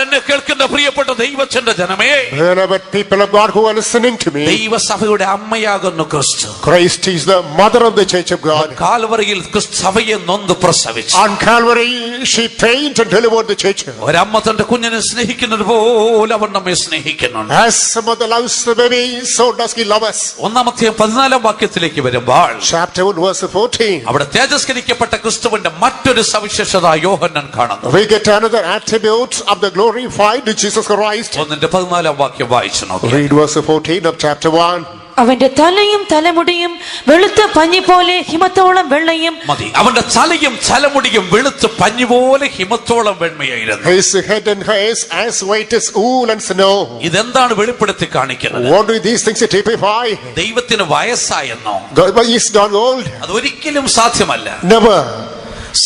എന്നെ കേൾക്കുന്ന പ്രിയപ്പെട്ട ദൈവത്തിന്റെ ജനമേ, Beloved people of God who are listening to me, ദൈവസഭയുടെ അമ്മയാകുന്നു ക്രിസ്തു. Christ is the mother of the church of God. കാൽവറിയിൽ ക്രിസ്തു സഭയെ നൊന്ത് പ്രസവിച്ചു. On Calvary, she pained and delivered the church. ഒരമ്മ തന്റെ കുഞ്ഞിനെ സ്നേഹിക്കുന്നത് പോലെ അവൻ നമ്മെ സ്നേഹിക്കുന്നുണ്ട്. As a mother loves the baby, so does he love us. 1-14 വാക്യത്തിലേക്ക് വരുമ്പോൾ Chapter 1, verse 14. അവിടെ തേജസ്കരിക്കപ്പെട്ട ക്രിസ്തുവിന്റെ മറ്റൊരു സവിശേഷത യോഹന്നാൻ കാണുന്നു. We get another attribute of the glorified Jesus Christ. 1-14 വാക്യം വായിച്ചു നോക്കി. Read verse 14 of chapter 1. അവന്റെ തലയും തലമുടിയും വെളുത്ത പഞ്ഞി പോലെ ഹിമത്തോളം വെള്ളയും. മതി. അവന്റെ തലയും തലമുടിയും വെളുത്ത് പഞ്ഞി പോലെ ഹിമത്തോളം വെണ്മയായിരുന്നു. His head and hairs as white as wool and snow. ഇതെന്താണ് വെളിപ്പെടുത്തി കാണിക്കുന്നത്? What do these things typify? ദൈവത്തിന് വയസ്സായെന്നോ? God is not old. അതൊരിക്കലും സാധ്യമല്ല. Never.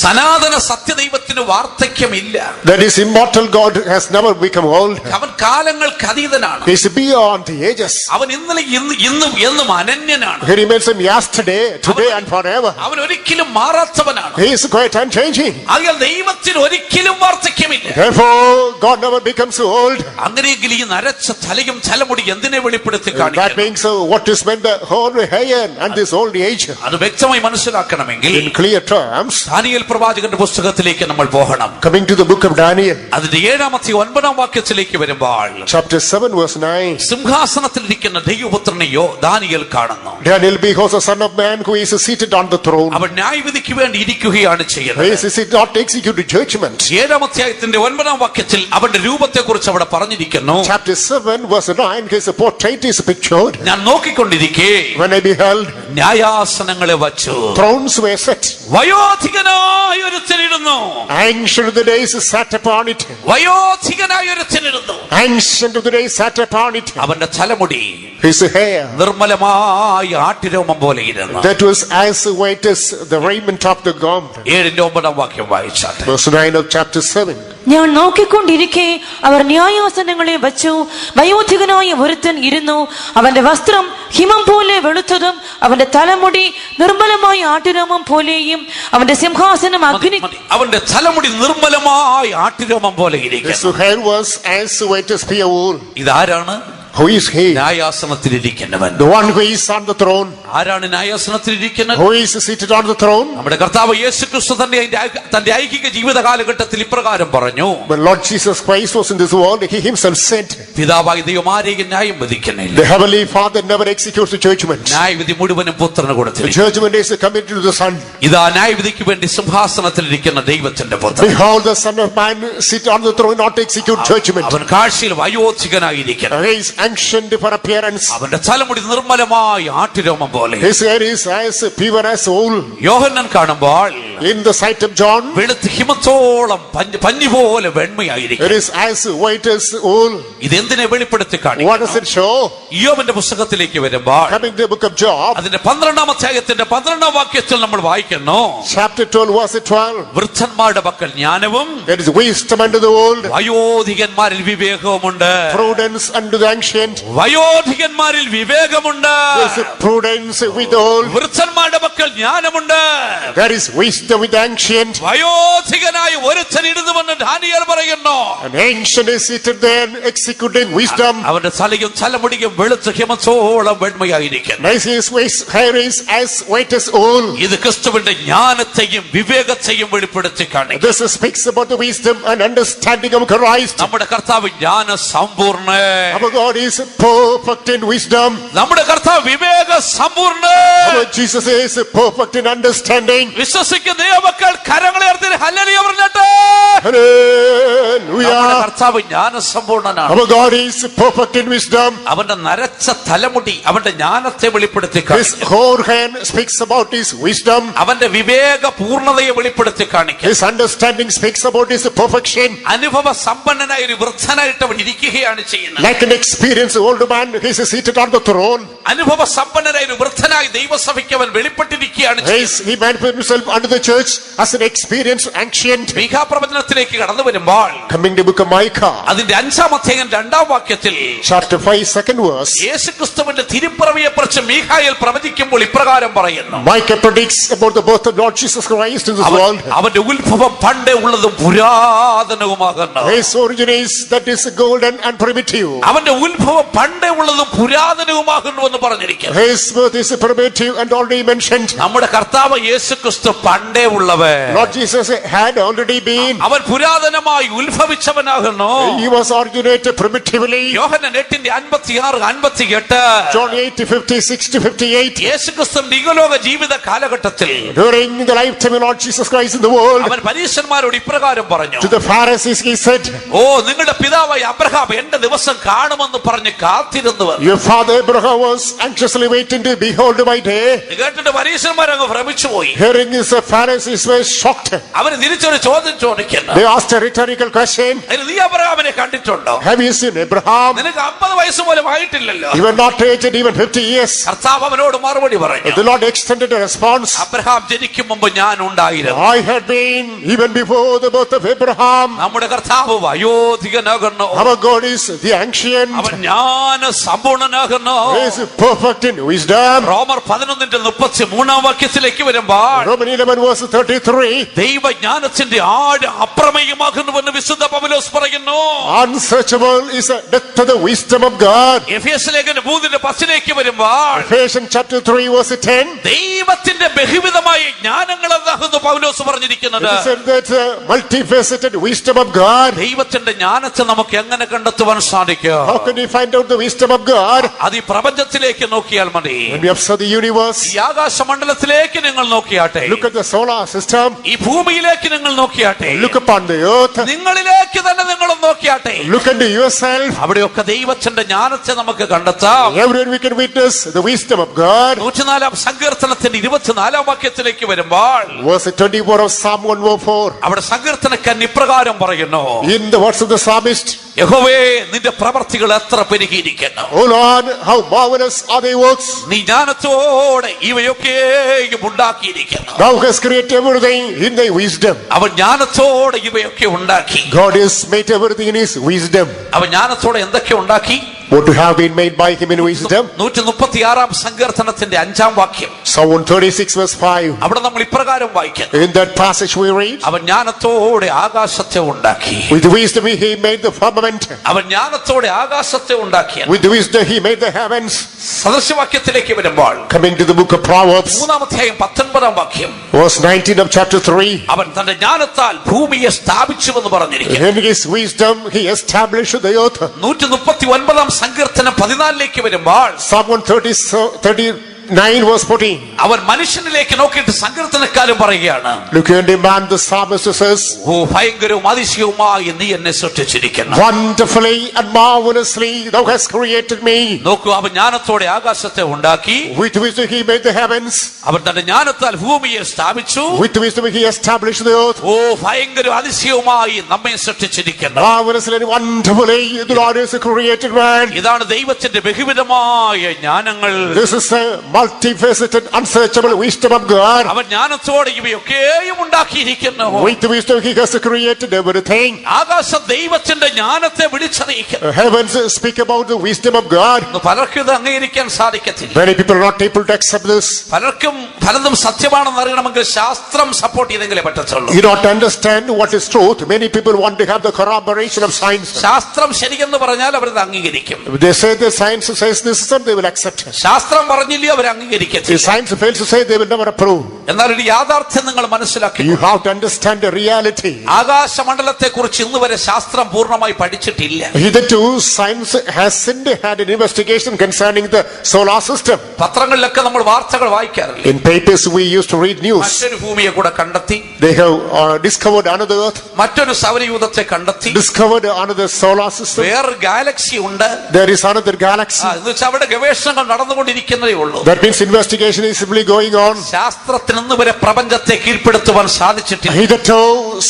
സനാതന സത്യദൈവത്തിന് വാർദ്ധക്യമില്ല. That is immortal God has never become old. അവൻ കാലങ്ങൾക്ക് അതീതനാണ്. He is beyond the ages. അവൻ ഇന്നലെ ഇന്നും എന്നും അനന്യനാണ്. He remains him yesterday, today and forever. അവൻ ഒരിക്കലും മാറാത്തവനാണ്. He is quite unchanging. ആകയാൽ ദൈവത്തിന് ഒരിക്കലും വാർദ്ധക്യമില്ല. Therefore, God never becomes old. അങ്ങനെയെങ്കിൽ ഈ നരച്ച തലയും തലമുടി എന്തിനെ വെളിപ്പെടുത്തി That കാണിക്കുന്നു? means what is meant the whole hair and this old age. അത് വ്യക്തമായി മനസ്സിലാക്കണമെങ്കിൽ In clear terms, ദാനിയേൽ പ്രവാചകന്റെ പുസ്തകത്തിലേക്ക് നമ്മൾ പോകണം. coming to the book of Daniel, അതിന്റെ 7-9 വാക്യത്തിലേക്ക് വരുമ്പോൾ chapter 7, verse 9. സിംഹാസനത്തിലിരിക്കുന്ന ദൈവപുത്രനെയോ ദാനിയേൽ കാണുന്നു. Daniel beholds the Son of Man who is seated on the throne. അവൻ ന്യായവിധിക്ക് വേണ്ടി ഇരിക്കുകയാണ് He ചെയ്യുന്നത്. is not executing judgment. 7-9 വാക്യത്തിൽ അവന്റെ രൂപത്തെ കുറിച്ച് അവിടെ പറഞ്ഞിരിക്കുന്നു. Chapter 7, verse 9, his portrait is pictured. ഞാൻ നോക്കിക്കൊണ്ടിരിക്കെ When I beheld, ന്യായാസനങ്ങളെ വച്ചു. thrones were set. വയോധികനായ ഒരുത്തനിരുന്നു. Ancient of the days sat upon it. വയോധികനായ ഒരുത്തനിരുന്നു. Ancient of the days sat upon it. അവന്റെ തലമുടി His hair, നിർമ്മലമായ ആട്ടിരോമം പോലെ ഇരുന്നു. that was as white as the raiment of the garment. 7-9 വാക്യം വായിച്ചാട്ടെ. Verse 9 of chapter 7. ഞാൻ നോക്കിക്കൊണ്ടിരിക്കെ അവർ ന്യായാസനങ്ങളെ വച്ചു. വയോധികനായ ഒരുത്തൻ ഇരുന്നു. അവന്റെ വസ്ത്രം ഹിമം പോലെ വെളുത്തതും അവന്റെ തലമുടി നിർമ്മലമായ ആട്ടുരോമം പോലെയും അവന്റെ സിംഹാസനം അഗ്നി. അവന്റെ തലമുടി നിർമ്മലമായ ആട്ടിരോമം പോലെ His ഇരിക്കുന്നു. hair was as white as pure wool. ഇതാരാണ്? Who is he? ന്യായാസനത്തിലിരിക്കുന്നവൻ. The one who is on the throne. ആരാണ് ന്യായാസനത്തിലിരിക്കുന്നത്? Who is seated on the throne? നമ്മുടെ കർത്താവ് യേശു ക്രിസ്തു തന്റെ ഐഹിക ജീവിത കാലഘട്ടത്തിൽ ഇപ്രകാരം പറഞ്ഞു. When Lord Jesus Christ was in this world, he himself said, പിതാവായ ദൈവം ആരെയും ന്യായം വിധിക്കുന്നില്ല. the heavenly Father never executes the judgment. ന്യായവിധി മുഴുവനും പുത്രന് The കൊടുത്തിരിക്കുന്നു. judgment is committed to the Son. ഇതാ ന്യായവിധിക്ക് വേണ്ടി സിംഹാസനത്തിലിരിക്കുന്ന ദൈവത്തിന്റെ പുത്രൻ. Behold, the Son of Man sit on the throne, not execute judgment. അവൻ കാഴ്ചയിൽ വയോധികനായിരിക്കുന്നു. He is ancient for appearance. അവന്റെ തലമുടി നിർമ്മലമായ ആട്ടുരോമം പോലെ. His hair is as pure as wool. യോഹന്നാൻ കാണുമ്പോൾ In the sight of John, വെളുത്ത് ഹിമത്തോളം പഞ്ഞി പോലെ വെണ്മയായിരിക്കും. it is as white as wool. ഇതെന്തിനെ വെളിപ്പെടുത്തി What കാണിക്കുന്നു? does it show? യോബിന്റെ പുസ്തകത്തിലേക്ക് വരുമ്പോൾ Coming to the book of Job, അതിന്റെ 12-ാം അധ്യായത്തിന്റെ 12-ാം വാക്യത്തിൽ നമ്മൾ വായിക്കുന്നു, chapter 12, verse 12. വൃദ്ധന്മാരുടെ പക്കൽ ജ്ഞാനവും There is wisdom unto the old, വയോധികന്മാരിൽ വിവേകവുമുണ്ട്. prudence unto the ancient. വയോധികന്മാരിൽ വിവേകമുണ്ട്. There is prudence with the old. വൃദ്ധന്മാരുടെ പക്കൽ ജ്ഞാനമുണ്ട്. There is wisdom with the ancient. വയോധികനായ ഒരുത്തൻ ഇരുന്നുവെന്ന് ദാനിയേൽ പറയുന്നു. An ancient is seated there executing wisdom. അവന്റെ തലയും തലമുടിയും വെളുത്ത് ഹിമത്തോളം വെണ്മയായിരിക്കും. His hair is as white as wool. ഇത് ക്രിസ്തുവിന്റെ ജ്ഞാനത്തെയും വിവേകത്തെയും വെളിപ്പെടുത്തി കാണിക്കും. This speaks about the wisdom and understanding of Christ. നമ്മുടെ കർത്താവ് ജ്ഞാന സമ്പൂർണ്ണ. Our God is perfect in wisdom. നമ്മുടെ കർത്താവ് വിവേക സമ്പൂർണ്ണ. Our Jesus is perfect in understanding. വിശ്വസിക്കുന്ന ദൈവമക്കൾ കരങ്ങളെ ഉയർത്തി ഹല്ലേലൂയ പറഞ്ഞിട്ട്. നമ്മുടെ Hallelujah. കർത്താവ് ജ്ഞാന സമ്പൂർണ്ണനാണ്. Our God is perfect in wisdom. അവന്റെ നരച്ച തലമുടി അവന്റെ ജ്ഞാനത്തെ വെളിപ്പെടുത്തി His കാണിക്കും. whole hand speaks about his wisdom. അവന്റെ വിവേക പൂർണ്ണതയെ വെളിപ്പെടുത്തി കാണിക്കും. His understanding speaks about his perfection. അനുഭവ സമ്പന്നനായ ഒരു വൃദ്ധനായിട്ട് അവൻ ഇരിക്കുകയാണ് ചെയ്യുന്നത്. Like an experienced old man, he is seated on the throne. അനുഭവ സമ്പന്നനായ ഒരു വൃദ്ധനായി ദൈവസഭയ്ക്ക് അവൻ വെളിപ്പെട്ടിരിക്കുകയാണ് ചെയ്യുന്നത്. He manifested himself unto the church as an experienced ancient. മീഖാ പ്രവചനത്തിലേക്ക് കടന്നു വരുമ്പോൾ Coming to the book of Micah, അതിന്റെ 5-ാം അധ്യായം 2-ാം വാക്യത്തിൽ chapter 5, 2nd verse. യേശുക്രിസ്തുവിന്റെ തിരുപ്പിറവിയെ കുറിച്ച് മീഖായേൽ പ്രവചിക്കുമ്പോൾ ഇപ്രകാരം പറയുന്നു, Micah predicts about the birth of Lord Jesus Christ in this world. അവന്റെ ഉത്ഭവം പണ്ടേ ഉള്ളതും പുരാതനവുമാകുന്നു. His origin is that is golden and primitive. അവന്റെ ഉത്ഭവം പണ്ടേ ഉള്ളതും പുരാതനവുമാകുന്നു എന്ന് പറഞ്ഞിരിക്കുന്നു. His birth is primitive and already mentioned. നമ്മുടെ കർത്താവ് യേശുക്രിസ്തു പണ്ടേ ഉള്ളവൻ. Lord Jesus had already been. അവൻ പുരാതനമായി ഉത്ഭവിച്ചവനാകുന്നു. He was originated primitively. Yohannan 8:56-58 John 8, 56 to 58. യേശുക്രിസ്തുവിന്റെ ഇഹലോക ജീവിത കാലഘട്ടത്തിൽ During the lifetime of Lord Jesus Christ in the world, അവൻ പരീശന്മാരോട് ഇപ്രകാരം പറഞ്ഞു, to the Pharisees he said, ഓ നിങ്ങളുടെ പിതാവായ അബ്രഹാം എന്റെ ദിവസം കാണുമെന്ന് പറഞ്ഞ് കാത്തിരുന്നവർ. your father Abraham was anxiously waiting to behold my day. കേട്ടിട്ട് പരീശന്മാർ അങ്ങ് ഭ്രമിച്ചുപോയി. Hearing this, the Pharisees were shocked. അവന് തിരിച്ചൊരു ചോദ്യം ചോദിക്കുന്നു, They asked a rhetorical question. നീ അബ്രഹാമിനെ കണ്ടിട്ടുണ്ടോ? Have you seen Abraham? നിനക്ക് 50 വയസ്സ് പോലും ആയിട്ടില്ലല്ലോ. You were not aged even 50 years. കർത്താവ് അവനോട് മറുപടി പറഞ്ഞു, The Lord extended a response. Abraham ജനിക്കും മുമ്പ് ഞാൻ ഉണ്ടായിരുന്നു. I had been even before the birth of Abraham. നമ്മുടെ കർത്താവ് വയോധികനാകുന്നു. Our God is the ancient. അവൻ ജ്ഞാന സമ്പൂർണ്ണനാകുന്നു. He is perfect in wisdom. റോമർ 11:33 വാക്യത്തിലേക്ക് വരുമ്പോൾ Roman 11 verse 33. ദൈവജ്ഞാനത്തിന്റെ ആഴ അപ്രമേയമാകുന്നുവെന്ന് വിശുദ്ധ പൗലോസ് പറയുന്നു. Unsearchable is the depth of the wisdom of God. എഫേസ്യ ലേഖനം 3:10 വരുമ്പോൾ Ephesians chapter 3 verse 10. ദൈവത്തിന്റെ ബഹുവിധമായ ജ്ഞാനങ്ങൾ എന്നാകുന്നു പൗലോസ് പറഞ്ഞിരിക്കുന്നത്. It said that multifaceted wisdom of God. ദൈവത്തിന്റെ ജ്ഞാനത്തെ നമുക്ക് എങ്ങനെ കണ്ടെത്തുവാൻ സാധിക്കും? How can we find out the wisdom of God? അത് ഈ പ്രപഞ്ചത്തിലേക്ക് നോക്കിയാൽ മതി. When we observe the universe, ഈ ആകാശമണ്ഡലത്തിലേക്ക് നിങ്ങൾ നോക്കിയാട്ടെ, look at the solar system, ഈ ഭൂമിയിലേക്ക് നിങ്ങൾ നോക്കിയാട്ടെ, look upon the earth, നിങ്ങളിലേക്ക് തന്നെ നിങ്ങൾ നോക്കിയാട്ടെ, look into yourself. അവിടെയൊക്കെ ദൈവത്തിന്റെ ജ്ഞാനത്തെ നമുക്ക് കണ്ടെത്താം. Everywhere we can witness the wisdom of God. 104-ാം സങ്കീർത്തനത്തിന്റെ 24-ാം വാക്യത്തിലേക്ക് വരുമ്പോൾ Verse 24 of Psalm 104. അവിടെ സങ്കീർത്തനക്കാരൻ ഇപ്രകാരം പറയുന്നു, In the words of the psalmist, യഹോവേ നിന്റെ പ്രവർത്തികൾ എത്ര പെരുകിയിരിക്കുന്നു. O Lord, how marvelous are thy works. നീ ജ്ഞാനത്തോടെ ഇവയൊക്കെയും ഉണ്ടാക്കിയിരിക്കുന്നു. Thou hast created everything in thy wisdom. അവൻ ജ്ഞാനത്തോടെ ഇവയൊക്കെ ഉണ്ടാക്കി. God has made everything in his wisdom. അവൻ ജ്ഞാനത്തോടെ എന്തൊക്കെ ഉണ്ടാക്കി? What to have been made by him in wisdom. 136-ാം സങ്കീർത്തനത്തിന്റെ 5-ാം വാക്യം, Psalm 136 verse 5. അവിടെ നമ്മൾ ഇപ്രകാരം വായിക്കുന്നു, In that passage we read, അവൻ ജ്ഞാനത്തോടെ ആകാശത്തെ ഉണ്ടാക്കി. with wisdom he made the firmament. അവൻ ജ്ഞാനത്തോടെ ആകാശത്തെ ഉണ്ടാക്കി. With wisdom he made the heavens. സദൃശവാക്യത്തിലേക്ക് വരുമ്പോൾ Coming to the book of Proverbs, 3-ാം അധ്യായം 19-ാം വാക്യം, verse 19 of chapter 3. അവൻ തന്റെ ജ്ഞാനത്താൽ ഭൂമിയെ സ്ഥാപിച്ചുവെന്ന് പറഞ്ഞിരിക്കുന്നു. In his wisdom he established the earth. 139-ാം സങ്കീർത്തനം 14-ലേക്ക് വരുമ്പോൾ Psalm 133 9 verse 14. അവൻ മനുഷ്യനിലേക്ക് നോക്കിയിട്ട് സങ്കീർത്തനക്കാരൻ പറയുകയാണ്, Look at the man, the psalmist says, ഓ ഭയങ്കരവും അതിശയവുമായി നീ എന്നെ സൃഷ്ടിച്ചിരിക്കുന്നു. wonderfully and marvelously thou hast created me. നോക്കൂ, അവൻ ജ്ഞാനത്തോടെ ആകാശത്തെ ഉണ്ടാക്കി, With wisdom he made the heavens, അവൻ തന്റെ ജ്ഞാനത്താൽ ഭൂമിയെ സ്ഥാപിച്ചു. with wisdom he established the earth. ഓ ഭയങ്കര അതിശയവുമായി നമ്മെ സൃഷ്ടിച്ചിരിക്കുന്നു. Marvelously and wonderfully the Lord has created man. ഇതാണ് ദൈവത്തിന്റെ ബഹുവിധമായ ജ്ഞാനങ്ങൾ. This is a multifaceted, unsearchable wisdom of God. അവൻ ജ്ഞാനത്തോടെ ഇവയൊക്കെയും ഉണ്ടാക്കിയിരിക്കുന്നു. With wisdom he has created everything. ആകാശം ദൈവത്തിന്റെ ജ്ഞാനത്തെ വിളിച്ചറിയിക്കുന്നു. Heavens speak about the wisdom of God. പലർക്കും ഇത് അംഗീകരിക്കാൻ സാധിക്കത്തില്ല. Many people are not able to accept this. പലർക്കും പലതും സത്യമാണെന്ന് അറിയണമെങ്കിൽ ശാസ്ത്രം സപ്പോർട്ട് ചെയ്തെങ്കിലേ പറ്റത്തുള്ളൂ. You don't understand what is truth. Many people want to have the corroboration of science. ശാസ്ത്രം ശരിയെന്ന് പറഞ്ഞാൽ അവരത് അംഗീകരിക്കും. If they say the science says this, then they will accept it. ശാസ്ത്രം പറഞ്ഞില്ലേ അവർ If അംഗീകരിക്കത്തില്ല. science fails to say, they will never approve. എന്നാൽ ഒരു യാഥാർത്ഥ്യം നിങ്ങൾ മനസ്സിലാക്കി, You have to understand the reality. ആകാശമണ്ഡലത്തെ കുറിച്ച് ഇന്ന് വരെ ശാസ്ത്രം പൂർണ്ണമായി പഠിച്ചിട്ടില്ല. Hitherto, science hasn't had an investigation concerning the solar system. പത്രങ്ങളിലൊക്കെ നമ്മൾ വാർത്തകൾ വായിക്കാറില്ല. In papers, we used to read news. മറ്റൊരു ഭൂമിയെ കൂടെ കണ്ടെത്തി, They have discovered another earth, മറ്റൊരു സൗരയൂഥത്തെ കണ്ടെത്തി, discovered another solar system. വേറൊരു ഗാലക്സി ഉണ്ട്. There is another galaxy. എന്ന് വെച്ചാൽ അവിടെ ഗവേഷണങ്ങൾ നടന്നുകൊണ്ടിരിക്കുന്നതേ ഉള്ളൂ. That means investigation is simply going on. ശാസ്ത്രത്തിന് ഇന്ന് വരെ പ്രപഞ്ചത്തെ കീഴ്പ്പെടുത്തുവാൻ സാധിച്ചിട്ടില്ല. Hitherto,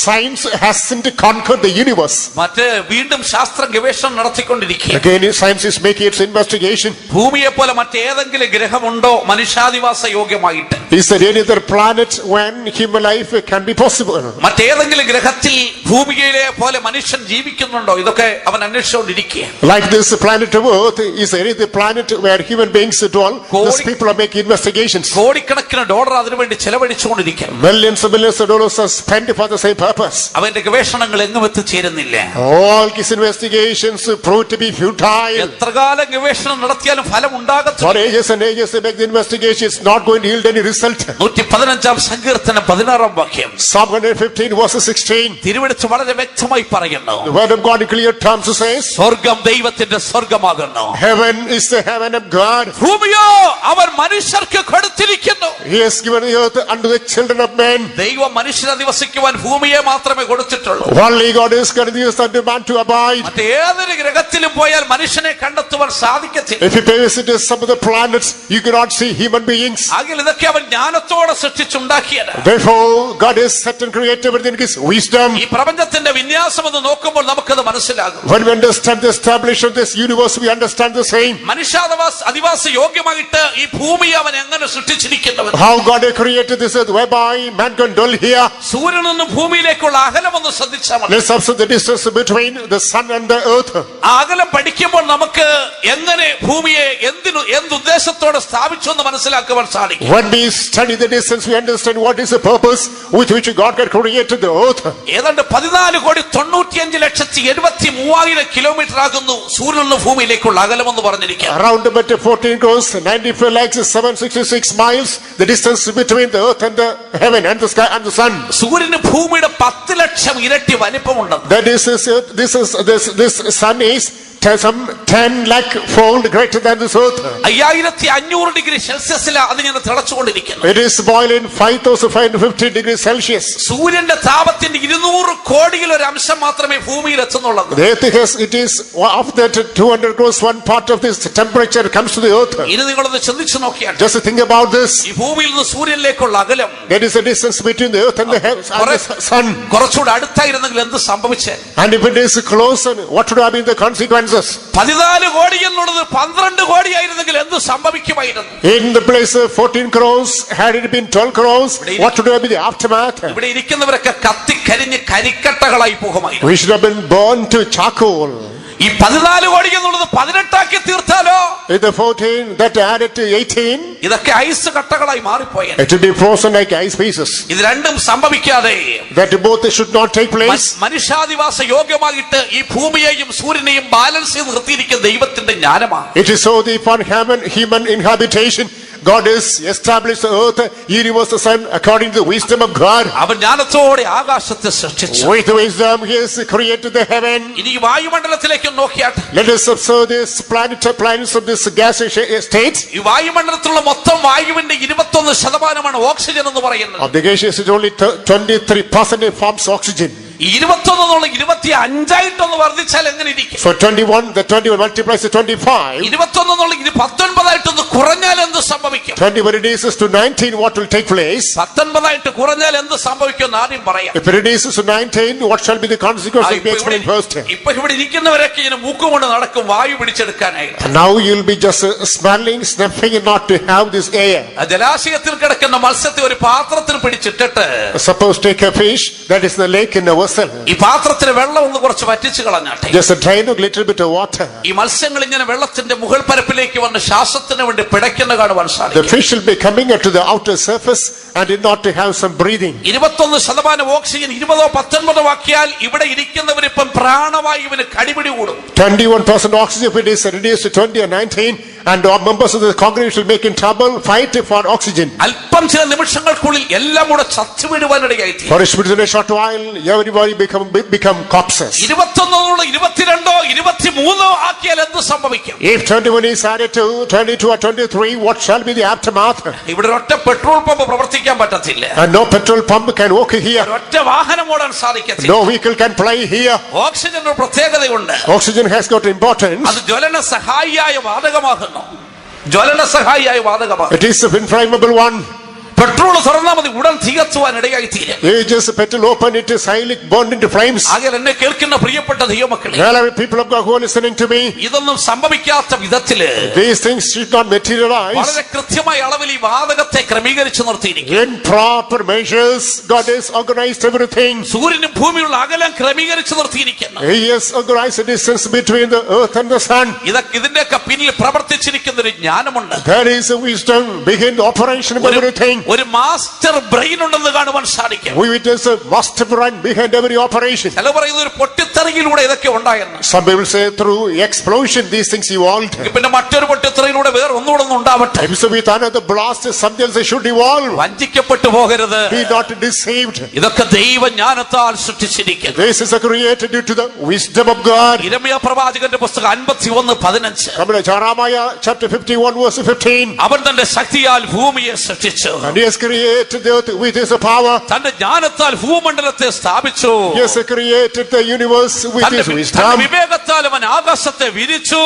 science hasn't conquered the universe. മറ്റ് വീണ്ടും ശാസ്ത്രം ഗവേഷണം നടത്തിക്കൊണ്ടിരിക്കുക. Again, science is making its investigation. ഭൂമിയെ പോലെ മറ്റേതെങ്കിലും ഗ്രഹമുണ്ടോ മനുഷ്യാധിവാസ യോഗ്യമായിട്ട്? Is there any other planet when human life can be possible? മറ്റേതെങ്കിലും ഗ്രഹത്തിൽ ഭൂമിയിലെ പോലെ മനുഷ്യൻ ജീവിക്കുന്നുണ്ടോ? ഇതൊക്കെ അവൻ അന്വേഷിച്ചുകൊണ്ടിരിക്കുക. Like this planet of Earth, is there any other planet where human beings dwell? These people are making investigations. കോടിക്കണക്കിന് ഡോളർ അതിനുവേണ്ടി ചെലവഴിച്ചുകൊണ്ടിരിക്കുക. Millions and millions of dollars are spent for the same purpose. അവന്റെ ഗവേഷണങ്ങൾ എങ്ങും എത്തിച്ചേരുന്നില്ല. All his investigations prove to be futile. എത്ര കാലം ഗവേഷണം നടത്തിയാലും ഫലം For ഉണ്ടാകത്തില്ല. ages and ages they make the investigation, it's not going to yield any result. 115 സങ്കീർത്തനം 16 വാക്യം Psalm 115 verse 16. തിരുവെടുത്ത് വളരെ വ്യക്തമായി പറയുന്നു, The word of God in clear terms says, സ്വർഗം ദൈവത്തിന്റെ സ്വർഗമാകുന്നു, heaven is the heaven of God. ഭൂമിയോ അവൻ മനുഷ്യർക്ക് കൊടുത്തിരിക്കുന്നു. He has given the earth unto the children of men. ദൈവം മനുഷ്യനെ അധിവസിക്കുവാൻ ഭൂമിയെ മാത്രമേ കൊടുത്തിട്ടുള്ളൂ. Only God is given the earth unto man to abide. മറ്റേതൊരു ഗ്രഹത്തിലും പോയാൽ മനുഷ്യനെ കണ്ടെത്തുവാൻ സാധിക്കത്തില്ല. If you visit some of the planets, you cannot see human beings. ആകെ ഇതൊക്കെ അവൻ ജ്ഞാനത്തോടെ സൃഷ്ടിച്ചുണ്ടാക്കിയത്. Therefore, God has set and created everything in His wisdom. ഈ പ്രപഞ്ചത്തിന്റെ വിന്യാസം എന്ന് നോക്കുമ്പോൾ നമുക്കത് മനസ്സിലാകും. When we understand the establishment of this universe, we understand the same. അധിവാസ യോഗ്യമായിട്ട് ഈ ഭൂമി അവൻ എങ്ങനെ സൃഷ്ടിച്ചിരിക്കുന്നു. How God has created this earth, whereby man can dwell here. സൂര്യനിൽ നിന്ന് ഭൂമിയിലേക്കുള്ള അകലം ഒന്ന് ശ്രദ്ധിച്ചാൽ മതി. Let's observe the distance between the sun and the earth. ആ അകലം പഠിക്കുമ്പോൾ നമുക്ക് എങ്ങനെ ഭൂമിയെ എന്തുദ്ദേശത്തോടെ സ്ഥാപിച്ചു എന്ന് മനസ്സിലാക്കുവാൻ സാധിക്കും. When we study the distance, we understand what is the purpose with which God had created the earth. ഏതാണ്ട് 14,95,73,000 കിലോമീറ്റർ ആകുന്നു സൂര്യനിൽ നിന്ന് ഭൂമിയിലേക്കുള്ള അകലം എന്ന് പറഞ്ഞിരിക്കുക. Around about 14 crores 95,766 miles, the distance between the earth and the heaven and the sky and the sun. സൂര്യന് ഭൂമിയുടെ 10 ലക്ഷം ഇരട്ടി വലിപ്പമുണ്ട്. That is, this sun is some 10 lakh fold greater than this earth. 5500 degree സെൽഷ്യസിലാണ് അതിങ്ങനെ തിളച്ചുകൊണ്ടിരിക്കുന്നത്. It is boiling 5550 degrees Celsius. സൂര്യന്റെ താപത്തിന്റെ 200 കോടിയിൽ ഒരു അംശം മാത്രമേ ഭൂമിയിൽ എത്തുന്നുള്ളൂ. The earth has, it is of that 200 crores, one part of this temperature comes to the earth. ഇനി നിങ്ങളൊന്ന് ചിന്തിച്ചു നോക്കിയാൽ Just think about this. ഈ ഭൂമിയിൽ നിന്ന് സൂര്യനിലേക്കുള്ള അകലം, There is a distance between the earth and the sun. കുറച്ചുകൂടെ അടുത്തായിരുന്നെങ്കിൽ എന്ത് സംഭവിച്ചേ? And if it is closer, what would have been the consequences? 14 കോടി എന്നുള്ളത് 12 കോടി ആയിരുന്നെങ്കിൽ എന്ത് സംഭവിക്കുമായിരുന്നു? In the place of 14 crores, had it been 12 crores, what would have been the aftermath? ഇവിടെ ഇരിക്കുന്നവരൊക്കെ കത്തിക്കരിഞ്ഞ് കരിക്കട്ടകളായി പോകുമായിരുന്നു. We should have been burned to charcoal. ഈ 14 കോടി എന്നുള്ളത് 18 ആക്കി തീർത്താലോ? If the 14 that added to 18, ഇതൊക്കെ ice കട്ടകളായി മാറിപ്പോയ. it would be frozen like ice pieces. ഇത് രണ്ടും സംഭവിക്കാതെ That both should not take place. മനുഷ്യാധിവാസ യോഗ്യമായിട്ട് ഈ ഭൂമിയെയും സൂര്യനെയും ബാലൻസ് ചെയ്ത് നിർത്തിയിരിക്കുന്ന ദൈവത്തിന്റെ ജ്ഞാനമാണ്. It is so the for human inhabitation God has established the earth, universe, the sun according to the wisdom of God. അവൻ ജ്ഞാനത്തോടെ ആകാശത്തെ സൃഷ്ടിച്ചു. With wisdom he has created the heaven. ഇനി ഈ വായുമണ്ഡലത്തിലേക്ക് നോക്കിയാട്ടെ. Let us observe this planets of this gaseous state. ഈ വായുമണ്ഡലത്തിലുള്ള മൊത്തം വായുവിന്റെ 21% oxygen എന്ന് പറയുന്നത്. Of the gaseous it only 23% forms oxygen. ഈ 21 25 വർദ്ധിച്ചാൽ എങ്ങനെ ഇരിക്കും? So 21 multiplies to 25. 21 19 കുറഞ്ഞാൽ എന്ത് സംഭവിക്കും? 20 reduces to 19, what will take place? 19 കുറഞ്ഞാൽ എന്ത് സംഭവിക്കും എന്ന് ആദ്യം പറയാം. If it reduces to 19, what shall be the consequence? Will be explained first. ഇപ്പൊ ഇവിടെ ഇരിക്കുന്നവരൊക്കെ ഇങ്ങനെ മൂക്കുകൊണ്ട് നടക്കും വായു പിടിച്ചെടുക്കാനായിട്ട്. And now you'll be just smelling, sniffing, and not to have this air. ജലാശയത്തിൽ കിടക്കുന്ന മത്സ്യത്തെ ഒരു പാത്രത്തിൽ പിടിച്ചിട്ടിട്ട്, Suppose take a fish that is in the lake in a vessel. ഈ പാത്രത്തിലെ വെള്ളം ഒന്ന് കുറച്ച് വറ്റിച്ചു കളഞ്ഞാട്ടെ. Just a drain a little bit of water. ഈ മത്സ്യങ്ങൾ ഇങ്ങനെ വെള്ളത്തിന്റെ മുകൾ പരപ്പിലേക്ക് വന്ന് ശ്വാസത്തിന് വേണ്ടി പിടയ്ക്കുന്ന കാണുവാൻ The സാധിക്കും. fish will be coming up to the outer surface and in order to have some breathing. 21% oxygen 20-19 ആക്കിയാൽ ഇവിടെ ഇരിക്കുന്നവരിപ്പം പ്രാണവായുവിന് കടിപിടി കൂടും. 21% oxygen, if it is reduced to 20 or 19, and our members of the congregation will make in trouble, fight for oxygen. അല്പം ചില നിമിഷങ്ങൾക്കുള്ളിൽ എല്ലാം കൂടെ ചത്തുവിടുവാനിടയായി. For a short while, everybody become corpses. 21 22 23 ആക്കിയാൽ എന്ത് സംഭവിക്കും? If 21 is added to 22 or 23, what shall be the aftermath? ഇവിടെ ഒറ്റ പെട്രോൾ പമ്പ് പ്രവർത്തിക്കാൻ പറ്റത്തില്ല. And no petrol pump can work here. ഒറ്റ വാഹനം ഓടാൻ സാധിക്കത്തില്ല. No vehicle can fly here. Oxygen ഒരു പ്രത്യേകതയുണ്ട്. Oxygen has got importance. അത് ജ്വലന സഹായിയായ വാതകമാകുന്നു. ജ്വലന സഹായിയായ വാതകമാണ്. It is an inflammable one. Petrol തുറന്നാൽ മതി ഉടൻ തീ കത്തുവാൻ ഇടയായി തീരും. You just petrol open, it is highly burned into flames. ആകയാൽ എന്നെ കേൾക്കുന്ന പ്രിയപ്പെട്ട ദൈവമക്കളെ, Hello, people of God who are listening to me. ഇതൊന്നും സംഭവിക്കാത്ത വിധത്തില് These things should not materialize. വളരെ കൃത്യമായ അളവിൽ ഈ വാതകത്തെ ക്രമീകരിച്ചു നിർത്തിയിരിക്കും. In proper measures, God has organized everything. സൂര്യനും ഭൂമിയുള്ള അകലം ക്രമീകരിച്ചു നിർത്തിയിരിക്കുന്നു. He has organized the distance between the earth and the sun. ഇതിന്റെയൊക്കെ പിന്നിൽ പ്രവർത്തിച്ചിരിക്കുന്ന ഒരു ജ്ഞാനമുണ്ട്. There is a wisdom behind the operation of everything. ഒരു മാസ്റ്റർ ബ്രെയിൻ ഉണ്ടെന്ന് കാണുവാൻ സാധിക്കും. We witness a master brain behind every operation. ചില പറയുന്ന ഒരു പൊട്ടിത്തെറിയിലൂടെ ഇതൊക്കെ ഉണ്ടായെന്ന്. Some people say through explosion these things evolved. പിന്നെ മറ്റൊരു പൊട്ടിത്തെറിയിലൂടെ വേറെ ഒന്നുകൂടെ ഉണ്ടാവട്ടെ. So with another blast, something else should evolve. വഞ്ചിക്കപ്പെട്ടു പോകരുത്. Be not deceived. ഇതൊക്കെ ദൈവജ്ഞാനത്താൽ സൃഷ്ടിച്ചിരിക്കുന്നു. This is created due to the wisdom of God. യിരെമ്യാ പ്രവാചകന്റെ പുസ്തകം 51:15. Come to Jeremiah chapter 51 verse 15. അവൻ തന്റെ ശക്തിയാൽ ഭൂമിയെ സൃഷ്ടിച്ചു. And he has created the earth with his power. തന്റെ ജ്ഞാനത്താൽ ഭൂമണ്ഡലത്തെ സ്ഥാപിച്ചു. He has created the universe with his തന്റെ wisdom. വിവേകത്താൽ അവൻ ആകാശത്തെ വിരിച്ചു.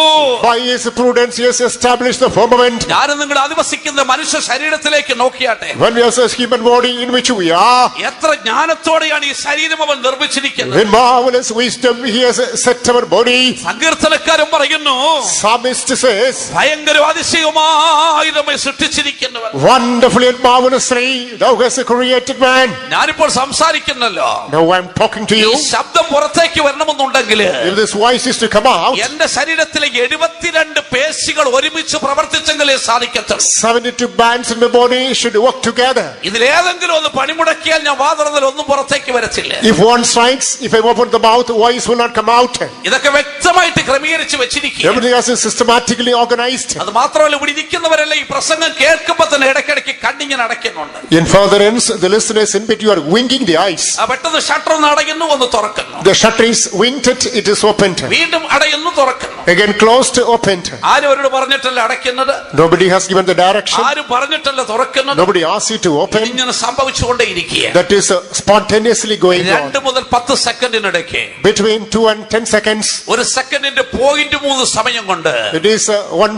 By his prudence he has established the firmament. ഞാൻ നിങ്ങൾ അധിവസിക്കുന്ന മനുഷ്യ ശരീരത്തിലേക്ക് നോക്കിയാട്ടെ. When we assess human body in which we are, എത്ര ജ്ഞാനത്തോടെയാണ് ഈ ശരീരം അവൻ നിർമ്മിച്ചിരിക്കുന്നത്. in marvelous wisdom he has set our body. സങ്കീർത്തനക്കാരൻ പറയുന്നു, Psalmist says, ഭയങ്കര അതിശയമായി നമ്മെ സൃഷ്ടിച്ചിരിക്കുന്നവൻ. wonderfully and marvelously thou hast created man. ഞാനിപ്പോൾ സംസാരിക്കുന്നല്ലോ. Now I am talking to ഈ you. ശബ്ദം പുറത്തേക്ക് വരണമെന്നുണ്ടെങ്കിൽ If this voice is to come out, എന്റെ ശരീരത്തിലെ 72 പേശികൾ ഒരുമിച്ച് പ്രവർത്തിച്ചെങ്കിലേ സാധിക്കത്തുള്ളൂ. 72 bands in my body should work together. ഇതിലേതെങ്കിലും ഒന്ന് പണിമുടക്കിയാൽ ഞാൻ വാതിറന്നാൽ ഒന്നും പുറത്തേക്ക് വരത്തില്ല. If one strikes, if I open the mouth, voice will not come out. ഇതൊക്കെ വ്യക്തമായിട്ട് ക്രമീകരിച്ച് വെച്ചിരിക്കുക. Everything else is systematically organized. അത് മാത്രമല്ല ഇവിടെ ഇരിക്കുന്നവരെല്ലാം ഈ പ്രസംഗം കേൾക്കുമ്പോൾ തന്നെ ഇടയ്ക്കിടയ്ക്ക് കണ്ണിങ്ങനെ അടയ്ക്കുന്നുണ്ട്. In furtherance, the listeners in between are winking the eyes. പെട്ടെന്ന് ഷട്ടർ ഒന്ന് അടയുന്നു, ഒന്ന് തുറക്കുന്നു. The shutter is winked, it is opened. വീണ്ടും അടയുന്നു, തുറക്കുന്നു. Again closed, opened. ആരും അവരോട് പറഞ്ഞിട്ടല്ല അടയ്ക്കുന്നത്. Nobody has given the direction. ആരും പറഞ്ഞിട്ടല്ല തുറക്കുന്നത്. Nobody asked you to open. ഇങ്ങനെ സംഭവിച്ചുകൊണ്ടേയിരിക്കുക. That is spontaneously going on. 2 മുതൽ 10 സെക്കൻഡിനിടയ്ക്ക് Between 2 and 10 seconds. ഒരു സെക്കൻഡിന്റെ 0.3 സമയം കൊണ്ട് It is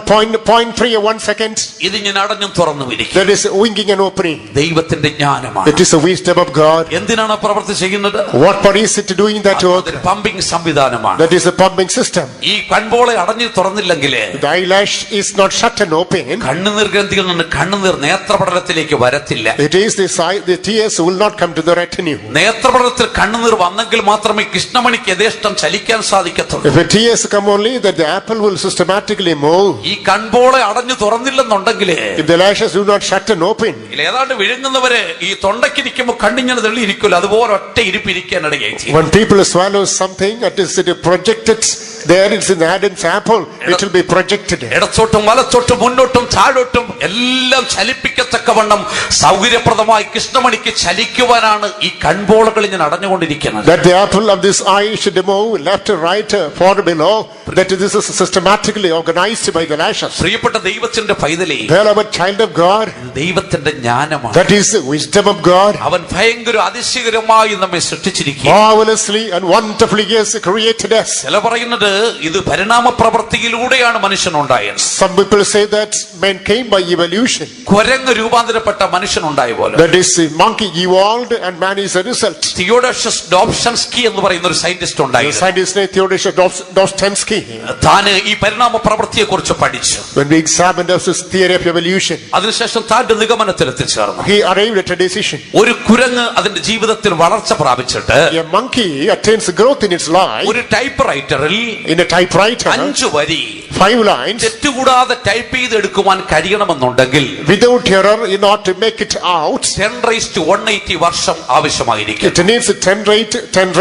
1.3 or 1 second. ഇതിങ്ങനെ അടഞ്ഞും തുറന്നു ഇരിക്കും. That is winking and opening. ദൈവത്തിന്റെ ജ്ഞാനമാണ്. It is the wisdom of God. എന്തിനാണ് പ്രവൃത്തി ചെയ്യുന്നത്? What body is it doing that work? Pumping സംവിധാനമാണ്. That is a pumping system. ഈ കൺപോളെ അടഞ്ഞു തുറന്നില്ലെങ്കിൽ The eyelash is not shut and open. കണ്ണുനീർ ഗ്രന്ഥിയിൽ നിന്ന് കണ്ണുനീർ നേത്രപടലത്തിലേക്ക് വരത്തില്ല. It is the tears will not come to the retinue. നേത്രപടലത്തിൽ കണ്ണുനീർ വന്നെങ്കിൽ മാത്രമേ കൃഷ്ണമണിക്ക് യഥേഷ്ടം ചലിക്കാൻ സാധിക്കത്തുള്ളൂ. If the tears come only, that the apple will systematically move. ഈ കൺപോളെ അടഞ്ഞു തുറന്നില്ലെന്നുണ്ടെങ്കിൽ If the lashes do not shut and open, ഏതാണ്ട് വിഴുങ്ങുന്നവര് ഈ തൊണ്ടക്കിരിക്കുമ്പോ കണ്ണിങ്ങനെ തെള്ളിയിരിക്കുമല്ലോ, അതുപോലെ ഒറ്റ ഇരിപ്പിരിക്കാനിടയായി. When people swallow something, it is projected there. It's in Adam's apple. It will be projected. ഇടത്തോട്ടും വലത്തോട്ടും മുന്നോട്ടും താഴോട്ടും എല്ലാം ചലിപ്പിക്കത്തക്കവണ്ണം സൗകര്യപ്രദമായി കൃഷ്ണമണിക്ക് ചലിക്കുവാനാണ് ഈ കൺപോളകൾ ഇങ്ങനെ അടഞ്ഞുകൊണ്ടിരിക്കുന്നത്. That the apple of this eye should move left, right, forward, below. That this is systematically organized by the lashes. പ്രിയപ്പെട്ട ദൈവത്തിന്റെ പൈതലേ, Beloved child of God, ദൈവത്തിന്റെ ജ്ഞാനമാണ്. that is the wisdom of God. അവൻ ഭയങ്കര അതിശയകരമായി നമ്മെ സൃഷ്ടിച്ചിരിക്കുക. Marvelously and wonderfully he has created us. ചില പറയുന്നത് ഇത് പരിണാമ പ്രവൃത്തിയിലൂടെയാണ് മനുഷ്യനുണ്ടായത്. Some people say that man came by evolution. കുരങ്ങ് രൂപാന്തരപ്പെട്ട മനുഷ്യനുണ്ടായ പോലെ. That is, the monkey evolved and man is a result. Theodosius ഡോബ്ഷൻസ്കി എന്ന് പറയുന്ന ഒരു സയന്റിസ്റ്റ് The ഉണ്ടായിരുന്നു. scientist named Theodosius Dostoevsky. താന് ഈ പരിണാമ പ്രവൃത്തിയെ കുറിച്ച് പഠിച്ചു. When we examined this theory of evolution, അതിനുശേഷം താന്റെ നിഗമനത്തിൽ എത്തിച്ചേർന്നു. he arrived at a decision. ഒരു കുരങ്ങ് അതിന്റെ ജീവിതത്തിൽ വളർച്ച പ്രാപിച്ചിട്ട് A monkey attains growth in its life ഒരു ടൈപ്പ് റൈറ്ററിൽ in a typewriter, 5 വരി 5 lines, തെറ്റുകൂടാതെ ടൈപ്പ് ചെയ്തെടുക്കുവാൻ കഴിയണമെന്നുണ്ടെങ്കിൽ without error, in order to make it out, 10⁻180 വർഷം ആവശ്യമായിരിക്കും. it needs 10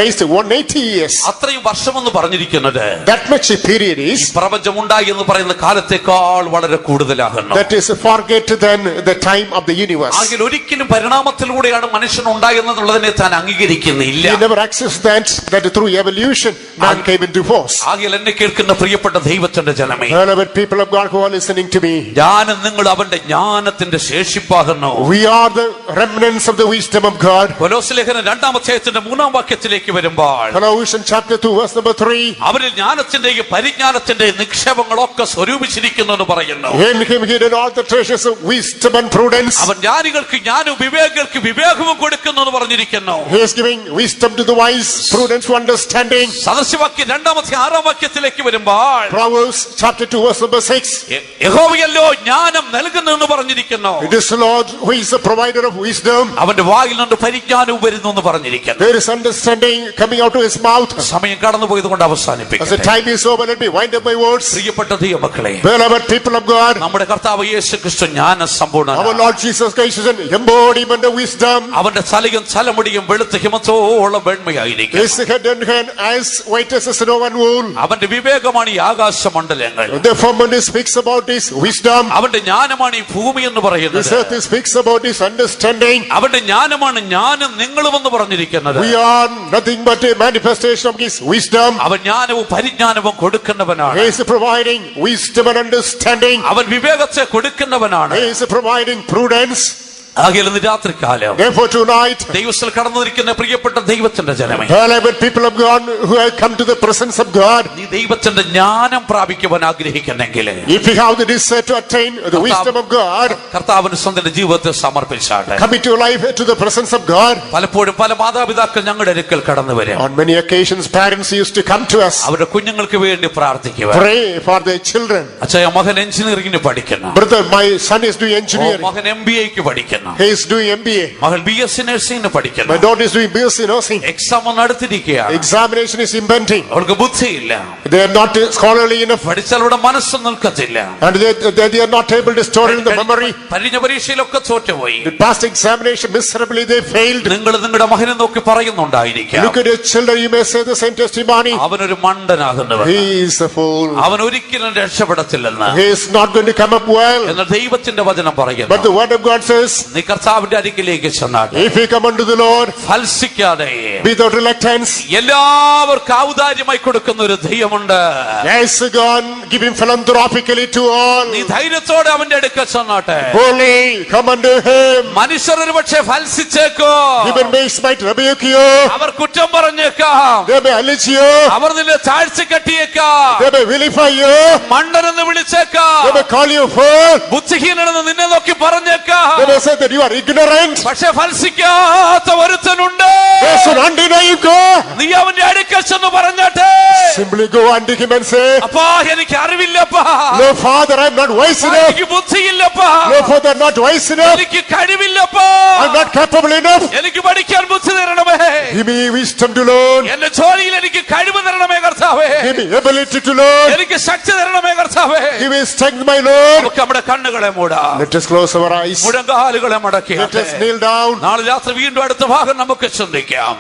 raised to 180 years. അത്രയും വർഷം എന്ന് പറഞ്ഞിരിക്കുന്നത് That much period is, പ്രപഞ്ചമുണ്ടായി എന്ന് പറയുന്ന കാലത്തേക്കാൾ വളരെ കൂടുതലാകുന്നു. that is far greater than the time of the universe. ആകിൽ ഒരിക്കലും പരിണാമത്തിലൂടെയാണ് മനുഷ്യൻ ഉണ്ടായെന്നുള്ളതിനെ താൻ അംഗീകരിക്കുന്നില്ല. He never accepts that through evolution man came into force. ആകിൽ എന്നെ കേൾക്കുന്ന പ്രിയപ്പെട്ട ദൈവത്തിന്റെ ജനമേ, Beloved people of God who are listening to me, ഞാനും നിങ്ങൾ അവന്റെ ജ്ഞാനത്തിന്റെ ശേഷിപ്പാകുന്നു. we are the remnants of the wisdom of God. കൊലോസ്യ ലേഖനം 2-ാം അധ്യായത്തിന്റെ 3-ാം വാക്യത്തിലേക്ക് വരുമ്പോൾ Colossians chapter 2 verse number 3. അവരിൽ ജ്ഞാനത്തിന്റെയും പരിജ്ഞാനത്തിന്റെയും നിക്ഷേപങ്ങളൊക്കെ സ്വരൂപിച്ചിരിക്കുന്നു എന്ന് പറയുന്നു. In him hidden all the treasures of wisdom and prudence. അവൻ ജ്ഞാനികൾക്ക് ജ്ഞാനവും വിവേകികൾക്ക് വിവേകവും കൊടുക്കുന്നു എന്ന് പറഞ്ഞിരിക്കുന്നു. He is giving wisdom to the wise, prudence to understanding. സദൃശവാക്യം 2-ാം അധ്യായം 6-ാം വാക്യത്തിലേക്ക് വരുമ്പോൾ Proverbs chapter 2 verse number 6. യഹോവയല്ലോ ജ്ഞാനം നൽകുന്നു എന്ന് പറഞ്ഞിരിക്കുന്നു. It is the Lord who is the provider of wisdom. അവന്റെ വായിൽ നിന്ന് പരിജ്ഞാനവും വരുന്നു എന്ന് പറഞ്ഞിരിക്കുന്നു. There is understanding coming out of his mouth. സമയം കടന്നുപോയത് കൊണ്ട് As the അവസാനിപ്പിക്കട്ടെ. time is over, let me wind up my words. പ്രിയപ്പെട്ട ദൈവമക്കളെ, Beloved people of God, നമ്മുടെ കർത്താവ് യേശു ക്രിസ്തു ജ്ഞാന our സമ്പൂർണ്ണനാണ്. Lord Jesus Christ is an embodiment of wisdom. അവന്റെ തലയും തലമുടിയും വെളുത്ത ഹിമത്തോളം വെണ്മയായിരിക്കും. His head and hand as white as snow and wool. അവന്റെ വിവേകമാണ് ഈ ആകാശമണ്ഡലങ്ങൾ. The firmament speaks about his wisdom. അവന്റെ ജ്ഞാനമാണ് ഈ ഭൂമി എന്ന് This പറയുന്നത്. earth speaks about his understanding. അവന്റെ ജ്ഞാനമാണ് ഞാനും നിങ്ങളും എന്ന് പറഞ്ഞിരിക്കുന്നത്. We are nothing but a manifestation of his wisdom. അവൻ ജ്ഞാനവും പരിജ്ഞാനവും കൊടുക്കുന്നവനാണ്. He is providing wisdom and understanding. അവൻ വിവേകത്തെ കൊടുക്കുന്നവനാണ്. He is providing prudence. ആകയാൽ ഇന്ന് രാത്രികാലം Therefore tonight, ദൈവത്തിൽ കടന്നിരിക്കുന്ന പ്രിയപ്പെട്ട ദൈവത്തിന്റെ ജനമേ, beloved people of God who have come to the presence of God, നീ ദൈവത്തിന്റെ ജ്ഞാനം പ്രാപിക്കുവാൻ ആഗ്രഹിക്കുന്നെങ്കിൽ if you have the desire to attain the wisdom of God, കർത്താവിന് സ്വന്തം ജീവിതത്തെ സമർപ്പിച്ചാട്ടെ. commit your life to the presence of God. പലപ്പോഴും പല മാതാപിതാക്കൾ ഞങ്ങളുടെ അടുക്കൽ കടന്നു വരും. On many occasions parents used to come to us, അവരുടെ കുഞ്ഞുങ്ങൾക്ക് വേണ്ടി പ്രാർത്ഥിക്കുക. pray for their children. അച്ഛാ, മകൻ എഞ്ചിനീയറിംഗിന് പഠിക്കുന്നു. Brother, my son is doing engineering. മകൻ MBAക്ക് പഠിക്കുന്നു. He is doing MBA. മകൾ BSc നഴ്സിംഗിന് പഠിക്കുന്നു. My daughter is doing BSc nursing. Exam ഒന്ന് അടുത്തിരിക്കുകയാണ്. Examination is impending. അവൾക്ക് ബുദ്ധിയില്ല. They are not scholarly enough, പഠിച്ചാൽ അവിടെ മനസ്സ് നിൽക്കത്തില്ല. and they are not able to store it in the memory. കഴിഞ്ഞ പരീക്ഷയിലൊക്കെ തോറ്റുപോയി. The past examination miserably they failed. നിങ്ങൾ നിങ്ങളുടെ മകനെ നോക്കി പറയുന്നുണ്ടായിരിക്കാം, Look at your children, you may say the same testimony. അവനൊരു മണ്ടനാകുന്നവൻ, He is a fool. അവൻ ഒരിക്കലും രക്ഷപ്പെടത്തില്ലെന്ന്. He is not going to come up well. എന്നാൽ ദൈവത്തിന്റെ വചനം But പറയുന്നു, the word of God says, നീ കർത്താവിന്റെ അരികിലേക്ക് ചെന്നാട്ടെ, if you come unto the Lord ഫൽസിക്കാതെ without reluctance, എല്ലാവർക്കും ഔദാര്യമായി കൊടുക്കുന്ന ഒരു ദൈവമുണ്ട്. yes, God giving philanthropically to all. നീ ധൈര്യത്തോടെ അവന്റെ അടുക്കൽ ചെന്നാട്ടെ. Holy, come unto him. മനുഷ്യർ ഒരു പക്ഷേ ഫൽസിച്ചേക്കോ, Human beings might rebuke you. അവർ കുറ്റം പറഞ്ഞേക്കാം, They may allege you. അവർ നിന്നെ താഴ്ച കെട്ടിയേക്കാം, They may vilify you. മണ്ടനെന്ന് വിളിച്ചേക്കാം, They may call you fool. ബുദ്ധിഹീനനെന്ന് നിന്നെ നോക്കി പറഞ്ഞേക്കാം. They may say that you are ignorant. പക്ഷെ ഫൽസിക്കാത്ത ഒരുത്തനുണ്ട്. Yes, and undeniable God. നീ അവന്റെ അടുക്കൽ ചെന്ന് പറഞ്ഞാട്ടെ, Simply go unto him and say, അപ്പാ എനിക്ക് അറിവില്ലപ്പാ, no, Father, I am not wise enough. എനിക്ക് ബുദ്ധിയില്ലപ്പാ, No, Father, I am not wise enough. എനിക്ക് കഴിവില്ലപ്പാ, I am not capable enough. എനിക്ക് പഠിക്കാൻ ബുദ്ധി തരണമേ, Give me wisdom to learn. എന്റെ ജോലിയിൽ എനിക്ക് കഴിവ് തരണമേ കർത്താവേ, Give me ability to learn. എനിക്ക് ശക്തി തരണമേ കർത്താവേ. Give me strength, my Lord. നമുക്ക് നമ്മുടെ കണ്ണുകളെ മൂടാം. Let us close our eyes. മുഴങ്കാലുകളെ മടക്കി Let us kneel down. നാളെ രാത്രി വീണ്ടും അടുത്ത ഭാഗം നമുക്ക് ചിന്തിക്കാം.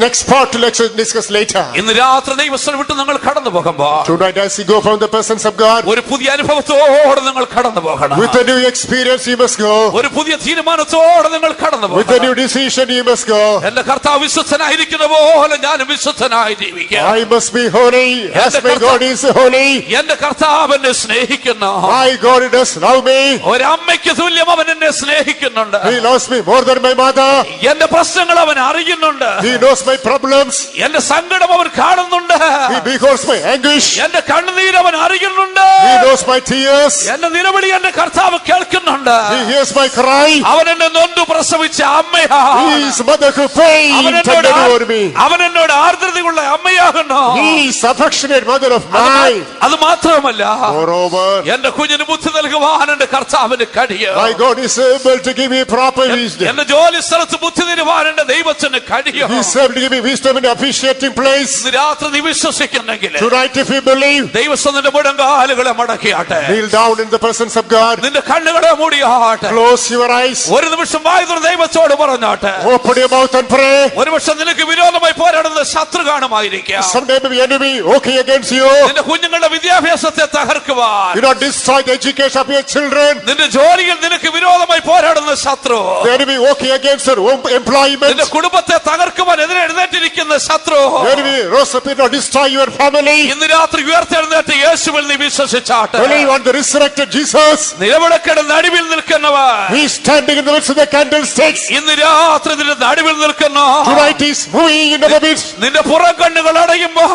Next part let's discuss later. ഇന്ന് രാത്രി ദൈവസ്ഥലം വിട്ട് നിങ്ങൾ കടന്നു പോകുമ്പോൾ Tonight as you go from the presence of God, ഒരു പുതിയ അനുഭവത്തോടെ നിങ്ങൾ കടന്നു പോകണം. with a new experience you must go. ഒരു പുതിയ തീരുമാനത്തോടെ നിങ്ങൾ കടന്നു With a പോകണം. new decision you must go. എന്റെ കർത്താവ് വിശുദ്ധനായിരിക്കുന്ന പോലെ ഞാനും വിശുദ്ധനായി ജീവിക്കാം. I must be holy as my God is holy. എന്റെ കർത്താവ് എന്നെ സ്നേഹിക്കുന്നു. My God does love me. ഒരമ്മയ്ക്ക് തുല്യം അവൻ എന്നെ സ്നേഹിക്കുന്നുണ്ട്. He loves me more than my mother. എന്റെ പ്രശ്നങ്ങൾ അവൻ അറിയുന്നുണ്ട്. He knows my problems. എന്റെ സങ്കടം അവൻ കാണുന്നുണ്ട്. He beholds my anguish. എന്റെ കണ്ണുനീര് അവൻ അറിയുന്നുണ്ട്. He knows my tears. എന്റെ നിലവിളി എന്റെ കർത്താവ് കേൾക്കുന്നുണ്ട്. He hears my cry. അവൻ എന്നെ നൊന്തു പ്രസവിച്ച അമ്മയാ. He is mother who pain tender over me. അവൻ എന്നോട് ആർദ്രതയുള്ള അമ്മയാകുന്നു. He is affectionate mother of mine. അത് മാത്രമല്ല, Moreover, എന്റെ കുഞ്ഞിന് ബുദ്ധി നൽകുവാൻ എന്റെ കർത്താവിന് കഴിയും. my God is able to give me proper wisdom. എന്റെ ജോലി സ്ഥലത്ത് ബുദ്ധി തരുവാൻ എന്റെ ദൈവത്തിന് കഴിയും. He is able to give me wisdom in appreciating place. ഇന്ന് രാത്രി നീ വിശ്വസിക്കുന്നെങ്കിൽ Tonight if you believe, ദൈവസ്ഥ നിന്റെ മുഴങ്കാലുകളെ മടക്കിയാട്ടെ. kneel down in the presence of God. നിന്റെ കണ്ണുകളെ മൂടിയാട്ടെ. Close your eyes. ഒരു നിമിഷം വായു തുറന്ന് ദൈവത്തോട് പറഞ്ഞാട്ടെ. Open your mouth and pray. ഒരു പക്ഷം നിനക്ക് വിരോധമായി പോരാടുന്ന ശത്രു കാണുമായിരിക്കാം. Someday maybe enemy working against you. നിന്റെ കുഞ്ഞുങ്ങളുടെ വിദ്യാഭ്യാസത്തെ തകർക്കുവാൻ, You not destroy the education of your children. നിന്റെ ജോലിയിൽ നിനക്ക് വിരോധമായി പോരാടുന്ന ശത്രു, The enemy working against your employment. നിന്റെ കുടുംബത്തെ തകർക്കുവാൻ എതിരെ എഴുന്നേറ്റിരിക്കുന്ന ശത്രു, The enemy rose up to destroy your family. ഇന്ന് രാത്രി ഉയർത്തെഴുന്നേറ്റ് യേശുവിൽ നീ വിശ്വസിച്ചാട്ടെ. Believe on the resurrected Jesus. നിലവിളക്കയുടെ നടുവിൽ നിൽക്കുന്നവൻ He is standing in the midst of the candlesticks. ഇന്ന് രാത്രി നിന്റെ നടുവിൽ നിൽക്കുന്നു. Tonight he is moving in the midst. നിന്റെ പുറം കണ്ണുകൾ അടയുമ്പോൾ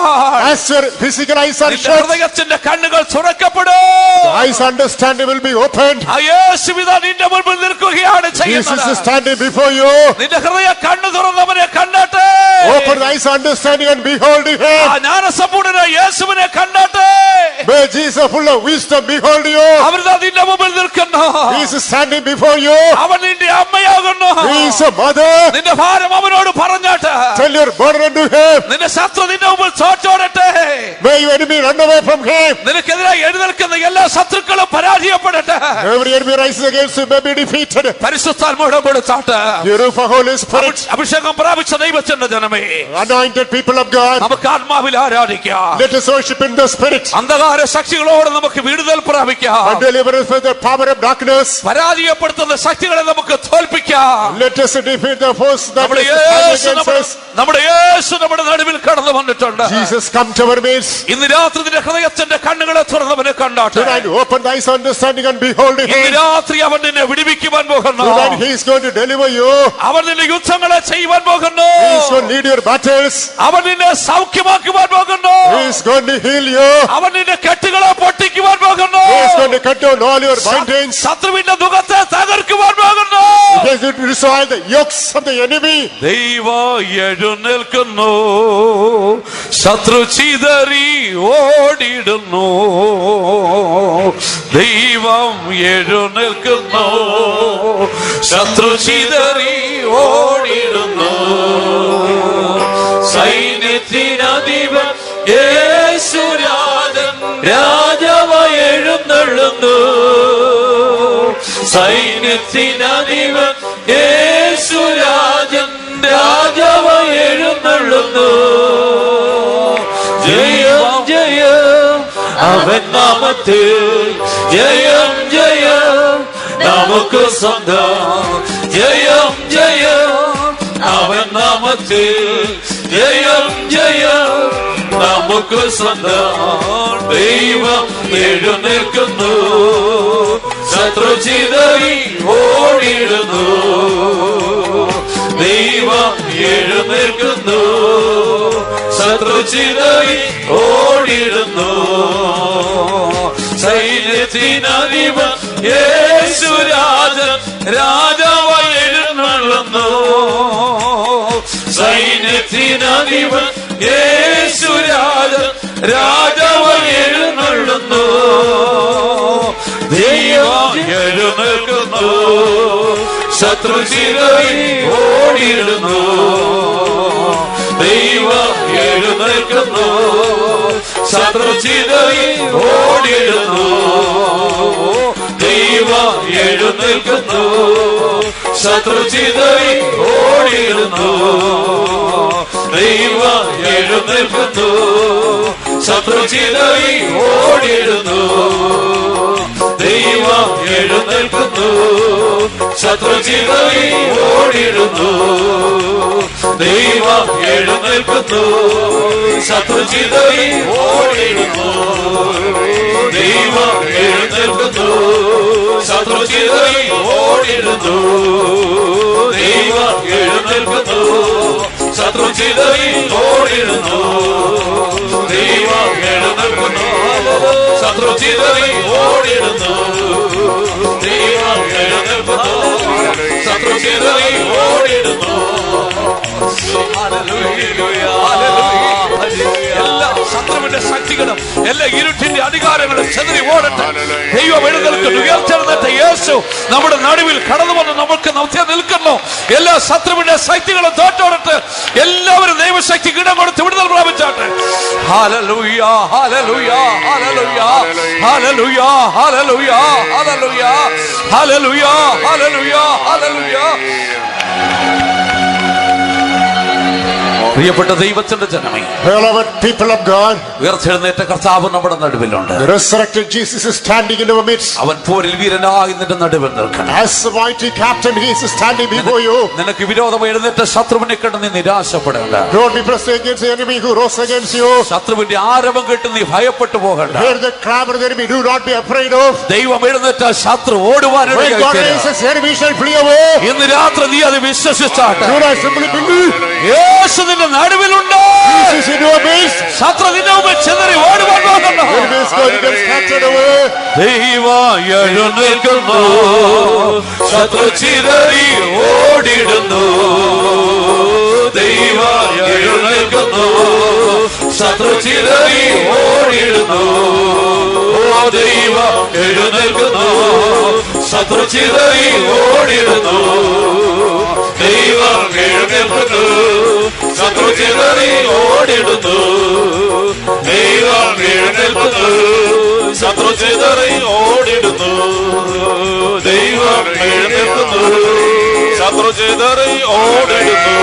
As your physical eyes are നിന്റെ shut, ഹൃദയത്തിന്റെ കണ്ണുകൾ തുറക്കപ്പെടും. the eyes understanding will be opened. ആ യേശുവിതാ നിന്റെ മുൻപിൽ നിൽക്കുകയാണ് Jesus ചെയ്യുന്നത്. is standing before you. നിന്റെ ഹൃദയ കണ്ണു തുറന്നവനെ കണ്ടട്ടെ. Open the eyes understanding and behold ആ him. ജ്ഞാനസമ്പൂർണ്ണനായ യേശുവിനെ കണ്ടട്ടെ. May Jesus full of wisdom behold you. അവരിതാ നിന്റെ മുമ്പിൽ നിൽക്കുന്നു. He is standing before you. അവൻ നിന്റെ അമ്മയാകുന്നു. He is a mother. നിന്റെ ഭാരം അവനോട് പറഞ്ഞാട്ടെ. Tell your burden to him. നിന്റെ ശത്രു നിന്റെ മുമ്പിൽ തോറ്റോടട്ടെ. May your enemy run away from him. നിനക്കെതിരായി എഴുന്നേൽക്കുന്ന എല്ലാ ശത്രുക്കളും പരാജയപ്പെടട്ടെ. Every enemy rises against you may be defeated. പരിശുദ്ധാത്മാവിനെ കൊടുത്താട്ടെ. You for Holy Spirit. അഭിഷേകം പ്രാപിച്ച ദൈവത്തിന്റെ ജനമേ, Anointed people of God. നമുക്ക് ആത്മാവിൽ ആരാധിക്കാം. Let us worship in the Spirit. അന്ധകാര ശക്തികളോട് നമുക്ക് വിടുതൽ പ്രാപിക്കാം. And deliver us from the power of darkness. പരാജയപ്പെടുത്തുന്ന ശക്തികളെ നമുക്ക് തോൽപ്പിക്കാം. Let us defeat the force that നമ്മുടെ is യേശു against us. നമ്മുടെ നടുവിൽ കടന്നു വന്നിട്ടുണ്ട്. Jesus come to our midst. ഇന്ന് രാത്രി നിന്റെ ഹൃദയത്തിന്റെ കണ്ണുകളെ തുറന്നവനെ കണ്ടാട്ടെ. Tonight open the eyes understanding and behold ഇന്ന് him. രാത്രി അവൻ നിന്നെ വിടുവിക്കുവാൻ പോകുന്നു. Tonight he is going to deliver you. അവൻ നിന്റെ യുദ്ധങ്ങളെ ചെയ്യുവാൻ പോകുന്നു. He is going to lead your battles. അവൻ നിന്നെ സൗഖ്യമാക്കുവാൻ പോകുന്നു. He is going to heal you. അവൻ നിന്റെ കെട്ടുകളെ പൊട്ടിക്കുവാൻ പോകുന്നു. He is going to cut down all your bindings. ശത്രുവിന്റെ മുഖത്തെ തകർക്കുവാൻ പോകുന്നു. He is going to destroy the yokes of the enemy. ദൈവം എഴുന്നേൽക്കുന്നു, ശത്രു ചിതറി ഓടിടുന്നു. ദൈവം എഴുന്നേൽക്കുന്നു, ശത്രു ചിതറി ഓടിടുന്നു. സൈന്യത്തിനധിപൻ യേശുരാജൻ രാജാവായി എഴുന്നള്ളുന്നു. സൈന്യത്തിനധിപൻ യേശുരാജൻ രാജാവായി എഴുന്നള്ളുന്നു. ജയം ജയം അവൻ നാമത്തിൽ, ജയം ജയം നമുക്ക് സ്വന്തം. ജയം ജയം അവൻ നാമത്തിൽ, ജയം ജയം നമുക്ക് സ്വന്തം. ദൈവം എഴുന്നേൽക്കുന്നു, ശത്രു ചിതറി ഓടിടുന്നു. ദൈവം എഴുന്നേൽക്കുന്നു, ശത്രു ചിതറി ഓടിടുന്നു. സൈന്യത്തിനധിപൻ യേശുരാജൻ രാജാവായി എഴുന്നള്ളുന്നു. സൈന്യത്തിനധിപൻ യേശുരാജൻ രാജാവായി എഴുന്നള്ളുന്നു. ദൈവം എഴുന്നേൽക്കുന്നു, ശത്രു ചിതറി ഓടിടുന്നു. ദൈവം എഴുന്നേൽക്കുന്നു, ശത്രു ചിതറി ഓടിടുന്നു. ദൈവം എഴുന്നേൽക്കുന്നു, ശത്രു ചിതറി ഓടിയിടുന്നു. ദൈവം എഴുന്നേൽക്കുന്നു, ശത്രു ചിതറി ഓടിയിടുന്നു. ദൈവം എഴുന്നേൽക്കുന്നു, ശത്രു ചിതറി ഓടിയിടുന്നു. ദൈവം എഴുന്നേൽക്കുന്നു, ശത്രു ചിതറി ഓടിയിടുന്നു. ദൈവം എഴുന്നേൽക്കുന്നു, ശത്രു ചിതറി ഓടിയിടുന്നു. ദൈവം എഴുന്നേൽക്കുന്നു, ശത്രു ചിതറി ഓടിയിടുന്നു. ദൈവം എഴുന്നേൽക്കുന്നു, ശത്രു ചിതറി ഓടിയിടുന്നു. ദൈവം എഴുന്നേൽക്കുന്നു, ശത്രു ചിതറി ഓടിയിടുന്നു. എല്ലാ ശത്രുവിന്റെ ശക്തികളും എല്ലാ ഇരുട്ടിന്റെ അധികാരങ്ങളും ചെതറി ഓടട്ടെ. ദൈവം എഴുന്നേൽക്കുന്നു, ഉയർത്തെഴുന്നേറ്റ യേശു നമ്മുടെ നടുവിൽ കടന്നു വന്ന് നമുക്ക് മധ്യ നിൽക്കുന്നു. എല്ലാ ശത്രുവിന്റെ ശക്തികളും തോറ്റോടട്ടെ. എല്ലാവരും ദൈവശക്തി ഇടം കൊടുത്ത് വിടുതൽ പ്രാപിച്ചാട്ടെ. Hallelujah, hallelujah, hallelujah, hallelujah, hallelujah, hallelujah, hallelujah, hallelujah, hallelujah. പ്രിയപ്പെട്ട ദൈവത്തിന്റെ ജനമേ, beloved people of God, ഉയർത്തെഴുന്നേറ്റ കർത്താവ് നമ്മുടെ നടുവിലുണ്ട്. the resurrected Jesus is standing in our midst. അവൻ പോരിൽ വീരനായി നിന്റെ നടുവിൽ നിൽക്കണം. As the mighty captain, he is standing before you. നിനക്ക് വിരോധം എഴുന്നേറ്റ ശത്രുവിനെ കണ്ട് നീ നിരാശപ്പെടേണ്ട. Don't be pressed against the enemy who rose against you. ശത്രുവിന്റെ ആരവം കേട്ട് നീ ഭയപ്പെട്ടു പോകണ്ട. Hear the clamor of the enemy, do not be afraid of. ദൈവം എഴുന്നേറ്റ ശത്രു ഓടുവാനിടയായി When God തീരും. raises, the enemy shall flee away. ഇന്ന് രാത്രി നീ അത് വിശ്വസിച്ചാട്ടെ. Do not simply believe. യേശു നിന്റെ നടുവിലുണ്ട്. Jesus in your midst. ശത്രു നിന്നെ മുമ്പ് ചെതറി ഓടുവാൻ പോകുന്നു. The enemy is going to get scattered away. ദൈവം എഴുന്നേൽക്കുന്നു, ശത്രു ചിതറി ഓടിടുന്നു. ദൈവം എഴുന്നേൽക്കുന്നു, ശത്രു ചിതറി ഓടിടുന്നു. ഓ ദൈവം എഴുന്നേൽക്കുന്നു, ശത്രു ചിതറി ഓടിടുന്നു. ദൈവം എഴുന്നേൽക്കുന്നു, ശത്രു ചിതറി ഓടിടുന്നു. ദൈവം എഴുന്നേൽക്കുന്നു, ശത്രു ചിതറി ഓടിടുന്നു. ദൈവം എഴുന്നേൽക്കുന്നു, ശത്രു ചിതറി ഓടിടുന്നു.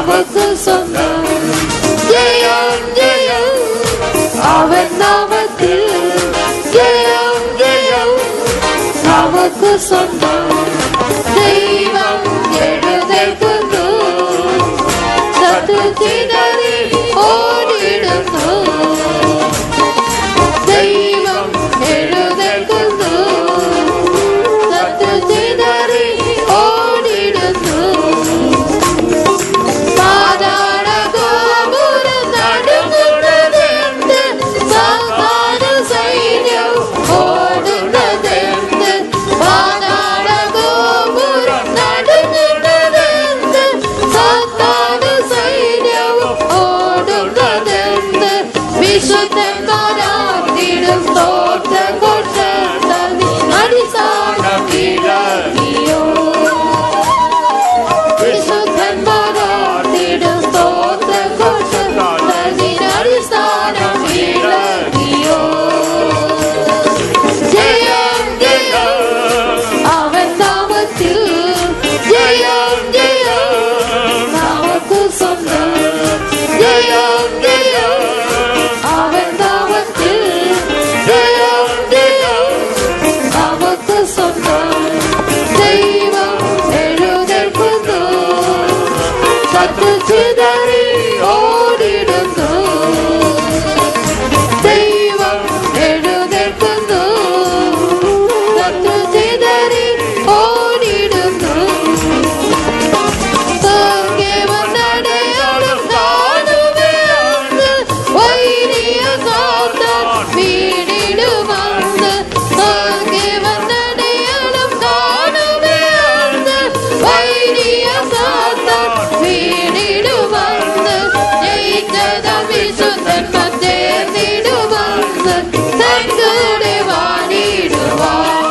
നമുക്ക് സ്വന്തം. ജയം ജയം അവൻ നാമത്തിൽ, ജയം ജയം നമുക്ക് സ്വന്തം. ദൈവം എഴുന്നേൽക്കുന്നു, ശത്രു ചിതറി ഓടിടുന്നു. ദൈവം എഴുന്നേൽക്കുന്നു, ശത്രു ചിതറി ഓടിടുന്നു. പാതാള ഗോപുരം നടുങ്ങുന്നതെന്ത്, സാത്താന സൈന്യം ഓടുന്നതെന്ത്. പാതാള ഗോപുരം നടുങ്ങുന്നതെന്ത്, സാത്താന സൈന്യം ഓടുന്നതെന്ത്. വിശുദ്ധന്മാരാർത്തിടും സ്തോത്രഘോഷത്താൽ അടിസ്ഥാനം ഇളകിയോ. വിശുദ്ധന്മാരാർത്തിടും സ്തോത്രഘോഷത്താൽ അടിസ്ഥാനം ഇളകിയോ. ജയം ജയം അവൻ നാമത്തിൽ, ജയം ജയം നമുക്ക് സ്വന്തം. ജയം ജയം അവൻ നാമത്തിൽ, ജയം ജയം നമുക്ക് സ്വന്തം. ദൈവം എഴുന്നേൽക്കുന്നു, ശത്രു ചിതറി ഓടിടുന്നു. ദൈവം എഴുന്നേൽക്കുന്നു, ശത്രു ചിതറി ഓടിടുന്നു. സ്വർഗ്ഗവന്നടയാളം കാണുകയാണ്, വൈരിയ സാത്താൻ വീണിടുമെന്ന്. സ്വർഗ്ഗവന്നടയാളം കാണുകയാണ്, വൈരിയ സാത്താൻ വീണിടുമെന്ന്. ജയിച്ചതാം വിശുദ്ധന്മാർ ചേർന്നിടുമെന്ന്, തങ്ങളുടെ വാണിടുവാൻ.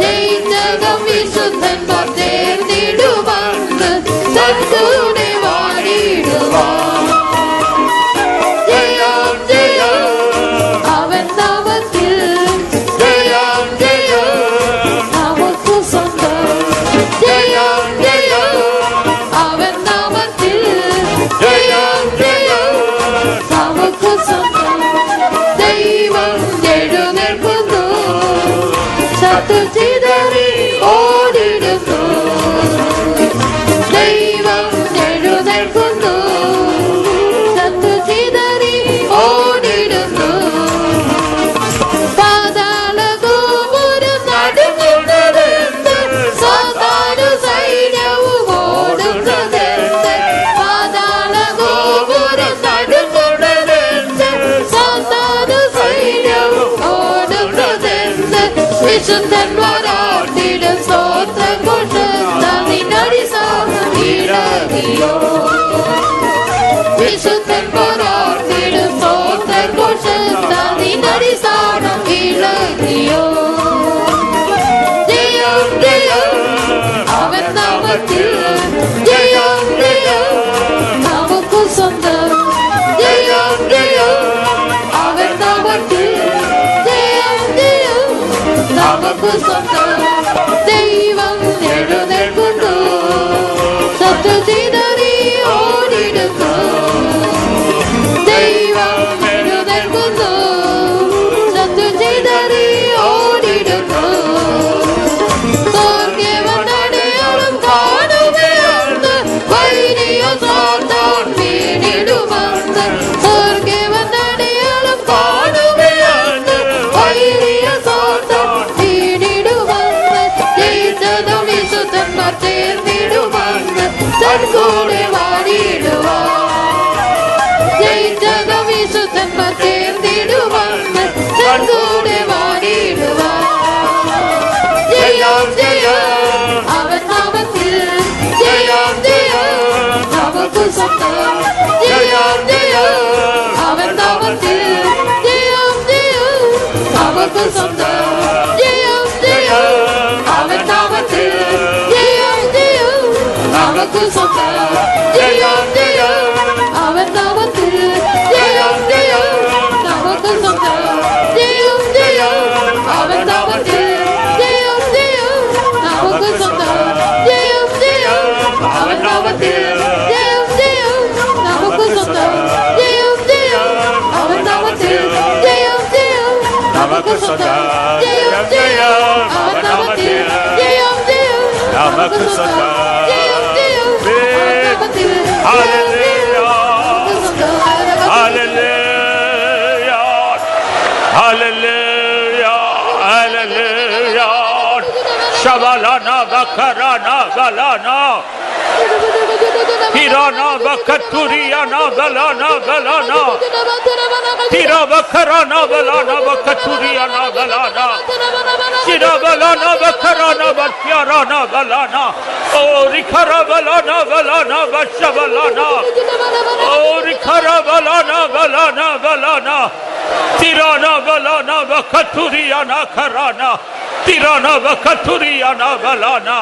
ജയിച്ചതാം വിശുദ്ധന്മാർ ചേർന്നിടുമെന്ന്, തങ്ങളുടെ വാണിടുവാൻ. ജയം ജയം അവൻ നാമത്തിൽ, ജയം ജയം നമുക്ക് സ്വന്തം. ജയം ജയം അവൻ നാമത്തിൽ, ജയം ജയം നമുക്ക് സ്വന്തം. ദൈവം എഴുന്നേൽക്കുന്നു, ശത്രു ചിതറി ഓടിടുന്നു. ദൈവം എഴുന്നേൽക്കുന്നു, ശത്രു ചിതറി ഓടിടുന്നു. പാതാള ഗോപുരം നടുങ്ങുന്നതെന്ത്, സാത്താന സൈന്യവും ഓടുന്നതെന്ത്. പാതാള ഗോപുരം നടുങ്ങുന്നതെന്ത്, സാത്താന സൈന്യവും ഓടുന്നതെന്ത്. വിശുദ്ധന്മാരാർത്തിടും സ്തോത്രഘോഷത്താൽ അടിസ്ഥാനം ഇളകിയോ. വിശുദ്ധന്മാരാർത്തിടും സ്തോത്രഘോഷത്താൽ അടിസ്ഥാനം ഇളകിയോ. ജയം ജയം അവൻ നാമത്തിൽ, ജയം ജയം നമുക്ക് സ്വന്തം. ജയം ജയം അവൻ നാമത്തിൽ, ജയം ജയം നമുക്ക് സ്വന്തം. ദൈവം എഴുന്നേൽക്കുന്നു, ശത്രു ചിതറി ഓടിടുന്നു. ദൈവം എഴുന്നേൽക്കുന്നു, ശത്രു ചിതറി ഓടിടുന്നു. സ്വർഗ്ഗവന്നടയാളം കാണുകയാണ്, വൈരിയ സാത്താൻ വീണിടുമെന്ന്. സ്വർഗ്ഗവന്നടയാളം കാണുകയാണ്, വൈരിയ സാത്താൻ വീണിടുമെന്ന്. ജയിച്ചതാം വിശുദ്ധന്മാർ ചേർന്നിടുമെന്ന്, തൻകൂടെ വാണിടുവാൻ. ജയിച്ചതാം വിശുദ്ധന്മാർ ചേർന്നിടുമെന്ന്, തൻകൂടെ വാണിടുവാൻ. ജയം ജയം അവൻ നാമത്തിൽ, ജയം ജയം നമുക്ക് സ്വന്തം. ജയം ജയം അവൻ നാമത്തിൽ, ജയം ജയം നമുക്ക് സ്വന്തം. ജയം ജയം അവൻ നാമത്തിൽ, ജയം ജയം നമുക്ക് സ്വന്തം. ജയം ജയം അവൻ നാമത്തിൽ, ജയം ജയം നമുക്ക് സ്വന്തം. ജയം ജയം അവൻ നാമത്തിൽ, ജയം ജയം നമുക്ക് സ്വന്തം. ജയം ജയം അവൻ നാമത്തിൽ. ജയം ജയം അവനാമത്തിൽ ജയം ജയം നമുക്ക് സ്വന്തം ജയം ജയം അവനാമത്തിൽ Hallelujah. Hallelujah. Hallelujah. Shabalana bakarana galana. Hirana bakaturiana galana galana. Hira bakarana galana bakaturiana galana. Hira galana bakarana bakyarana galana. Oh rikara galana galana bashabalana. Oh rikara galana galana galana. Tirana galana bakaturiana karana. Tirana bakaturiana galana.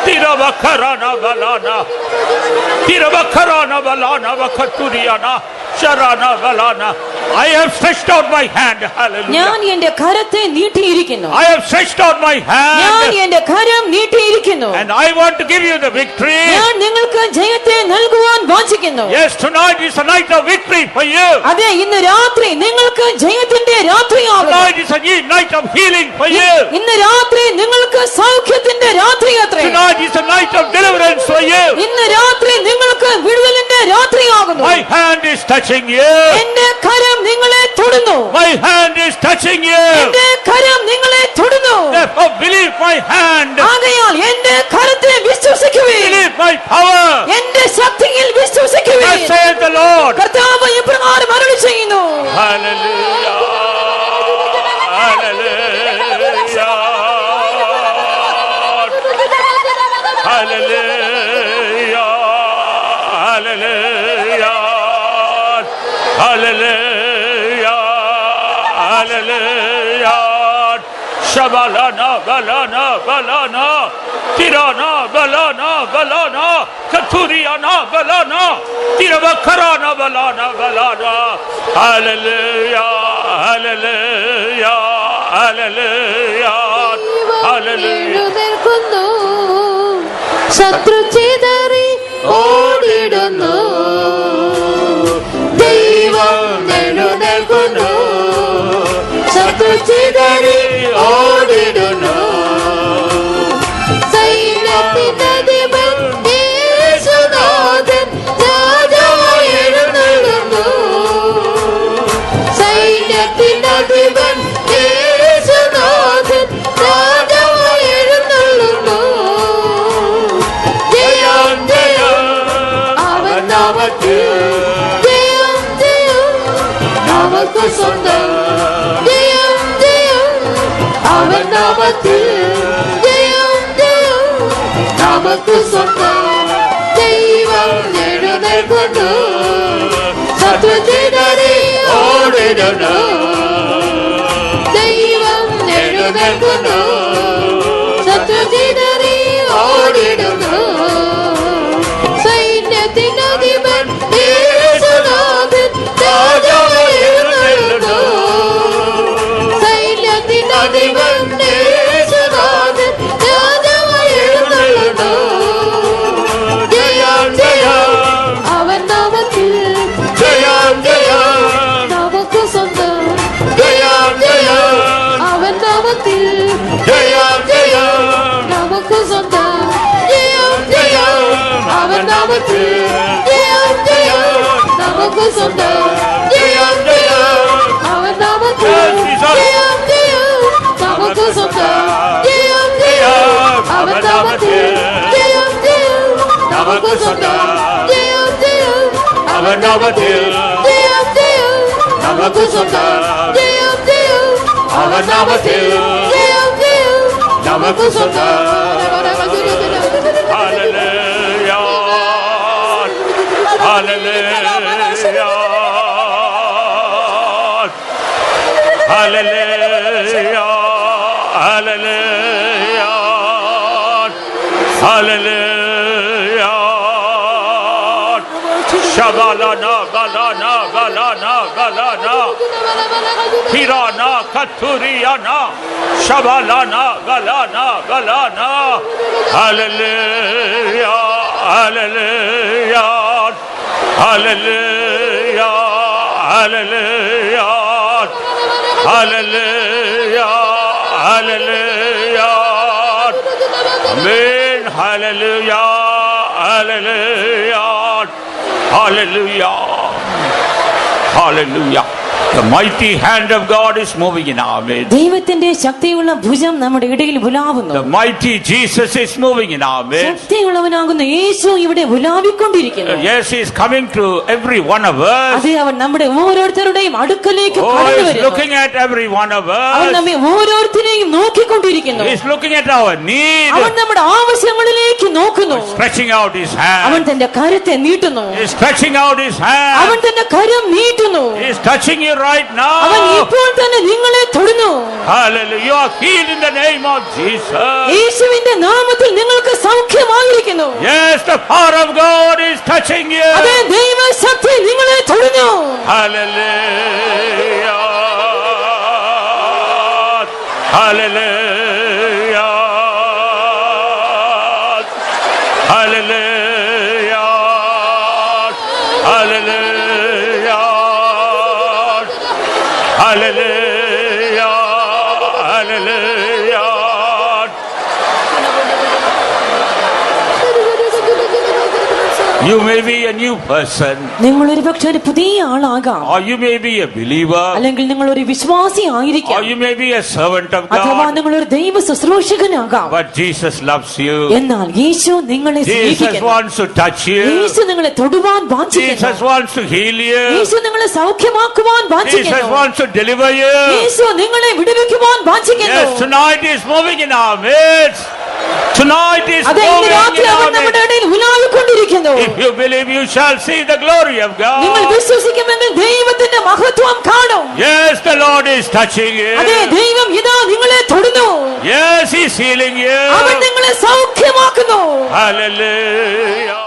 Tirabakarana galana. Tirabakarana galana bakaturiana. Sharana galana. I have stretched out my hand. Hallelujah. ഞാൻ എന്റെ കരത്തെ നീട്ടിയിരിക്കുന്നു. I have stretched out my hand. ഞാൻ എന്റെ കരം നീട്ടിയിരിക്കുന്നു. And I want to give you the victory. ഞാൻ നിങ്ങൾക്ക് ജയത്തെ നൽകുവാൻ വാഞ്ചിക്കുന്നു. Yes, tonight is a night of victory for you. അതെ, ഇന്ന് രാത്രി നിങ്ങൾക്ക് ജയത്തിന്റെ രാത്രിയാകും. Tonight is a night of healing for you. ഇന്ന് രാത്രി നിങ്ങൾക്ക് സൗഖ്യത്തിന്റെ രാത്രിയാത്രേ. Tonight is a night of deliverance for you. ഇന്ന് രാത്രി നിങ്ങൾക്ക് വിടുതലിന്റെ രാത്രിയാകുന്നു. My hand is touching you. എന്റെ കരം നിങ്ങളെ തൊടുന്നു. My hand is touching you. എന്റെ കരം നിങ്ങളെ തൊടുന്നു. Therefore believe my hand. ആകയാൽ എന്റെ കരത്തെ വിശ്വസിക്കുവിൻ. Believe my power. എന്റെ ശക്തിയിൽ വിശ്വസിക്കുവിൻ. Thus saith the Lord. കർത്താവ് ഇപ്രകാരം അരുളി ചെയ്യുന്നു. Hallelujah. Hallelujah. Hallelujah. Hallelujah. Hallelujah. Hallelujah. Shabalana balana balana. Tirana balana balana. Katuriana balana. Tirabakarana balana balana. Hallelujah. Hallelujah. Hallelujah. Hallelujah. എഴുന്നേൽക്കുന്നു ശത്രു ചിതറി ഓടിടുന്നു ദൈവം എഴുന്നേൽക്കുന്നു ശത്രു ചിതറി ഓടിടുന്നു സൈന്യത്തിനധിപൻ യേശുനാഥൻ രാജാവായി എഴുന്നള്ളുന്നു സൈന്യത്തിനധിപൻ യേശുനാഥൻ രാജാവായി എഴുന്നള്ളുന്നു ജയം ജയം അവൻ നാമത്തിൽ ജയം ജയം നമുക്ക് സ്വന്തം ജയം ജയം അവൻ നാമത്തിൽ ജയം ജയം നമുക്ക് സ്വന്തം ദൈവം എഴുന്നേൽക്കുന്നു ശത്രു ചിതറി ഓടിടുന്നു ദൈവം എഴുന്നേൽക്കുന്നു ശത്രു ചിതറി ഓടിടുന്നു സൈന്യത്തിനധിപൻ യേശുനാഥൻ രാജാവായി എഴുന്നള്ളുന്നു സൈന്യത്തിനധിപൻ യേശുനാഥൻ രാജാവായി എഴുന്നള്ളുന്നു ജയം ജയം അവൻ നാമത്തിൽ Jayam Jayam. നമുക്ക് സ്വന്തം Jayam Jayam. അവൻ നാമത്തിൽ Jayam Jayam. നമുക്ക് സ്വന്തം ജയം ജയം അവൻ നാമത്തിൽ ജയം ജയം നമുക്ക് സ്വന്തം ജയം ജയം അവൻ നാമത്തിൽ ജയം ജയം നമുക്ക് സ്വന്തം ജയം ജയം അവൻ നാമത്തിൽ ജയം ജയം നമുക്ക് സ്വന്തം ജയം ജയം അവൻ നാമത്തിൽ ജയം ജയം നമുക്ക് സ്വന്തം ജയം ജയം അവൻ നാമത്തിൽ ജയം ജയം നമുക്ക് സ്വന്തം Hallelujah. Hallelujah. Hallelujah. Hallelujah. Hallelujah. Shabalana balana balana balana. Hirana katuriana. Shabalana balana balana. Hallelujah. Hallelujah. Hallelujah. Hallelujah. Hallelujah. Hallelujah. Amen. Hallelujah. Hallelujah. Hallelujah. Hallelujah. The mighty hand of God is moving in our midst. ദൈവത്തിന്റെ ശക്തിയുള്ള ഭുജം നമ്മുടെ ഇടയിൽ ഉലാവുന്നു. The mighty Jesus is moving in our midst. ശക്തിയുള്ളവനാകുന്ന യേശു ഇവിടെ ഉലാവിക്കൊണ്ടിരിക്കുന്നു. Yes, he is coming to every one of us. അതെ, അവൻ നമ്മുടെ ഓരോരുത്തരുടെയും അടുക്കലേക്ക് Oh, കടന്നു he is വരുന്നു. looking at every one of അവൻ us. നമ്മെ ഓരോരുത്തരെയും നോക്കിക്കൊണ്ടിരിക്കുന്നു. He is looking at our need. അവൻ നമ്മുടെ ആവശ്യങ്ങളിലേക്ക് നോക്കുന്നു. Stretching out his അവൻ hand. തന്റെ കരത്തെ നീട്ടുന്നു. He is stretching out his അവൻ hand. തന്റെ കരം നീട്ടുന്നു. He is touching you right അവൻ now. ഇപ്പോൾ തന്നെ നിങ്ങളെ തൊടുന്നു. Hallelujah. You are healed in the name of Jesus. യേശുവിന്റെ നാമത്തിൽ നിങ്ങൾക്ക് സൗഖ്യമായിരിക്കുന്നു. Yes, the power of God is touching you. അതെ, ദൈവശക്തി നിങ്ങളെ തൊടുന്നു. Hallelujah. Hallelujah. Hallelujah. Hallelujah. Hallelujah. Hallelujah. You may be a new person, നിങ്ങൾ ഒരു പക്ഷെ ഒരു പുതിയ ആളാകാം, or you may be a believer, അല്ലെങ്കിൽ നിങ്ങൾ ഒരു വിശ്വാസി or ആയിരിക്കാം, you may be a servant of അഥവാ God. നിങ്ങൾ ഒരു ദൈവ ശുശ്രൂഷകനാകാം. But Jesus loves you. എന്നാൽ യേശു നിങ്ങളെ Jesus സ്നേഹിക്കുന്നു. wants to touch you. യേശു നിങ്ങളെ തൊടുവാൻ Jesus വാഞ്ചിക്കുന്നു. wants to heal you. യേശു നിങ്ങളെ സൗഖ്യമാക്കുവാൻ Jesus വാഞ്ചിക്കുന്നു. wants to deliver you. യേശു നിങ്ങളെ വിടുവിക്കുവാൻ വാഞ്ചിക്കുന്നു. Yes, tonight is moving in our midst. Tonight is അതെ, ഇന്ന് moving രാത്രി in അവൻ our നമ്മുടെ midst. ഇടയിൽ ഉലാവിക്കൊണ്ടിരിക്കുന്നു. If you believe, you shall see the glory of നിങ്ങൾ God. വിശ്വസിക്കുമെങ്കിൽ ദൈവത്തിന്റെ മഹത്വം കാണും. Yes, the Lord is touching അതെ, you. ദൈവം ഇതാ നിങ്ങളെ തൊടുന്നു. Yes, He's healing അവൻ you. നിങ്ങളെ സൗഖ്യമാക്കുന്നു. Hallelujah.